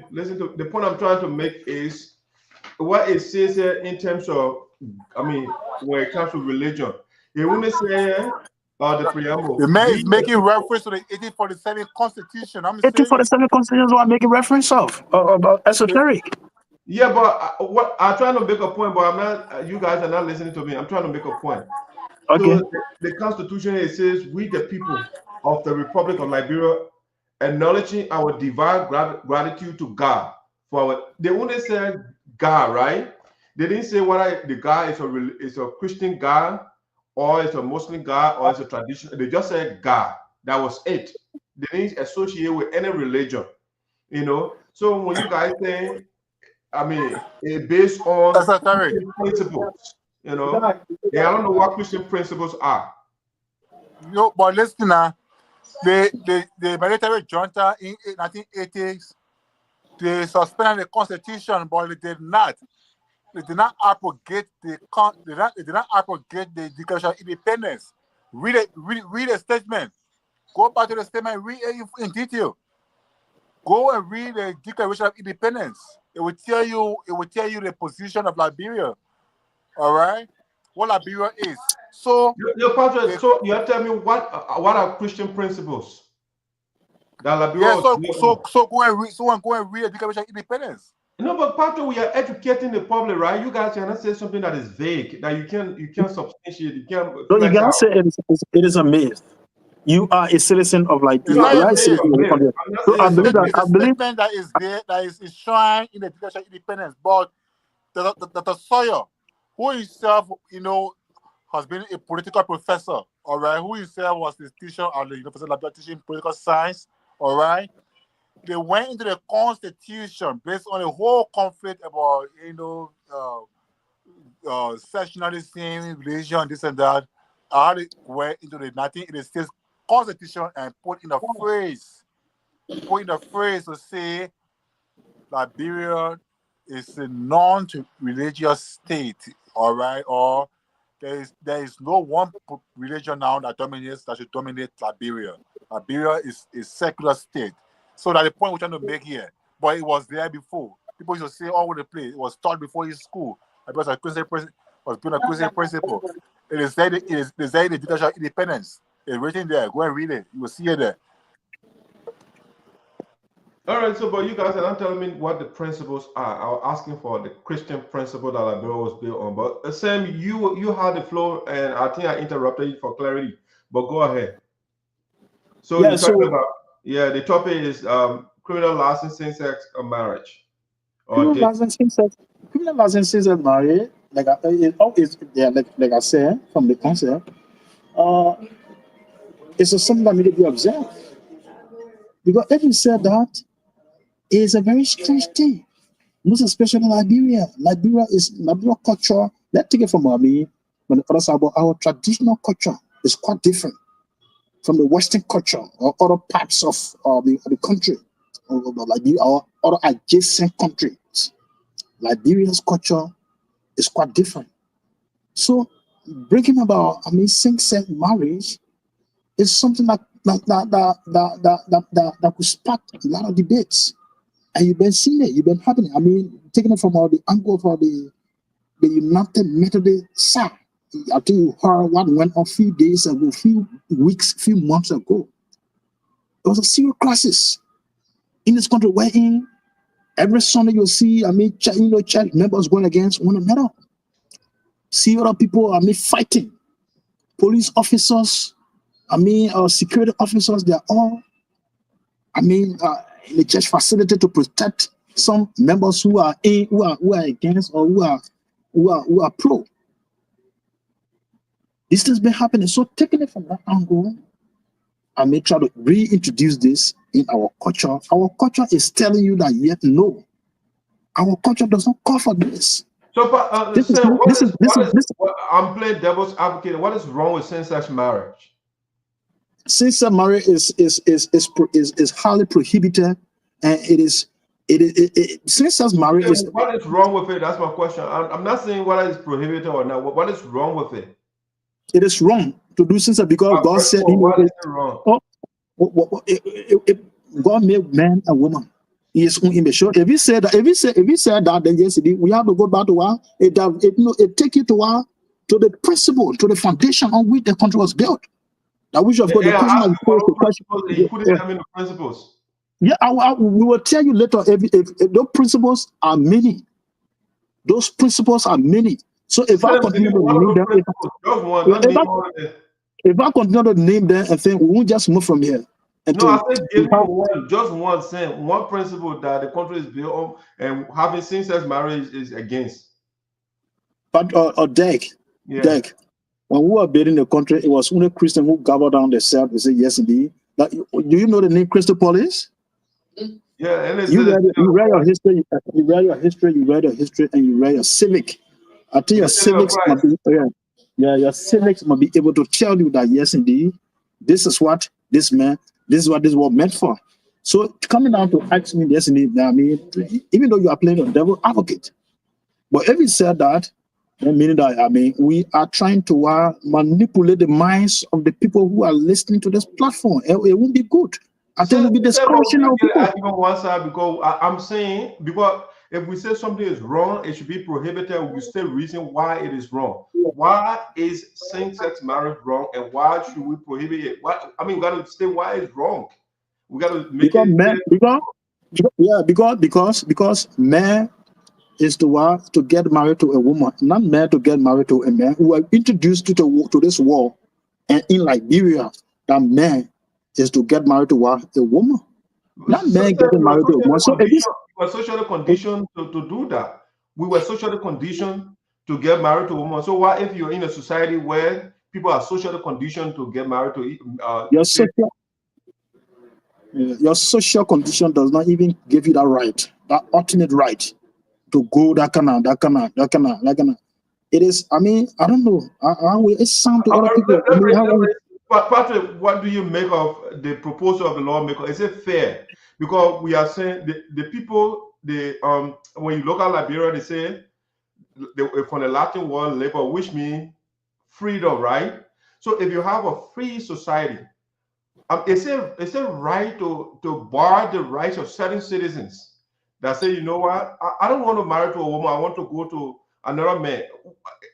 The point I'm trying to make is what it says here in terms of, I mean, when it comes to religion. It wouldn't say the preamble. The man is making reference to the 1847 Constitution. 1847 Constitution is what I'm making reference of, about esoteric. Yeah, but what I'm trying to make a point, but I'm not. You guys are not listening to me. I'm trying to make a point. Okay. So the Constitution, it says, "We, the people of the Republic of Liberia, acknowledging our divine gratitude to God for our." They only said God, right? They didn't say whether the God is a Christian God, or it's a Muslim God, or it's a traditional. They just said God. That was it. They didn't associate with any religion, you know. So when you guys say, I mean, it's based on Christian principles, you know. And I don't know what Christian principles are. No, but listen now, the military junta in 1980s, they suspended the Constitution, but they did not. They did not abrogate the Declaration of Independence. Read a statement. Go back to the statement. Read it in detail. Go and read the Declaration of Independence. It will tell you the position of Liberia. All right, what Liberia is. So, your Patrick, so you have to tell me what are Christian principles that Liberia yeah. was built on? So go and read. So go and read the Declaration of Independence. No, but Patrick, we are educating the public, right? You guys cannot say something that is vague, that you can't substantiate, you can't No, you flesh cannot out. say it is a myth. You are a citizen of Liberia. It's not You are a a citizen of myth. Liberia. I'm not So saying I it's believe that. It's a statement that is there, that is enshrined in the Declaration of Independence. But the Sawyer, who himself, has been a political professor, all right, who himself was the teacher at the University of Liberia teaching political science, all right, they went into the Constitution based on a whole conflict about, sectionalism, religion, this and that. How they went into the 1986 Constitution and put in a phrase to say Liberia is a non-religious state, all right, or there is no one religion now that should dominate Liberia. Liberia is a secular state. So that's the point we're trying to make here. But it was there before. People used to say all over the place. It was taught before in school. It was being a Christian principle. It is there in the Declaration of Independence. It's written there. Go and read it. You will see it there. All right, so but you guys are not telling me what the principles are. I was asking for the Christian principle that Liberia was built on. But Sam, you had the floor, and I think I interrupted you for clarity. But go ahead. So Yeah, you're talking about the topic is criminalizing same-sex marriage. Criminalizing same-sex marriage, like I said from the concept, it's something that need to be observed. Because if you said that, it's a very strange thing. Most especially Liberia. Liberia culture. Let's take it from when the other side about our traditional culture is quite different from the Western culture or other parts of the country, or Liberia, or other adjacent countries. Liberia's culture is quite different. So, breaking about same-sex marriage is something that could spark a lot of debates, and you've been seeing it. You've been happening. Taking it from the angle of the United Methodist side. I think you heard what went on a few days ago, few weeks, few months ago. It was a serious crisis in this country wherein every Sunday you'll see, church members going against one another. See other people, fighting. Police officers, security officers, they're all, in the church facility to protect some members who are against or who are pro. This has been happening. So taking it from that angle, I may try to reintroduce this in our culture. Our culture is telling you that yet no. Our culture does not call for this. So, I'm playing devil's advocate. What is wrong with same-sex marriage? Same-sex marriage is highly prohibited, and it is same-sex marriage is. What is wrong with it? That's my question. I'm not saying what is prohibited or not. What is wrong with it? It is wrong to do same-sex because God said. Why is it wrong? God made man and woman. He is on image. If he said that, then yes, we have to go back to it take you to the principle, to the foundation on which the country was built. That which of course you put it in the principles. Yeah, we will tell you later. If those principles are many, So if I continue to name them, if I continue to name them and think we won't just move from here. No, I said give me one, just one thing, one principle that the country is built on and having same-sex marriage is against. But Deg, when we were building the country, it was only Christians who gathered down themselves and said yes indeed. Do you know the name Crystal Police? Yeah, and you read your history, and you read your civic. I think your civics must be your civics must be able to tell you that yes indeed, this is what this was meant for. So coming down to ask me yes indeed, even though you are playing a devil advocate, but if you said that, then meaning that we are trying to manipulate the minds of the people who are listening to this platform. It won't be good. I think it will be discouraging our people. Even one side, because I'm saying, because if we say something is wrong, it should be prohibited. We still reason why it is wrong. Why is same-sex marriage wrong, and why should we prohibit it? I mean, we got to say why it's wrong. We got to make because man is the one to get married to a woman, not man to get married to a man. We were introduced to this world, and in Liberia, that man is to get married to a woman. Not man getting married to a woman. So we were socially conditioned to do that. We were socially conditioned to get married to a woman. So why, if you're in a society where people are socially conditioned to get married to your social condition does not even give you that right, that ultimate right to go that kind of. It is, I mean, I don't know. It sounds to other people. Patrick, what do you make of the proposal of the lawmaker? Is it fair? Because we are saying the people, when you look at Liberia, they say from the Latin word labor, which means freedom, right? So if you have a free society, is it right to bar the rights of certain citizens that say, you know what, I don't want to marry to a woman, I want to go to another man?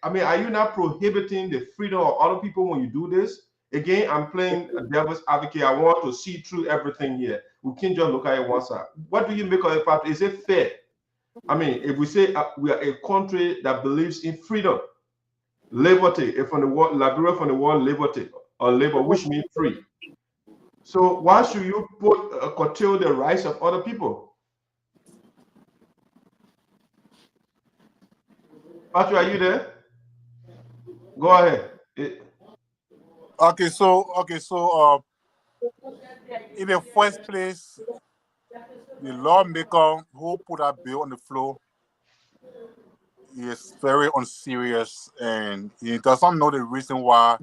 I mean, are you not prohibiting the freedom of other people when you do this? Again, I'm playing a devil's advocate. I want to see through everything here. We can't just look at it one side. What do you make of it, Patrick? Is it fair? I mean, if we say we are a country that believes in freedom, liberty, if from the word Liberia, from the word liberty or labor, which means free. So why should you curtail the rights of other people? Patrick, are you there? Go ahead. Okay, so in the first place, the lawmaker who put that bill on the floor is very unserious, and he doesn't know the reason why.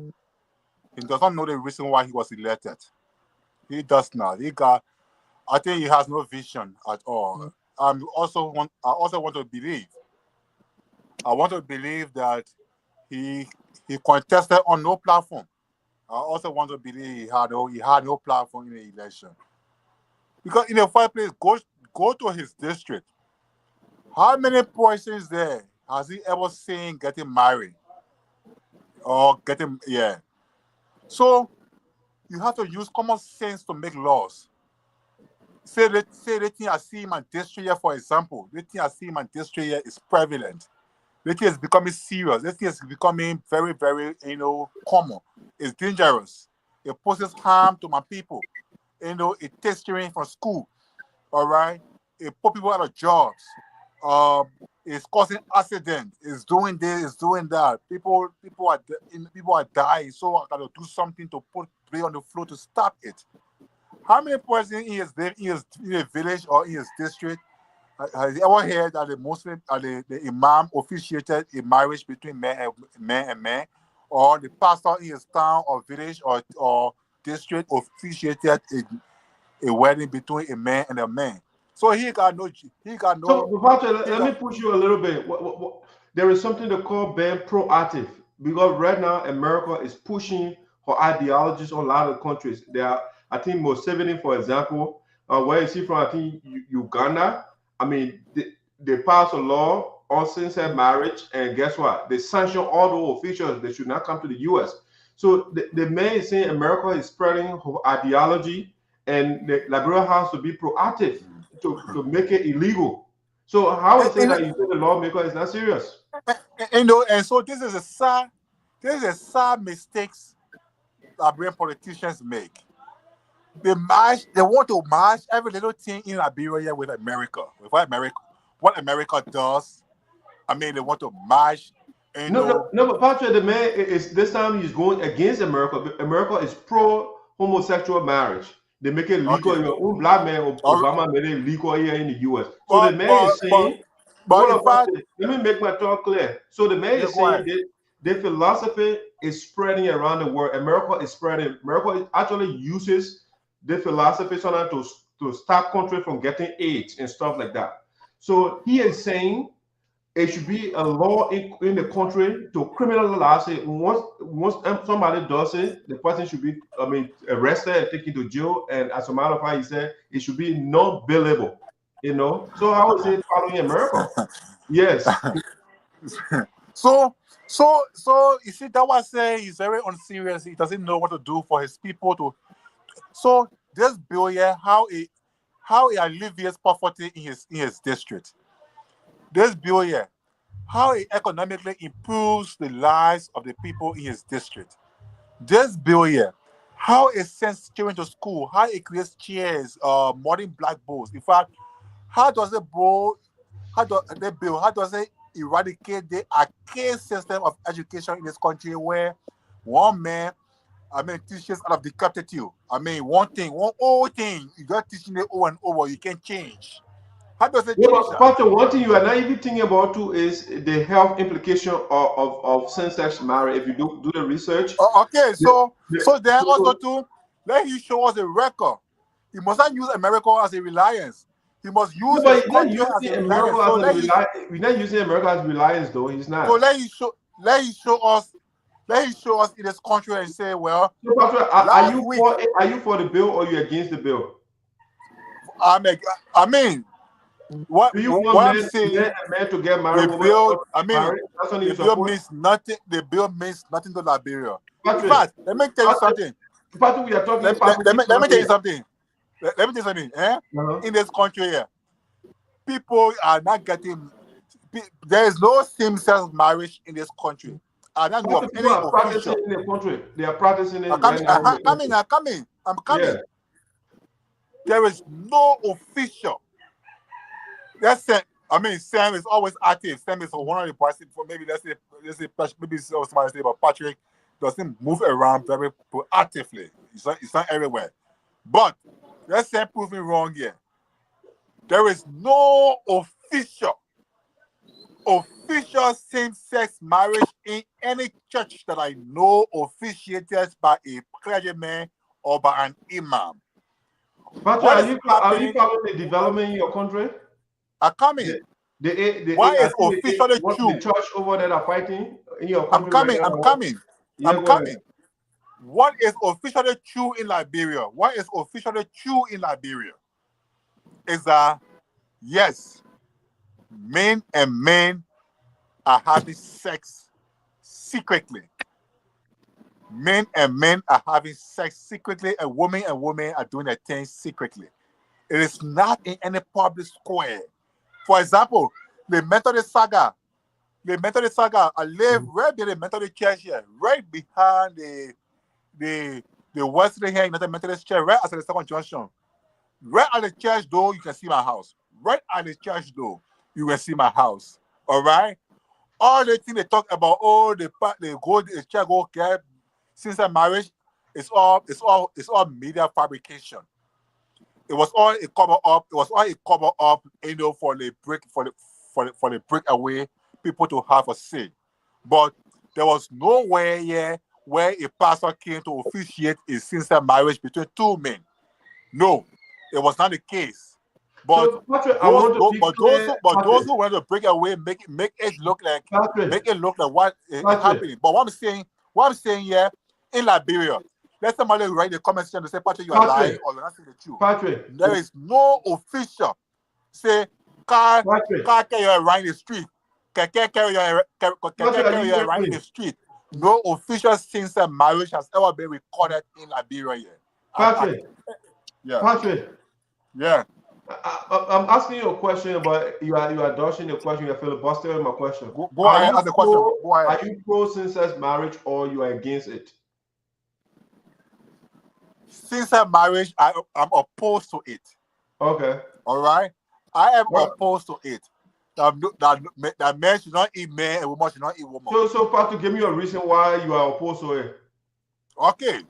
He doesn't know the reason why he was elected. He does not. I think he has no vision at all. I also want to believe. I want to believe that he contested on no platform. I also want to believe he had no platform in the election. Because in the first place, go to his district. How many persons there has he ever seen getting married? Or getting, yeah. So you have to use common sense to make laws. Say the thing I see in my district here, for example, the thing I see in my district here is prevalent. The thing is becoming serious. The thing is becoming very, very, common. It's dangerous. It poses harm to my people. It takes children from school. All right? It put people out of jobs. It's causing accidents. It's doing this. It's doing that. People are dying. So I got to do something to put play on the floor to stop it. How many persons in his village or in his district has ever heard that the Muslim, the imam officiated a marriage between man and man, or the pastor in his town or village or district officiated a wedding between a man and a man? So he got no. So, Patrick, let me push you a little bit. There is something they call being proactive, because right now America is pushing her ideologies on a lot of countries. There are, I think, Museveni, for example, where is he from? I think Uganda. I mean, they passed a law on same-sex marriage, and guess what? They sanction all those officials. They should not come to the U.S. So the man is saying America is spreading her ideology, and the Liberia has to be proactive to make it illegal. So how is it that you say the lawmaker is not serious? And so this is a sad mistakes Liberian politicians make. They want to match every little thing in Liberia with America. With what America does. I mean, they want to match. No, but Patrick, the man is this time he's going against America. America is pro homosexual marriage. They make it legal. Okay. Your own black man, Obama made it legal here in the U.S. So the man is saying, let me make my talk clear. So the man is saying that their philosophy is spreading around the world. America is spreading. America actually uses the philosophy to stop countries from getting AIDS and stuff like that. So he is saying it should be a law in the country to criminalize it. Once somebody does it, the person should be, arrested and taken to jail. And as a matter of fact, he said it should be non-bailable. So how is it following America? Yes. So you see, that was saying he's very unserious. He doesn't know what to do for his people to. So this bill here, how he alleviates poverty in his district. This bill here, how it economically improves the lives of the people in his district. This bill here, how it sends children to school, how it creates chairs, modern blackboards. In fact, how does it eradicate the archaic system of education in this country where one man, teaches out of decapitative. One old thing, you got teaching it over and over, you can't change. How does it change that? But one thing you are not even thinking about too is the health implication of same-sex marriage. If you do the research. Okay, so then also too, let him show us a record. He must not use America as a reliance. He must use his country as a reliance. We're not using America as reliance, though. He's not. So let him show us in this country and say, well, so, Patrick, are you for the bill or are you against the bill? What do you want I'm saying, men to get married? The bill means nothing to Liberia. Patrick, in fact, let me tell you something. Patrick, we are talking. Let me tell you something. Let me tell you something. In this country here, people are not getting. There is no same-sex marriage in this country. I don't know of any official. In the country. They are practicing it. I'm coming. Yeah. There is no official. Sam is always active. Sam is one of the person for maybe let's say somebody say, but Patrick doesn't move around very proactively. It's not everywhere. But let's say prove me wrong here. There is no official same-sex marriage in any church that I know officiated by a clergyman or by an imam. Patrick, are you following the development in your country? I'm coming. Why is officially true? The church over there are fighting in your country. I'm coming. What is officially true in Liberia? What is officially true in Liberia is that yes, men and men are having sex secretly. Men and men are having sex secretly, and women are doing their things secretly. It is not in any public square. For example, the Methodist Saga, I live right near the Methodist Church here, right behind the Wesley here, United Methodist Church, right outside the second junction. Right at the church door, you can see my house. Right at the church door, you can see my house. All right? All the things they talk about, they go to the church, go get since their marriage, it's all media fabrication. It was all a cover up. It was all a cover up, for the breakaway people to have a say. But there was nowhere here where a pastor came to officiate a sincere marriage between two men. No, it was not the case. But so, Patrick, those who want to break away, make it look like what is happening. But what I'm saying here in Liberia. Let somebody write the comment section to say, Patrick, you are lying or you're not saying the truth. Patrick, there is no official say car carry around the street. Carry around the street. No official sincere marriage has ever been recorded in Liberia yet. Patrick. Patrick. Yeah. I'm asking you a question, but you are dodging the question. You're filibustering my question. Go ahead, ask the question. Are you pro same-sex marriage or you are against it? Sincere marriage, I'm opposed to it. Okay. All right. I am opposed to it. That man should not eat man and woman should not eat woman. So Patrick, give me a reason why you are opposed to it. Okay.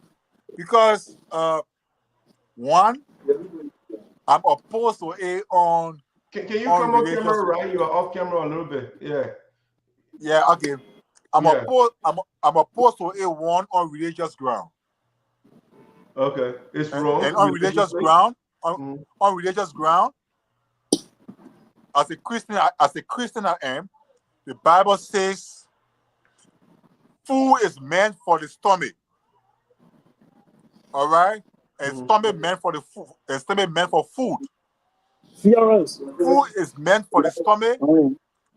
Because one, I'm opposed to it on. Can you come on camera, right? You are off camera a little bit. Yeah. Yeah. Okay. I'm opposed to it one on religious ground. Okay, it's wrong. And on religious ground, on religious ground, as a Christian I am, The Bible says food is meant for the stomach. All right? And stomach meant for the food. And stomach meant for food. Food is meant for the stomach,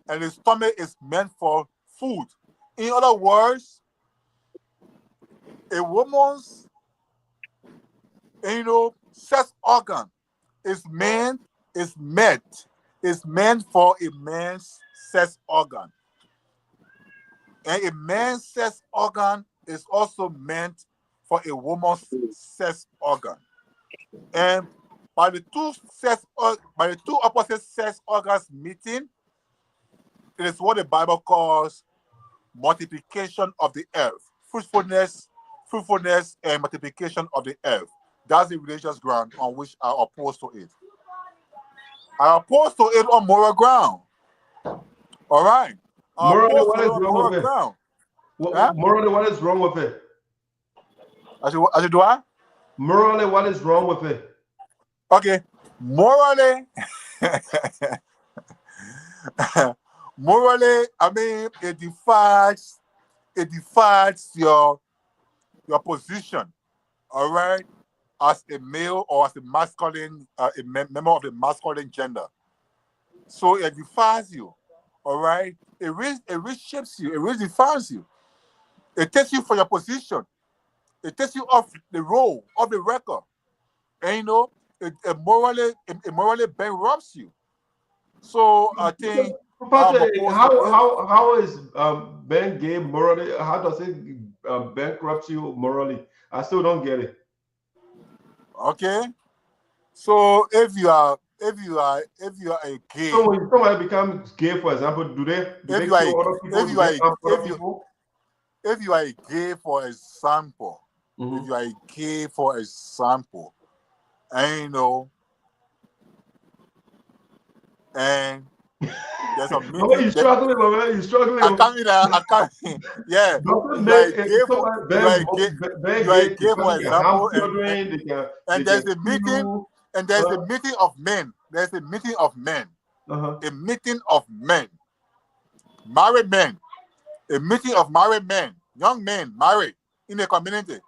and the stomach is meant for food. In other words, a woman's sex organ is meant for a man's sex organ. And a man's sex organ is also meant for a woman's sex organ. And by the two opposite sex organs meeting, it is what the Bible calls multiplication of the earth, fruitfulness, and multiplication of the earth. That's the religious ground on which I oppose to it. I oppose to it on moral ground. All right. Morally, what is wrong with it? Morally, what is wrong with it? I should do what? Morally, what is wrong with it? Okay. Morally, I mean, it defies your position, all right, as a male or as a masculine, a member of the masculine gender. So it defies you, all right. It reshapes you. It redefines you. It takes you from your position. It takes you off the roll, off the record, and it morally bankrupts you. So I think. How is being gay morally? How does it bankrupt you morally? I still don't get it. Okay, so if you are a gay, so when somebody becomes gay, for example, do they kill other people? If you are a gay, for example, if you are a gay, for example, and there's a meeting. You're struggling, man. You're struggling. I can't. Yeah. You are a gay, for example, and there's a meeting, and there's a meeting of men. There's a meeting of men. A meeting of men, married men. A meeting of married men, young men married in a community.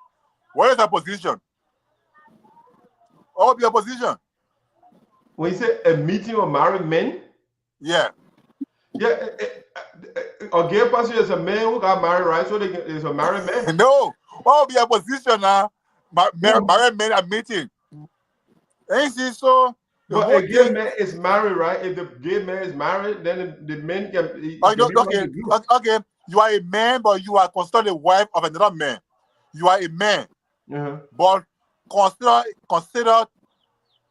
What is their position? What would be your position? When you say a meeting of married men? Yeah. Yeah, a gay person is a man who got married, right? So is a married man. No, what would be your position now? Married men are meeting. Ain't see so? But a gay man is married, right? If the gay man is married, then the men can. Okay. You are a man, but you are considered the wife of another man. You are a man, but consider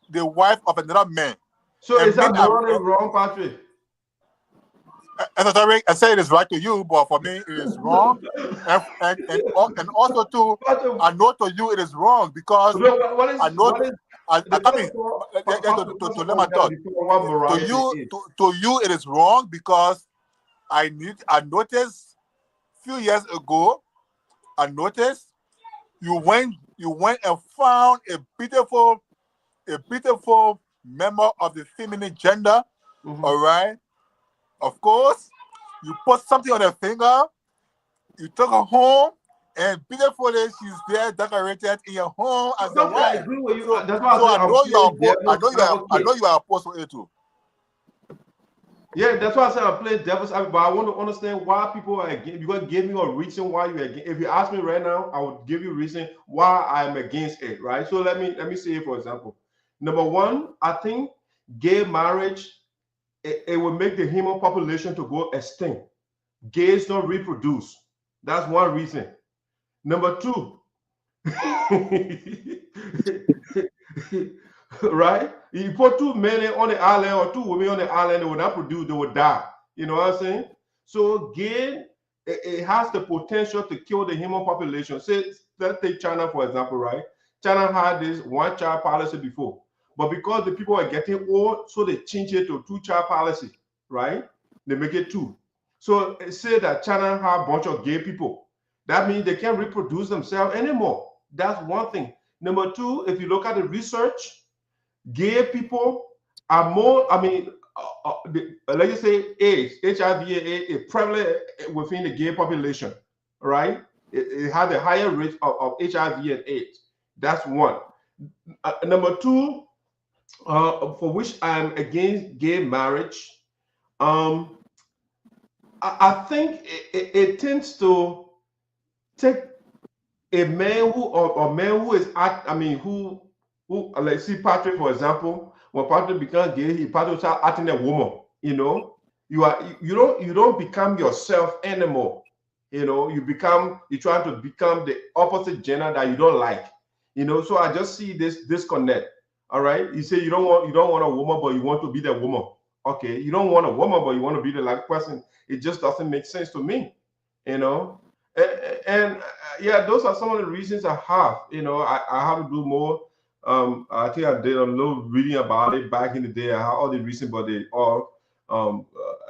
the wife of another man. So is that morally wrong, Patrick? ESOTERIC, I say it is right to you, but for me it is wrong. and also too, I know to you it is wrong because to let my thought. To you it is wrong because I noticed a few years ago, I noticed you went and found a beautiful member of the feminine gender, all right? Of course, you put something on her finger, you took her home, and beautifully she's there decorated in your home as a wife. I agree with you. So, that's why I know you are opposed to it too. Yeah, that's why I said I'm playing devil's advocate, but I want to understand why people are against. You're gonna give me a reason why you're against. If you ask me right now, I would give you a reason why I'm against it, right? So let me say it, for example. Number one, I think gay marriage, it will make the human population to go extinct. Gays don't reproduce. That's one reason. Number two, right? You put two men on the island or two women on the island, they will not produce, they will die. You know what I'm saying? So gay, it has the potential to kill the human population. Say, let's take China, for example, right? China had this one-child policy before. But because the people are getting old, so they change it to two-child policy, right? They make it two. So say that China have a bunch of gay people. That means they can't reproduce themselves anymore. That's one thing. Number two, if you look at the research, gay people are more, let's just say AIDS, HIV and AIDS is prevalent within the gay population, right? It has a higher rate of HIV and AIDS. That's one. Number two, for which I'm against gay marriage. I think it tends to take a man who or man who is who like see Patrick, for example. When Patrick becomes gay, he Patrick start acting a woman. You know, you don't become yourself anymore. You know, you try to become the opposite gender that you don't like. You know, so I just see this disconnect. All right, you say you don't want a woman, but you want to be the woman. Okay, you don't want a woman, but you want to be the like person. It just doesn't make sense to me. You know, and yeah, those are some of the reasons I have. You know, I have to do more. I think I did a little reading about it back in the day. I had all the reasons, but they all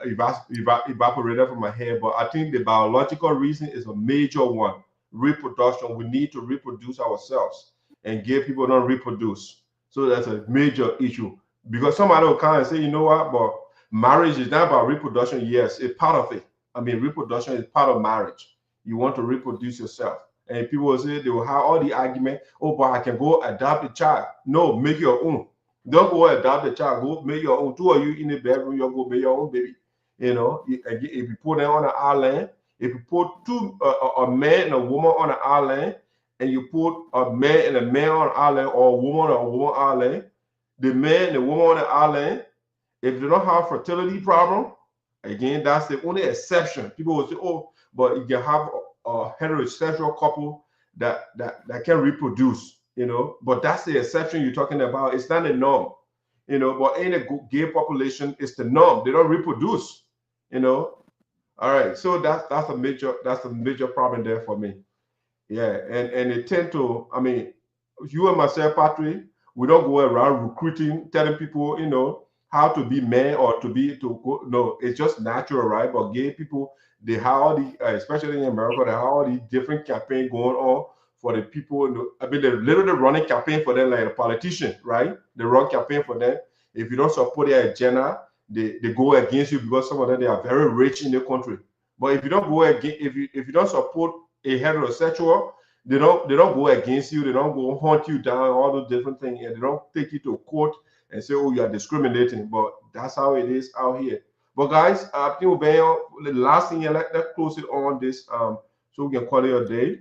evaporated from my head. But I think the biological reason is a major one. Reproduction. We need to reproduce ourselves, and gay people don't reproduce. So that's a major issue. Because somebody will come and say, you know what, but marriage is not about reproduction. Yes, it's part of it. I mean, reproduction is part of marriage. You want to reproduce yourself. And people will say, they will have all the argument, oh, but I can go adopt a child. No, make your own. Don't go adopt a child. Go make your own. Two of you in the bedroom, you'll go make your own baby. You know, if you put them on an island, if you put a man and a woman on an island, and you put a man and a man on an island, or a woman on a woman island, the man and the woman on the island, if they don't have fertility problem, again, that's the only exception. People will say, oh, but you can have a heterosexual couple that can reproduce, you know, but that's the exception you're talking about. It's not the norm, you know, but in a gay population, it's the norm. They don't reproduce, you know. All right, so that's a major problem there for me. Yeah, and they tend to, I mean, you and myself, Patrick, we don't go around recruiting, telling people, you know, how to be man or to go. No, it's just natural, right? But gay people, they have all the, especially in America, they have all these different campaigns going on for the people. I mean, they're literally running campaign for them like a politician, right? They run campaign for them. If you don't support their agenda, they go against you because some of them, they are very rich in the country. But if you don't go against, if you don't support a heterosexual, they don't go against you. They don't go hunt you down, all those different things, and they don't take you to court and say, oh, you are discriminating. But that's how it is out here. But guys, I think we'll be on the last thing. Let's close it on this, so we can call it a day.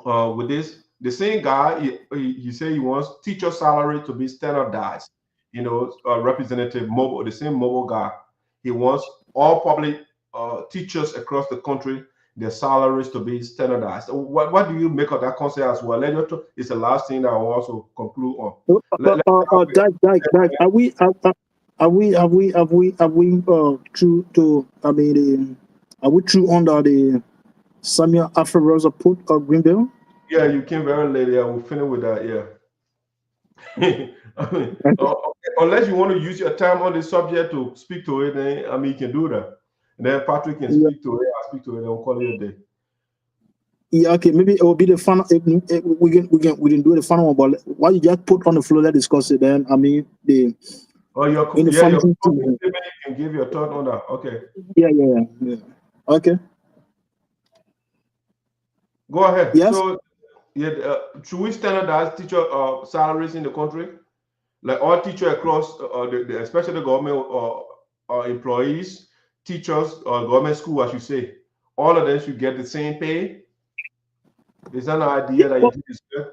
With this, the same guy, he said he wants teacher salary to be standardized. You know, Representative Momo, the same Momo guy, he wants all public teachers across the country, their salaries to be standardized. What do you make of that concept as well? It's the last thing that I will also conclude on. Are we true under the Samuel Alfred report of Greenville? Yeah, you came very late. Yeah, we'll finish with that. Yeah. I mean, unless you want to use your time on the subject to speak to it, then I mean, you can do that. And then Patrick can speak to it. I'll speak to it, and we'll call it a day. Yeah, okay. Maybe it will be the final. We can do the final one, but why you just put on the floor? Let's discuss it. Then I mean the. Oh, you can give your thought on that. Okay. Yeah. Okay. Go ahead. Yes. So, yeah, should we standardize teacher salaries in the country? Like all teachers across, especially the government employees, teachers, government school, as you say, all of them should get the same pay. Is that an idea that you discuss?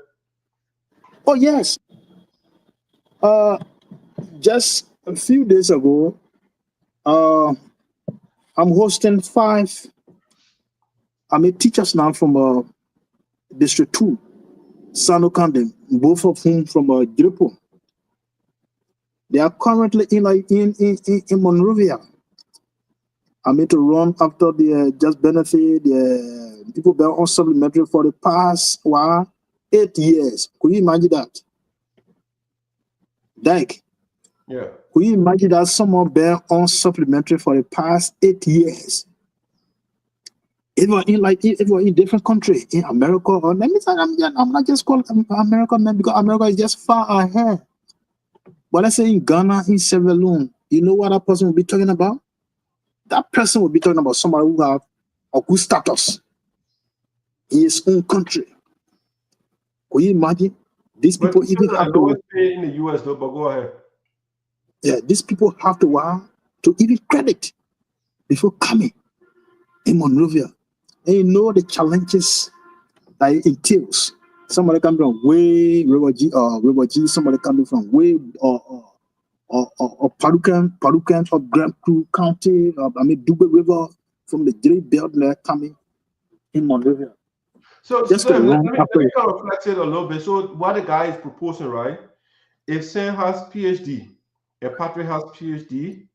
Oh yes. Just a few days ago, I'm hosting 5. I'm a teachers now from District 2, Sinoe County, both of whom from Gripo. They are currently in Monrovia. I mean to run after the just benefit the people that are on supplementary for the past 8 years. Could you imagine that? Like, yeah. Could you imagine that someone been on supplementary for the past 8 years? Even in different country, in America, or let me say, I'm not just calling America, man, because America is just far ahead. But let's say in Ghana, in Sierra Leone, you know what that person will be talking about? That person will be talking about somebody who have a good status in his own country. Can you imagine? These people even have to pay in the US though, but go ahead. Yeah, these people have to even credit before coming in Monrovia. And you know the challenges that it entails. Somebody coming from way refugee, somebody coming from way or Paducah or Grand Crew County, Dube River from the Great Belt there coming in Monrovia. So let me kind of flex it a little bit. So what the guy is proposing, right? If Sam has PhD and Patrick has PhD,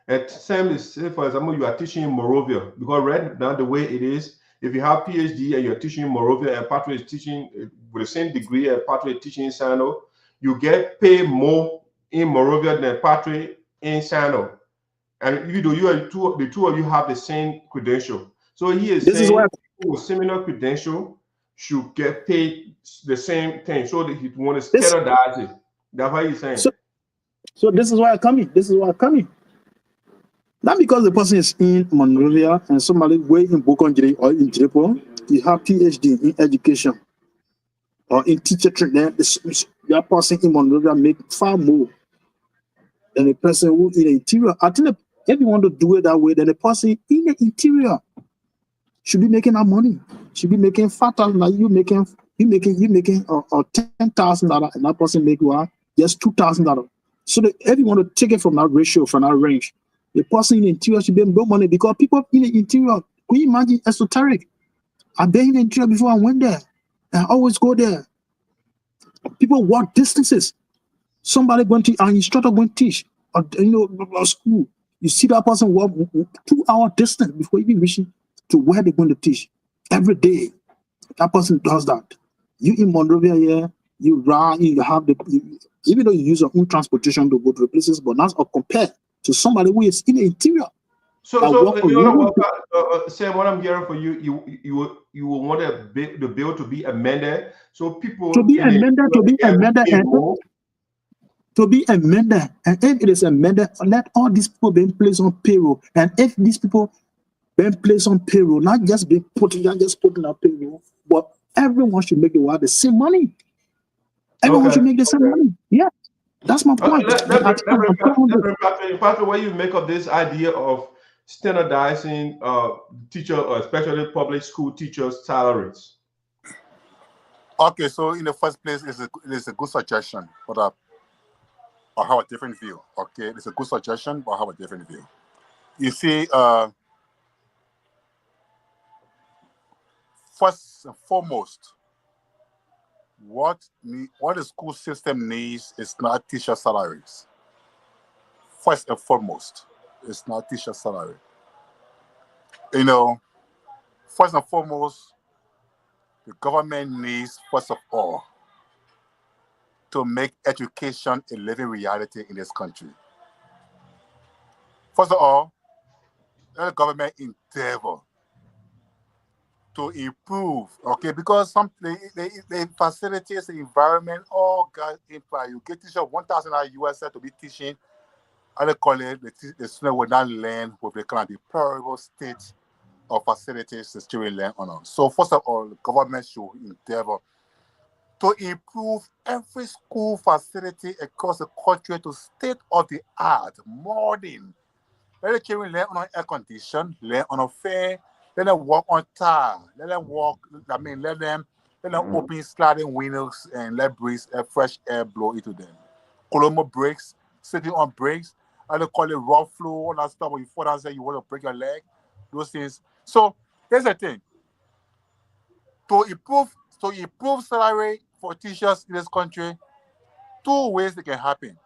and Sam is, say for example, you are teaching in Monrovia, because right now the way it is, if you have PhD and you're teaching in Monrovia and Patrick is teaching with the same degree and Patrick is teaching in Sinoe, you get paid more in Monrovia than Patrick in Sinoe. And you know, the two of you have the same credential. So he is saying people with similar credential should get paid the same thing. So that he want to standardize it. That's what he's saying. So this is why I'm coming. Not because the person is in Monrovia and somebody way in Bokonjiri or in Jirepo, you have PhD in education or in teacher training. That person in Monrovia make far more than the person who in the interior. I think if you want to do it that way, then the person in the interior should be making that money. Should be making $5,000. You making $10,000, and that person make just $2,000. So that if you want to take it from that ratio, from that range, the person in the interior should be more money, because people in the interior, can you imagine esoteric? I've been in the interior before. I went there. I always go there. People walk distances. Somebody going to an instructor going to teach, or school. You see that person walk 2-hour distance before even reaching to where they're going to teach. Every day, that person does that. You in Monrovia here, you run, you have even though you use your own transportation to go to the places, but that's compared to somebody who is in the interior. So you know what, Sam, what I'm hearing for you will want the bill to be amended, so people to be amended, and if it is amended, let all these people be placed on payroll. And if these people being placed on payroll, not just put on payroll, but everyone should make the same money. Everyone should make the same money. Yeah, that's my point. Patrick, what you make of this idea of standardizing teacher, especially public school teachers' salaries? Okay, so in the first place, it's a good suggestion, but I have a different view. Okay, it's a good suggestion, but I have a different view. You see, first and foremost, what the school system needs is not teacher salaries. First and foremost, it's not teacher salary. First and foremost, the government needs, first of all, to make education a living reality in this country. First of all, let the government endeavor to improve, okay, because the facilities, the environment, all got impact. You get teacher $1,000 US to be teaching, and they call it the student will not learn with the kind of deplorable state of facilities the student learn on. So first of all, the government should endeavor to improve every school facility across the country to state-of-the-art, modern. Let the children learn on air condition, learn on a fan, let them walk on tile, let them open sliding windows and let fresh air blow into them. Colombo brakes, sitting on brakes, and they call it raw flow, all that stuff when you fall down and you want to break your leg, those things. So here's the thing. To improve salary for teachers in this country, 2 ways that can happen.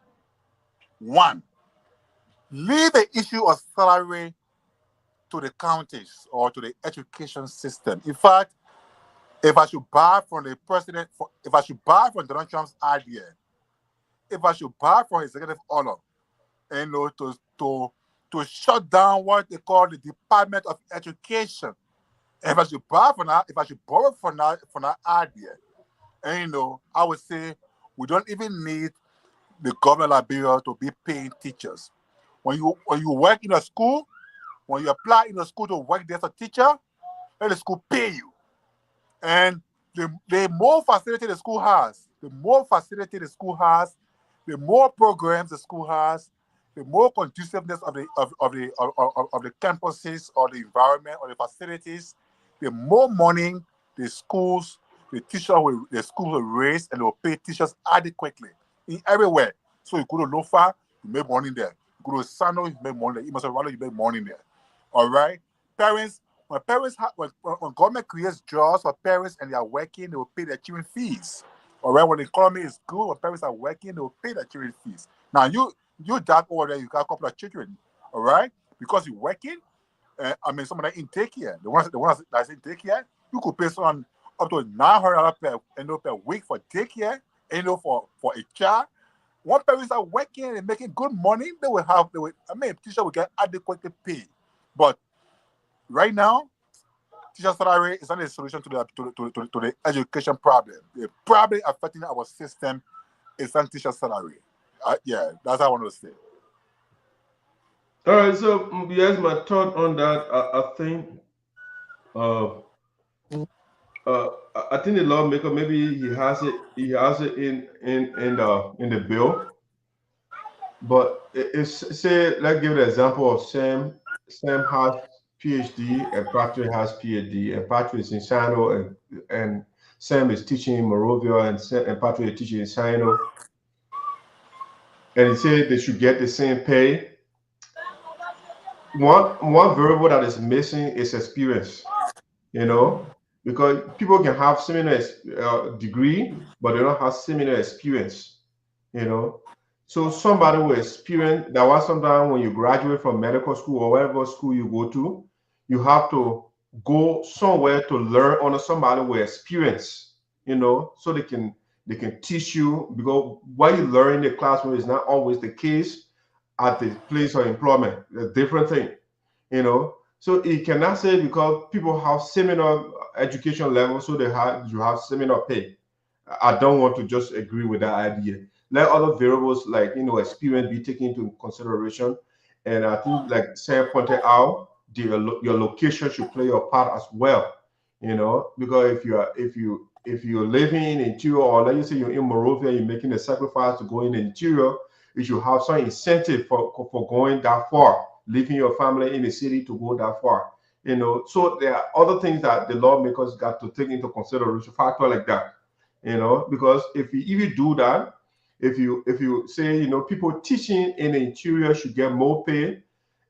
1, leave the issue of salary to the counties or to the education system. In fact, if I should buy from the president, if I should buy from Donald Trump's idea, if I should buy from his executive order, to shut down what they call the Department of Education, if I should buy from that, if I should borrow from that idea, and I would say we don't even need the government of Liberia to be paying teachers. when you work in a school, when you apply in a school to work there as a teacher, let the school pay you. And the more facility the school has, the more programs the school has, the more conduciveness of the campuses or the environment or the facilities, the more money the school will raise, and they will pay teachers adequately in everywhere. So you go to Lofa, you make money there. You go to Sinoe, you make money there. You make money there. All right, parents. When government creates jobs for parents and they are working, they will pay their children fees. All right, when the economy is good, when parents are working, they will pay their children fees. Now you that over there, you got a couple of children, all right, because you're working. Someone that in Teah, the ones that's in Teah, you could pay someone up to $900 per week for Teah, for a child. When parents are working and making good money, teacher will get adequately paid. But right now, teacher salary is not a solution to the education problem. The problem affecting our system is on teacher salary. Yeah, that's what I want to say. All right, so yes, my thought on that. I think the lawmaker, maybe he has it in the bill. But it's say, let's give an example of Sam. Sam has PhD and Patrick has PhD, and Patrick is in Sinoe, and Sam is teaching in Monrovia, and Patrick is teaching in Sinoe. And he said they should get the same pay. One variable that is missing is experience, because people can have similar degree, but they don't have similar experience, So somebody with experience, that was sometimes when you graduate from medical school or whatever school you go to, you have to go somewhere to learn under somebody with experience, so they can teach you, because what you learn in the classroom is not always the case at the place of employment. A different thing, So you cannot say because people have similar education levels, so you have similar pay. I don't want to just agree with that idea. Let other variables like experience be taken into consideration, and I think, like Sam pointed out, your location should play a part as well. Because if you're living in interior, or let you say you're in Monrovia, you're making a sacrifice to go in the interior, you should have some incentive for going that far, leaving your family in the city to go that far. So there are other things that the lawmakers got to take into consideration, factor like that. Because if you do that, if you say people teaching in the interior should get more pay,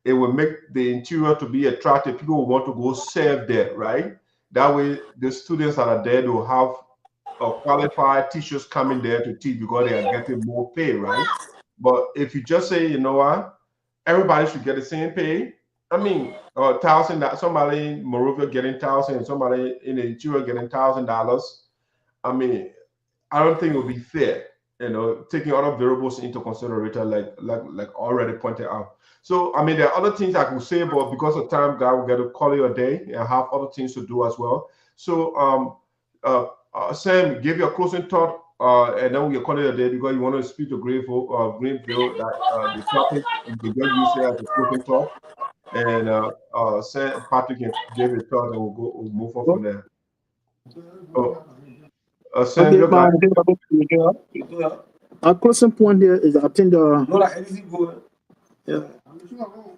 it will make the interior to be attractive. People will want to go serve there, right? That way, the students that are there will have qualified teachers coming there to teach because they are getting more pay, right? But if you just say, what, everybody should get the same pay. I mean, $1,000. Somebody in Monrovia getting $1,000, and somebody in the interior getting $1,000. I mean, I don't think it would be fair. Taking other variables into consideration, like already pointed out. So, I mean, there are other things I could say, but because of time, God, we got to call it a day and have other things to do as well. So, Sam, give your closing thought, and then we'll call it a day because you want to speak to Greenville, that the topic, and you can use it as a closing thought. And Sam, Patrick can give a thought, and we'll move on from there. Sam, our closing point here is, I think,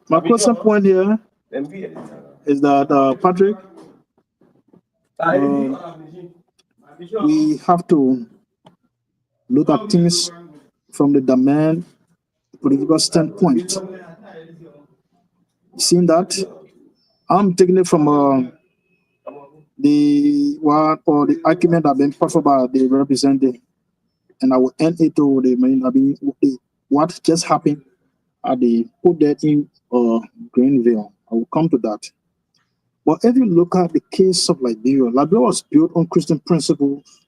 my closing point here is that, Patrick, we have to look at things from the domain political standpoint. Seeing that, I'm taking it from the argument that been put by the representative, and I will end it to what just happened at the put that in Greenville. I will come to that. But if you look at the case of Liberia was built on Christian principles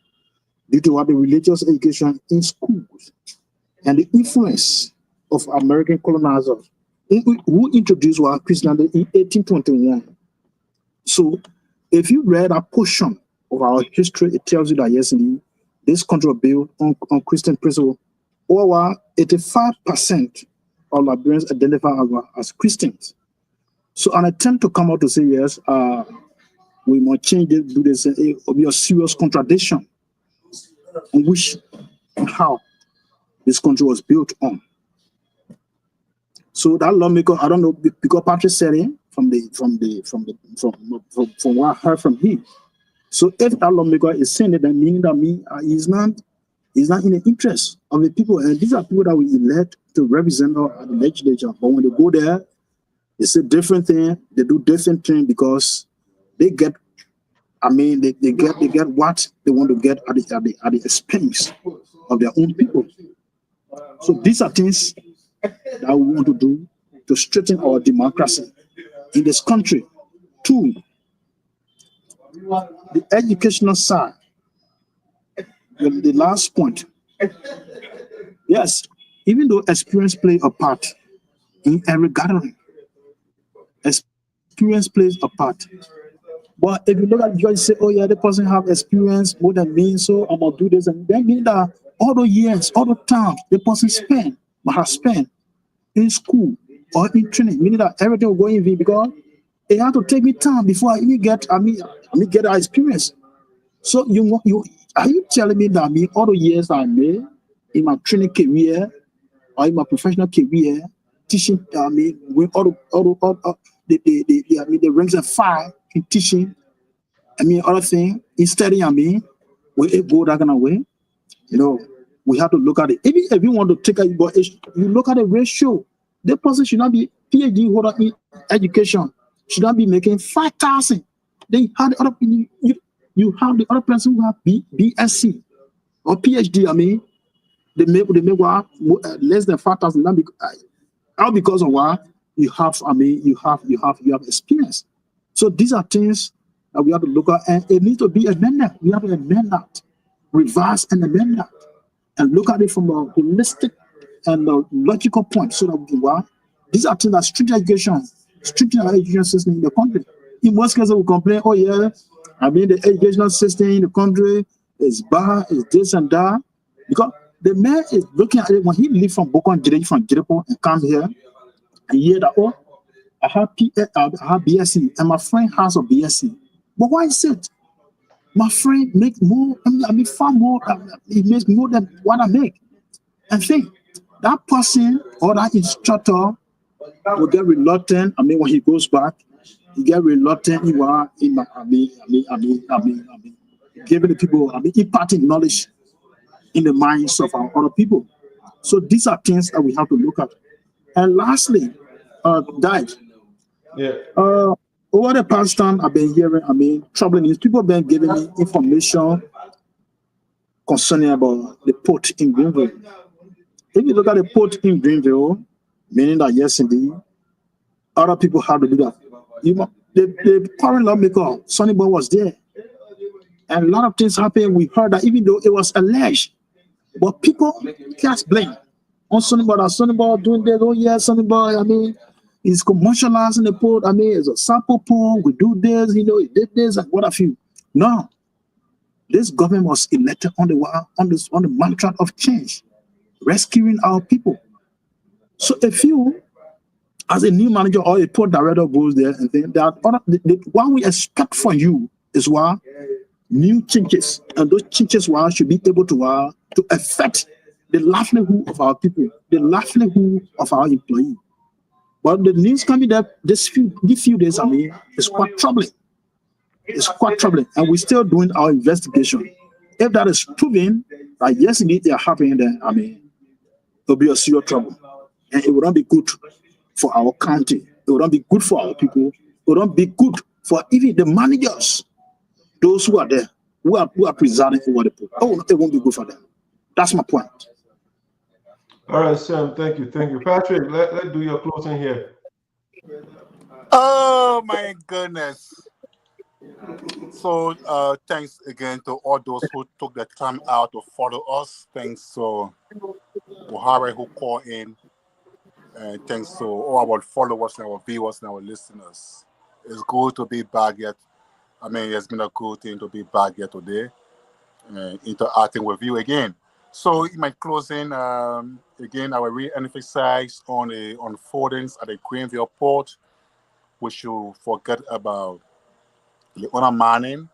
due to the religious education in schools and the influence of American colonizers who introduced Christianity in 1821. So if you read a portion of our history, it tells you that yes, indeed, this country was built on Christian principle. Over 85% or Liberians identify as Christians. So an attempt to come out to say, yes, we must change it, do this, it will be a serious contradiction on which and how this country was built on. So that lawmaker, I don't know, because Patrick said it from what I heard from him. So if that lawmaker is saying it, then meaning that he's not in the interest of the people. And these are people that we elect to represent us at the legislature. But when they go there, they say different things, they do different things because they get, they get what they want to get at the expense of their own people. So these are things that we want to do to strengthen our democracy in this country. Two, the educational side, the last point. Yes, even though experience plays a part in every gathering, experience plays a part. But if you look at the judge, say, oh yeah, the person have experience more than me, so I'm gonna do this, and that means that all the years, all the time the person has spent in school or in training, meaning that everything will go in vain because it had to take me time before I even get get that experience. So you are you telling me that all the years I made in my training career or in my professional career, teaching, with the ranks and file in teaching, other thing, in studying, will it go that kind of way? We have to look at it. Even if you want to take you look at the ratio. The person should not be PhD holder in education, should not be making 5,000. Then you have the other you have the other person who have BSc or PhD. They make what less than 5,000. All because of what you have. You have experience. So these are things that we have to look at, and it needs to be amended. We have to amend that, revise and amend that, and look at it from a holistic and a logical point. So that we can these are things that strengthen our education system in the country. In most cases, we complain, oh yeah, the educational system in the country is bad, is this and that, because the man is looking at it when he leaves from Bokon from Jirepo and come here and hear that, oh, I have BSc and my friend has a BSc. But why is it? My friend makes more, far more, he makes more than what I make. And think that person or that instructor will get reluctant. When he goes back, he get reluctant. Giving the people, imparting knowledge in the minds of our other people. So these are things that we have to look at. And lastly, Dad. Yeah. Over the past time, I've been hearing, troubling news. People have been giving me information concerning about the port in Greenville. If you look at the port in Greenville, meaning that yes, indeed, other people have to do that. The current lawmaker, Sonny Boy, was there. And a lot of things happened. We heard that even though it was alleged, but people cast blame on Sonny Boy. Sonny Boy doing this, oh yeah, Sonny Boy, he's commercializing the port. It's a sample port. We do this, he did this, and what have you. No, this government was elected on the mantra of change, rescuing our people. So if you, as a new manager or a port director, goes there and think that what we expect from you is new changes, and those changes should be able to affect the livelihood of our people, the livelihood of our employees. But the news coming that these few days, is quite troubling. It's quite troubling, and we're still doing our investigation. If that is proven that yes, indeed they are happening, then it'll be a serious trouble, and it will not be good for our county. It will not be good for our people. It will not be good for even the managers, those who are there, who are presiding over the people. Oh, it won't be good for them. That's my point. All right, Sam, thank you. Patrick, let's do your closing here. Oh my goodness. So thanks again to all those who took the time out to follow us. Thanks to Buhari who called in. And thanks to all our followers and our viewers and our listeners. It's good to be back yet. It's been a good thing to be back here today and interacting with you again. So in my closing, again, I will re-emphasize on the unfoldings at the Greenville port. We should forget about the undermining,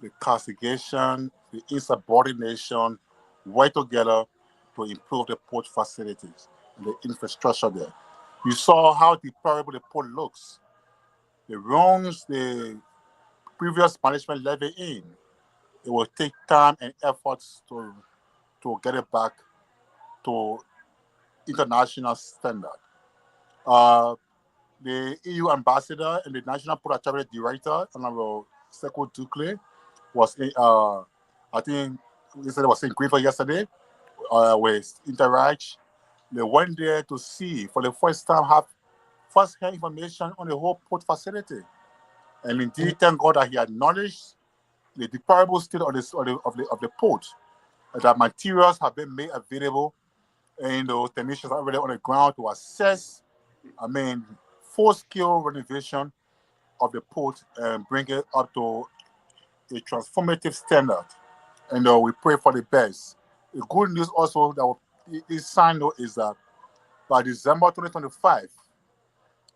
the castigation, the insubordination, work together to improve the port facilities and the infrastructure there. You saw how deplorable the port looks. The wrongs the previous management levied in. It will take time and efforts to get it back to international standard. The EU ambassador and the National Port Authority director, Honorable Seko Dukle, was in, I think he said it was in Greenville yesterday with Interact. They went there to see for the first time, have first-hand information on the whole port facility. And indeed, thank God that he acknowledged the deplorable state of the port, that materials have been made available, and those technicians are already on the ground to assess, full-scale renovation of the port and bring it up to a transformative standard. And we pray for the best. The good news also that is signed is that by December 2025,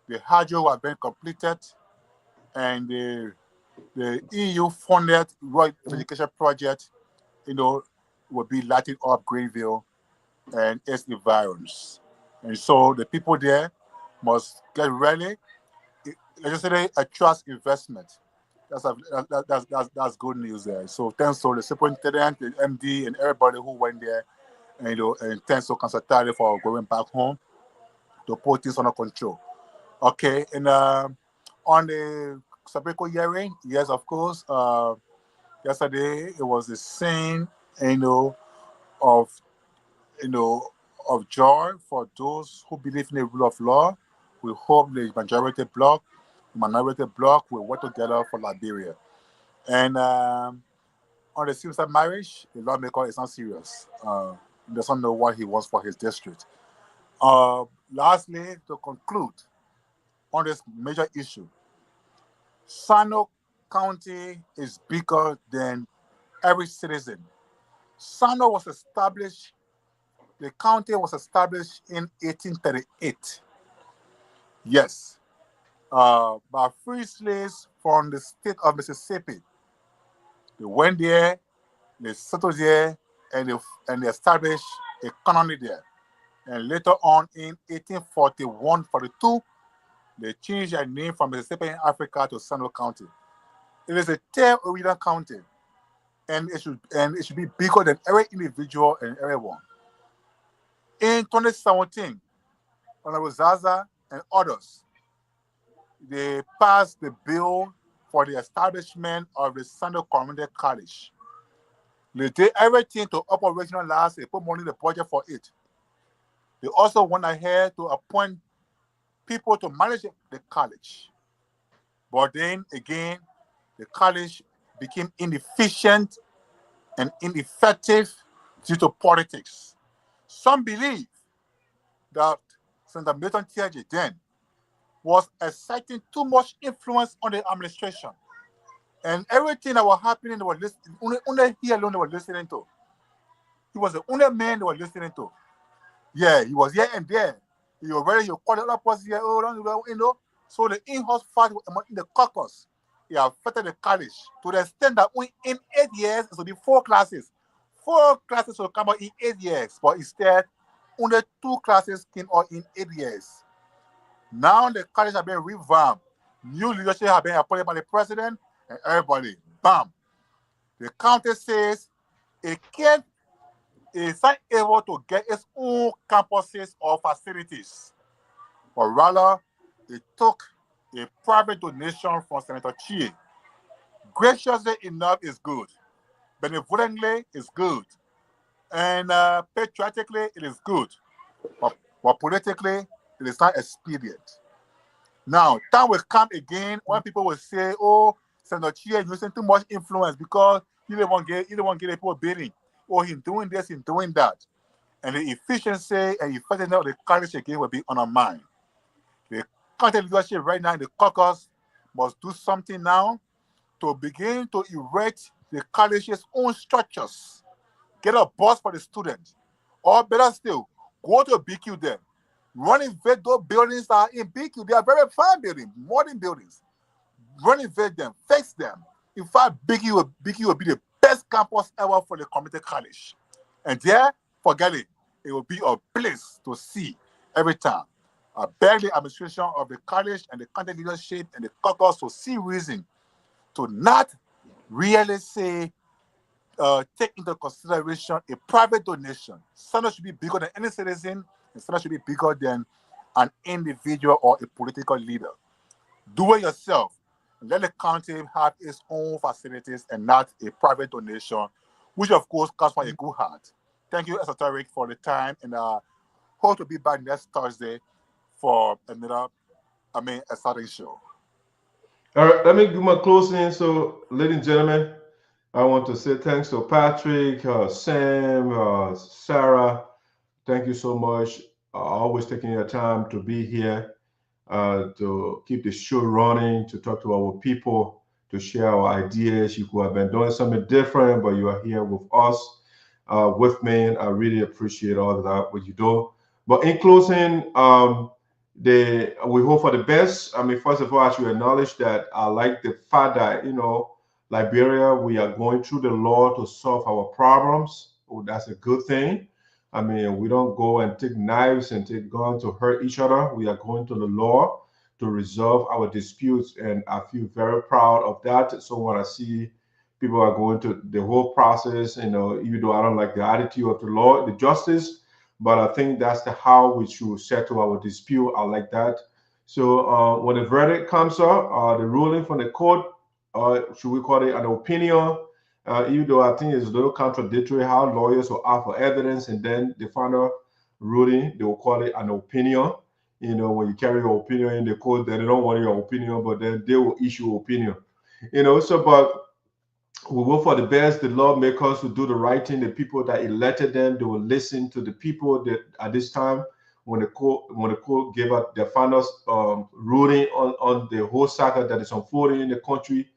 the hydro will have been completed, and the EU-funded road education project, will be lighting up Greenville and its environs. And so the people there must get ready. Legislative a trust investment. That's good news there. So thanks to the superintendent, the MD, and everybody who went there, and thanks to Council Tarley for going back home to put things under control. Okay, and on the Sabriko hearing, yes, of course. Yesterday it was the scene, of joy for those who believe in the rule of law. We hope the minority bloc will work together for Liberia. And on the same-sex marriage, the lawmaker is not serious. He doesn't know what he wants for his district. Lastly, to conclude on this major issue, Sinoe County is bigger than every citizen. Sinoe was established, the county was established in 1838. Yes, by free slaves from the state of Mississippi. They went there, they settled there, and they established a colony there. And later on in 1841-42, they changed their name from Mississippi in Africa to Sinoe County. It is a territorial county, and it should be bigger than every individual and everyone. In 2017, Honorable Zarzar and others, they passed the bill for the establishment of the Sinoe Community College. They did everything to operationalize. They put money in the budget for it. They also went ahead to appoint people to manage the college. But then again, the college became inefficient and ineffective due to politics. Some believe that Senator Milton Teah then was exerting too much influence on the administration. And everything that was happening, they were listening, only he alone they were listening to. He was the only man they were listening to. Yeah, he was here and there. He was ready, you call the other person here, So the in-house fight in the caucus, he affected the college to the extent that in 8 years, it will be 4 classes. 4 classes will come out in 8 years, but instead, only 2 classes came out in 8 years. Now the college has been revamped. New leadership has been appointed by the president, and everybody, bam. The county says it is not able to get its own campuses or facilities, but rather it took a private donation from Senator Teah. Graciously enough is good, benevolently is good, and patriotically it is good, but politically it is not expedient. Now, time will come again when people will say, "Oh, Senator Teah is using too much influence because he didn't want to get people bidding. Oh, he's doing this, he's doing that." And the efficiency and effectiveness of the college again will be undermined. The county leadership right now in the caucus must do something now to begin to erect the college's own structures, get a bus for the students. Or better still, go to BQ then. Renovate those buildings that are in BQ. They are very fine buildings, modern buildings. Renovate them, fix them. In fact, BQ will be the best campus ever for the community college. And there, forget it. It will be a place to see every time. I beg the administration of the college and the content leadership and the caucus to see reason to not really say, take into consideration a private donation. Sinoe should be bigger than any citizen, and Sinoe should be bigger than an individual or a political leader. Do it yourself. Let the county have its own facilities and not a private donation, which of course comes from a good heart. Thank you, ESOTERIC, for the time, and hope to be back next Thursday for another, exciting show. All right, let me do my closing. So, ladies and gentlemen, I want to say thanks to Patrick, Sam, Sarah. Thank you so much. Always taking your time to be here, to keep the show running, to talk to our people, to share our ideas. You could have been doing something different, but you are here with us, with me. And I really appreciate all of that, what you do. But in closing, we hope for the best. First of all, I should acknowledge that I like the fact that, Liberia, we are going through the law to solve our problems. Oh, that's a good thing. We don't go and take knives and take guns to hurt each other. We are going to the law to resolve our disputes, and I feel very proud of that. So when I see people are going to the whole process, even though I don't like the attitude of the law, the justice, but I think that's how we should settle our dispute. I like that. So when the verdict comes up, the ruling from the court, should we call it an opinion? Even though I think it's a little contradictory how lawyers will ask for evidence and then the final ruling, they will call it an opinion. When you carry your opinion in the court, then they don't want your opinion, but then they will issue opinion. But we work for the best. The lawmakers will do the right thing. The people that elected them, they will listen to the people that at this time, when the court gave out their final ruling on the whole saga that is unfolding in the country,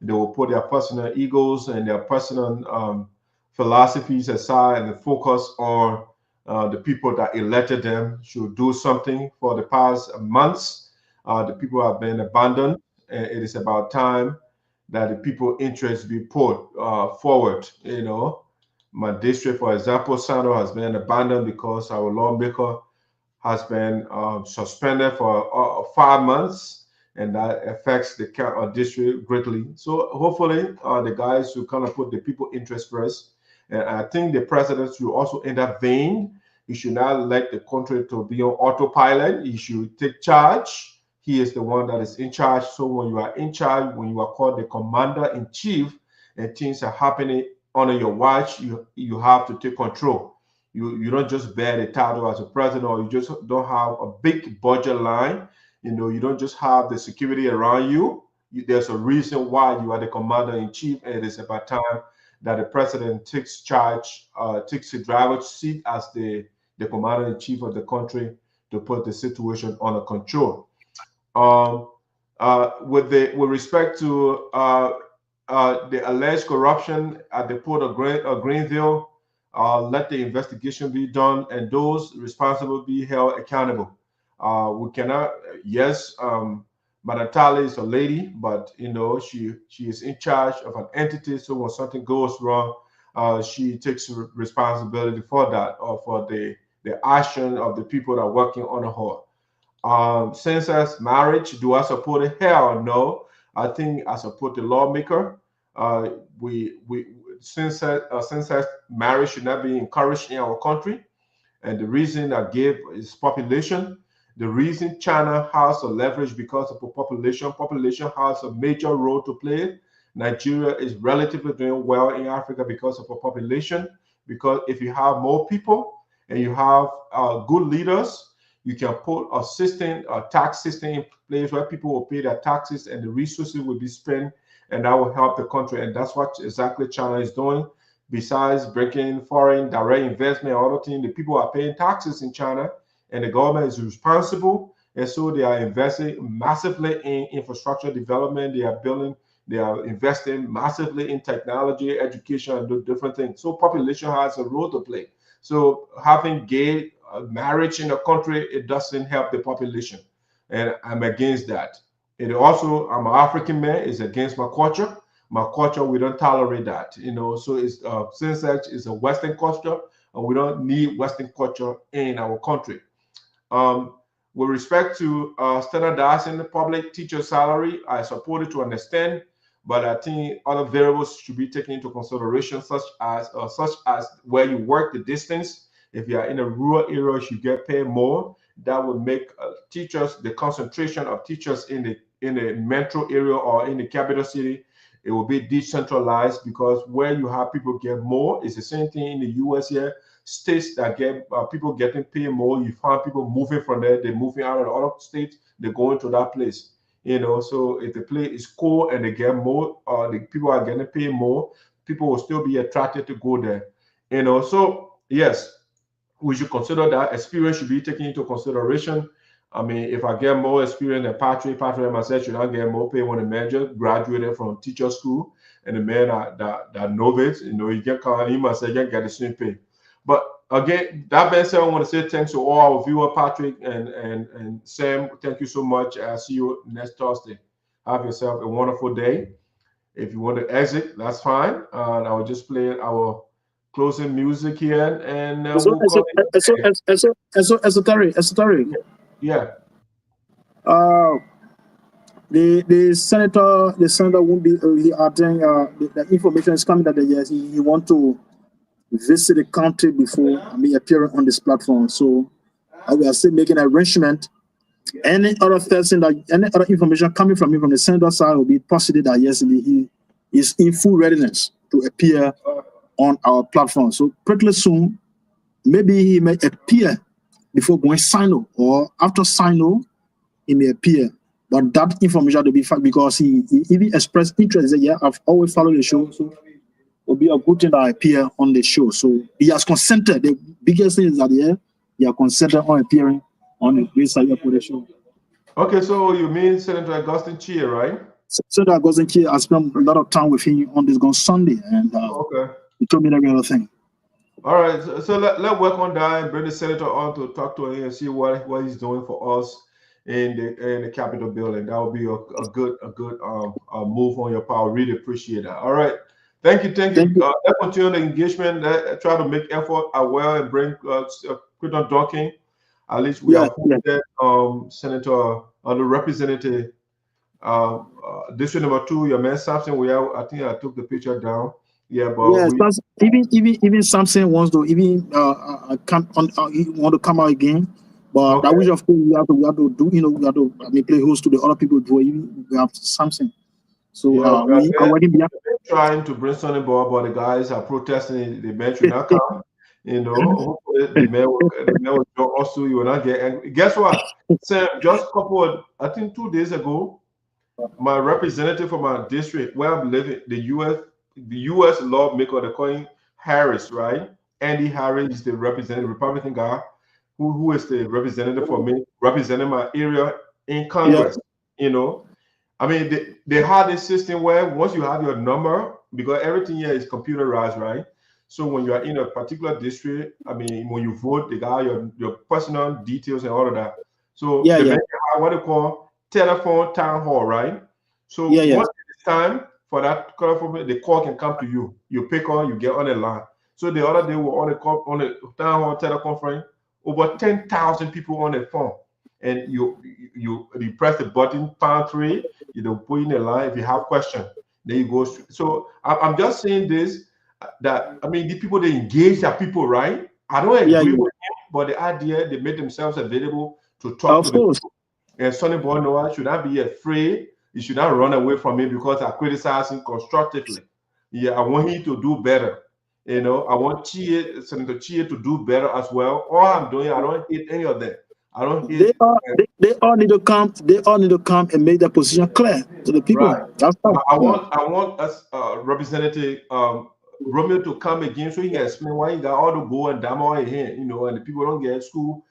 they will put their personal egos and their personal philosophies aside and focus on the people that elected them should do something. For the past months, the people have been abandoned, and it is about time that the people interest be put forward. My district, for example, Sinoe has been abandoned because our lawmaker has been suspended for 5 months, and that affects the district greatly. So hopefully the guys will kind of put the people interest first. And I think the president should also intervene. He should not let the country to be on autopilot. He should take charge. He is the one that is in charge. So when you are in charge, when you are called the commander-in-chief and things are happening under your watch, you have to take control. You don't just bear the title as a president, or you just don't have a big budget line. You don't just have the security around you. There's a reason why you are the commander-in-chief, and it is about time that the president takes charge, takes the driver's seat as the commander-in-chief of the country to put the situation under control. With respect to the alleged corruption at the Port of Greenville, let the investigation be done and those responsible be held accountable. We cannot, yes, Madam Tarley is a lady, but she is in charge of an entity. So when something goes wrong, she takes responsibility for that, or for the action of the people that are working under her. Same-sex marriage, do I support it? Hell no. I think I support the lawmaker. Same-sex marriage should not be encouraged in our country, and the reason I gave is population. The reason China has a leverage because of the population has a major role to play. Nigeria is relatively doing well in Africa because of the population. Because if you have more people and you have good leaders, you can put a tax system in place where people will pay their taxes and the resources will be spent, and that will help the country. And that's what exactly China is doing. Besides bringing foreign direct investment and other things, the people are paying taxes in China, and the government is responsible. And so they are investing massively in infrastructure development. They are building They are investing massively in technology, education, and do different things. So population has a role to play. So having gay marriage in the country, it doesn't help the population. And I'm against that. It also, I'm an African man, it's against my culture. My culture, we don't tolerate that, you know. So it's same-sex is a Western culture, and we don't need Western culture in our country. With respect to standardizing the public teacher salary, I support it to understand, but I think other variables should be taken into consideration, such as where you work, the distance. If you are in a rural area, you get paid more. That would make teachers, the concentration of teachers in the metro area or in the capital city, it will be decentralized, because where you have people get more, it's the same thing in the US here. States that get people getting paid more, you find people moving from there, they're moving out of other states, they're going to that place. You know, so if the place is cool and they get more, the people are getting paid more, people will still be attracted to go there. You know, so yes, we should consider that experience should be taken into consideration. I mean, if I get more experience than Patrick myself should not get more pay when a manager graduated from teacher school, and the man that novice, you know, you get called him and say you get the same pay. But again, that being said, I want to say thanks to all our viewers, Patrick and Sam. Thank you so much. I'll see you next Thursday. Have yourself a wonderful day. If you want to exit, that's fine. And I will just play our closing music here, and we'll call it. Esoteric. Yeah. The senator won't be. I think the information is coming that yes, he want to visit the country before appearing on this platform. So I will still making an arrangement. Any other person any other information coming from him from the senator side will be positive that yes, he is in full readiness to appear on our platform. So pretty soon, maybe he may appear before going Sinoe, or after Sinoe, he may appear. But that information will be fact, because he even expressed interest. He said, yeah, I've always followed the show, so it will be a good thing that I appear on the show. So he has consented. The biggest thing is that he has consented on appearing on the Great Side for the show. Okay, so you mean Senator Augustine Teah, right? Senator Augustine Teah, I spent a lot of time with him on this gone Sunday, and okay, he told me every other thing. All right, so let's work on that and bring the senator on to talk to him and see what he's doing for us in the Capitol building. That would be a good move on your part. Really appreciate that. All right, thank you. Let's continue the engagement. Try to make effort as well and bring Quinton Duncan. At least we have Senator the Representative District number 2. Your man Samson. I think I took the picture down. Yeah, but even Samson wants to come on. He want to come out again. But I wish, of course, we have to do. We have to play host to the other people. We have Samson. So we are working behind. Trying to bring something, but the guys are protesting. The man should not come. Hopefully the man will join us too. You will not get angry. Guess what, Sam? Just I think 2 days ago, my representative from my district where I'm living, the U.S. lawmaker, they call him Harris, right? Andy Harris is the representative, Republican guy, who is the representative for me, representing my area in Congress. I mean, they have this system where once you have your number, because everything here is computerized, right? So when you are in a particular district, I mean, when you vote, they got your personal details and all of that. So they have what they call telephone town hall, right? So once it's time for that call, the call can come to you. You pick on, you get on the line. So the other day we were on the town hall teleconference, over 10,000 people on the phone, and you press the button #3, you put in the line. If you have questions, then you go. So I'm just saying this, that I mean, the people, they engage their people, right? I don't agree with him, but the idea they make themselves available to talk to the people. And Sonny Boy Noah should not be afraid. He should not run away from me because I criticize him constructively. Yeah, I want him to do better. I want Senator Teah to do better as well. All I'm doing, I don't hate any of them. I don't hate. They all need to come. They all need to come and make their position clear to the people. Right. That's I want us Representative Romeo to come again so he can explain why he got all the gold and diamond in here, and the people don't get school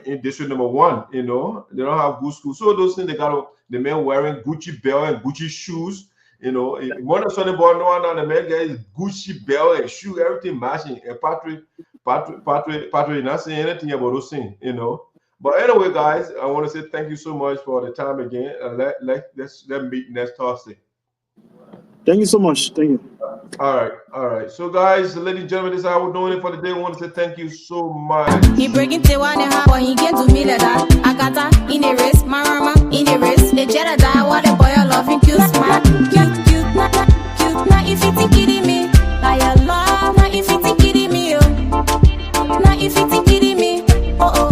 in district number 1, they don't have good school. So those things, they got the man wearing Gucci belt and Gucci shoes, You know, one of Sonny boy, no one on the man guy is Gucci belt and shoe, everything matching. And Patrick, not saying anything about those things, you know. But anyway, guys, I want to say thank you so much for the time again, and let's meet next Thursday. Thank you so much. Thank you. All right. So, guys, ladies and gentlemen, this is how we're doing it for the day. I want to say thank you so much. He breaking Teah and how he get to me like that. Akata in a race, Marama in a race. The Jedi die, what the boy I love him cute, smart, cute, not if you think kidding me. I love, not if you think kidding me, oh. Not if you think kidding me. Oh.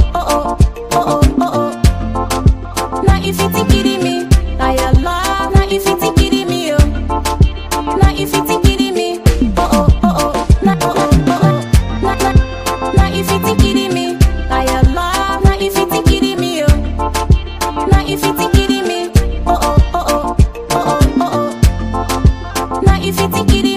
Not if you think kidding me. I love, not if you think kidding me, oh. Not if you think kidding me. Not if you think kidding me. I love, not if you think kidding me, oh. Not if you think kidding me. Not if you think kidding me.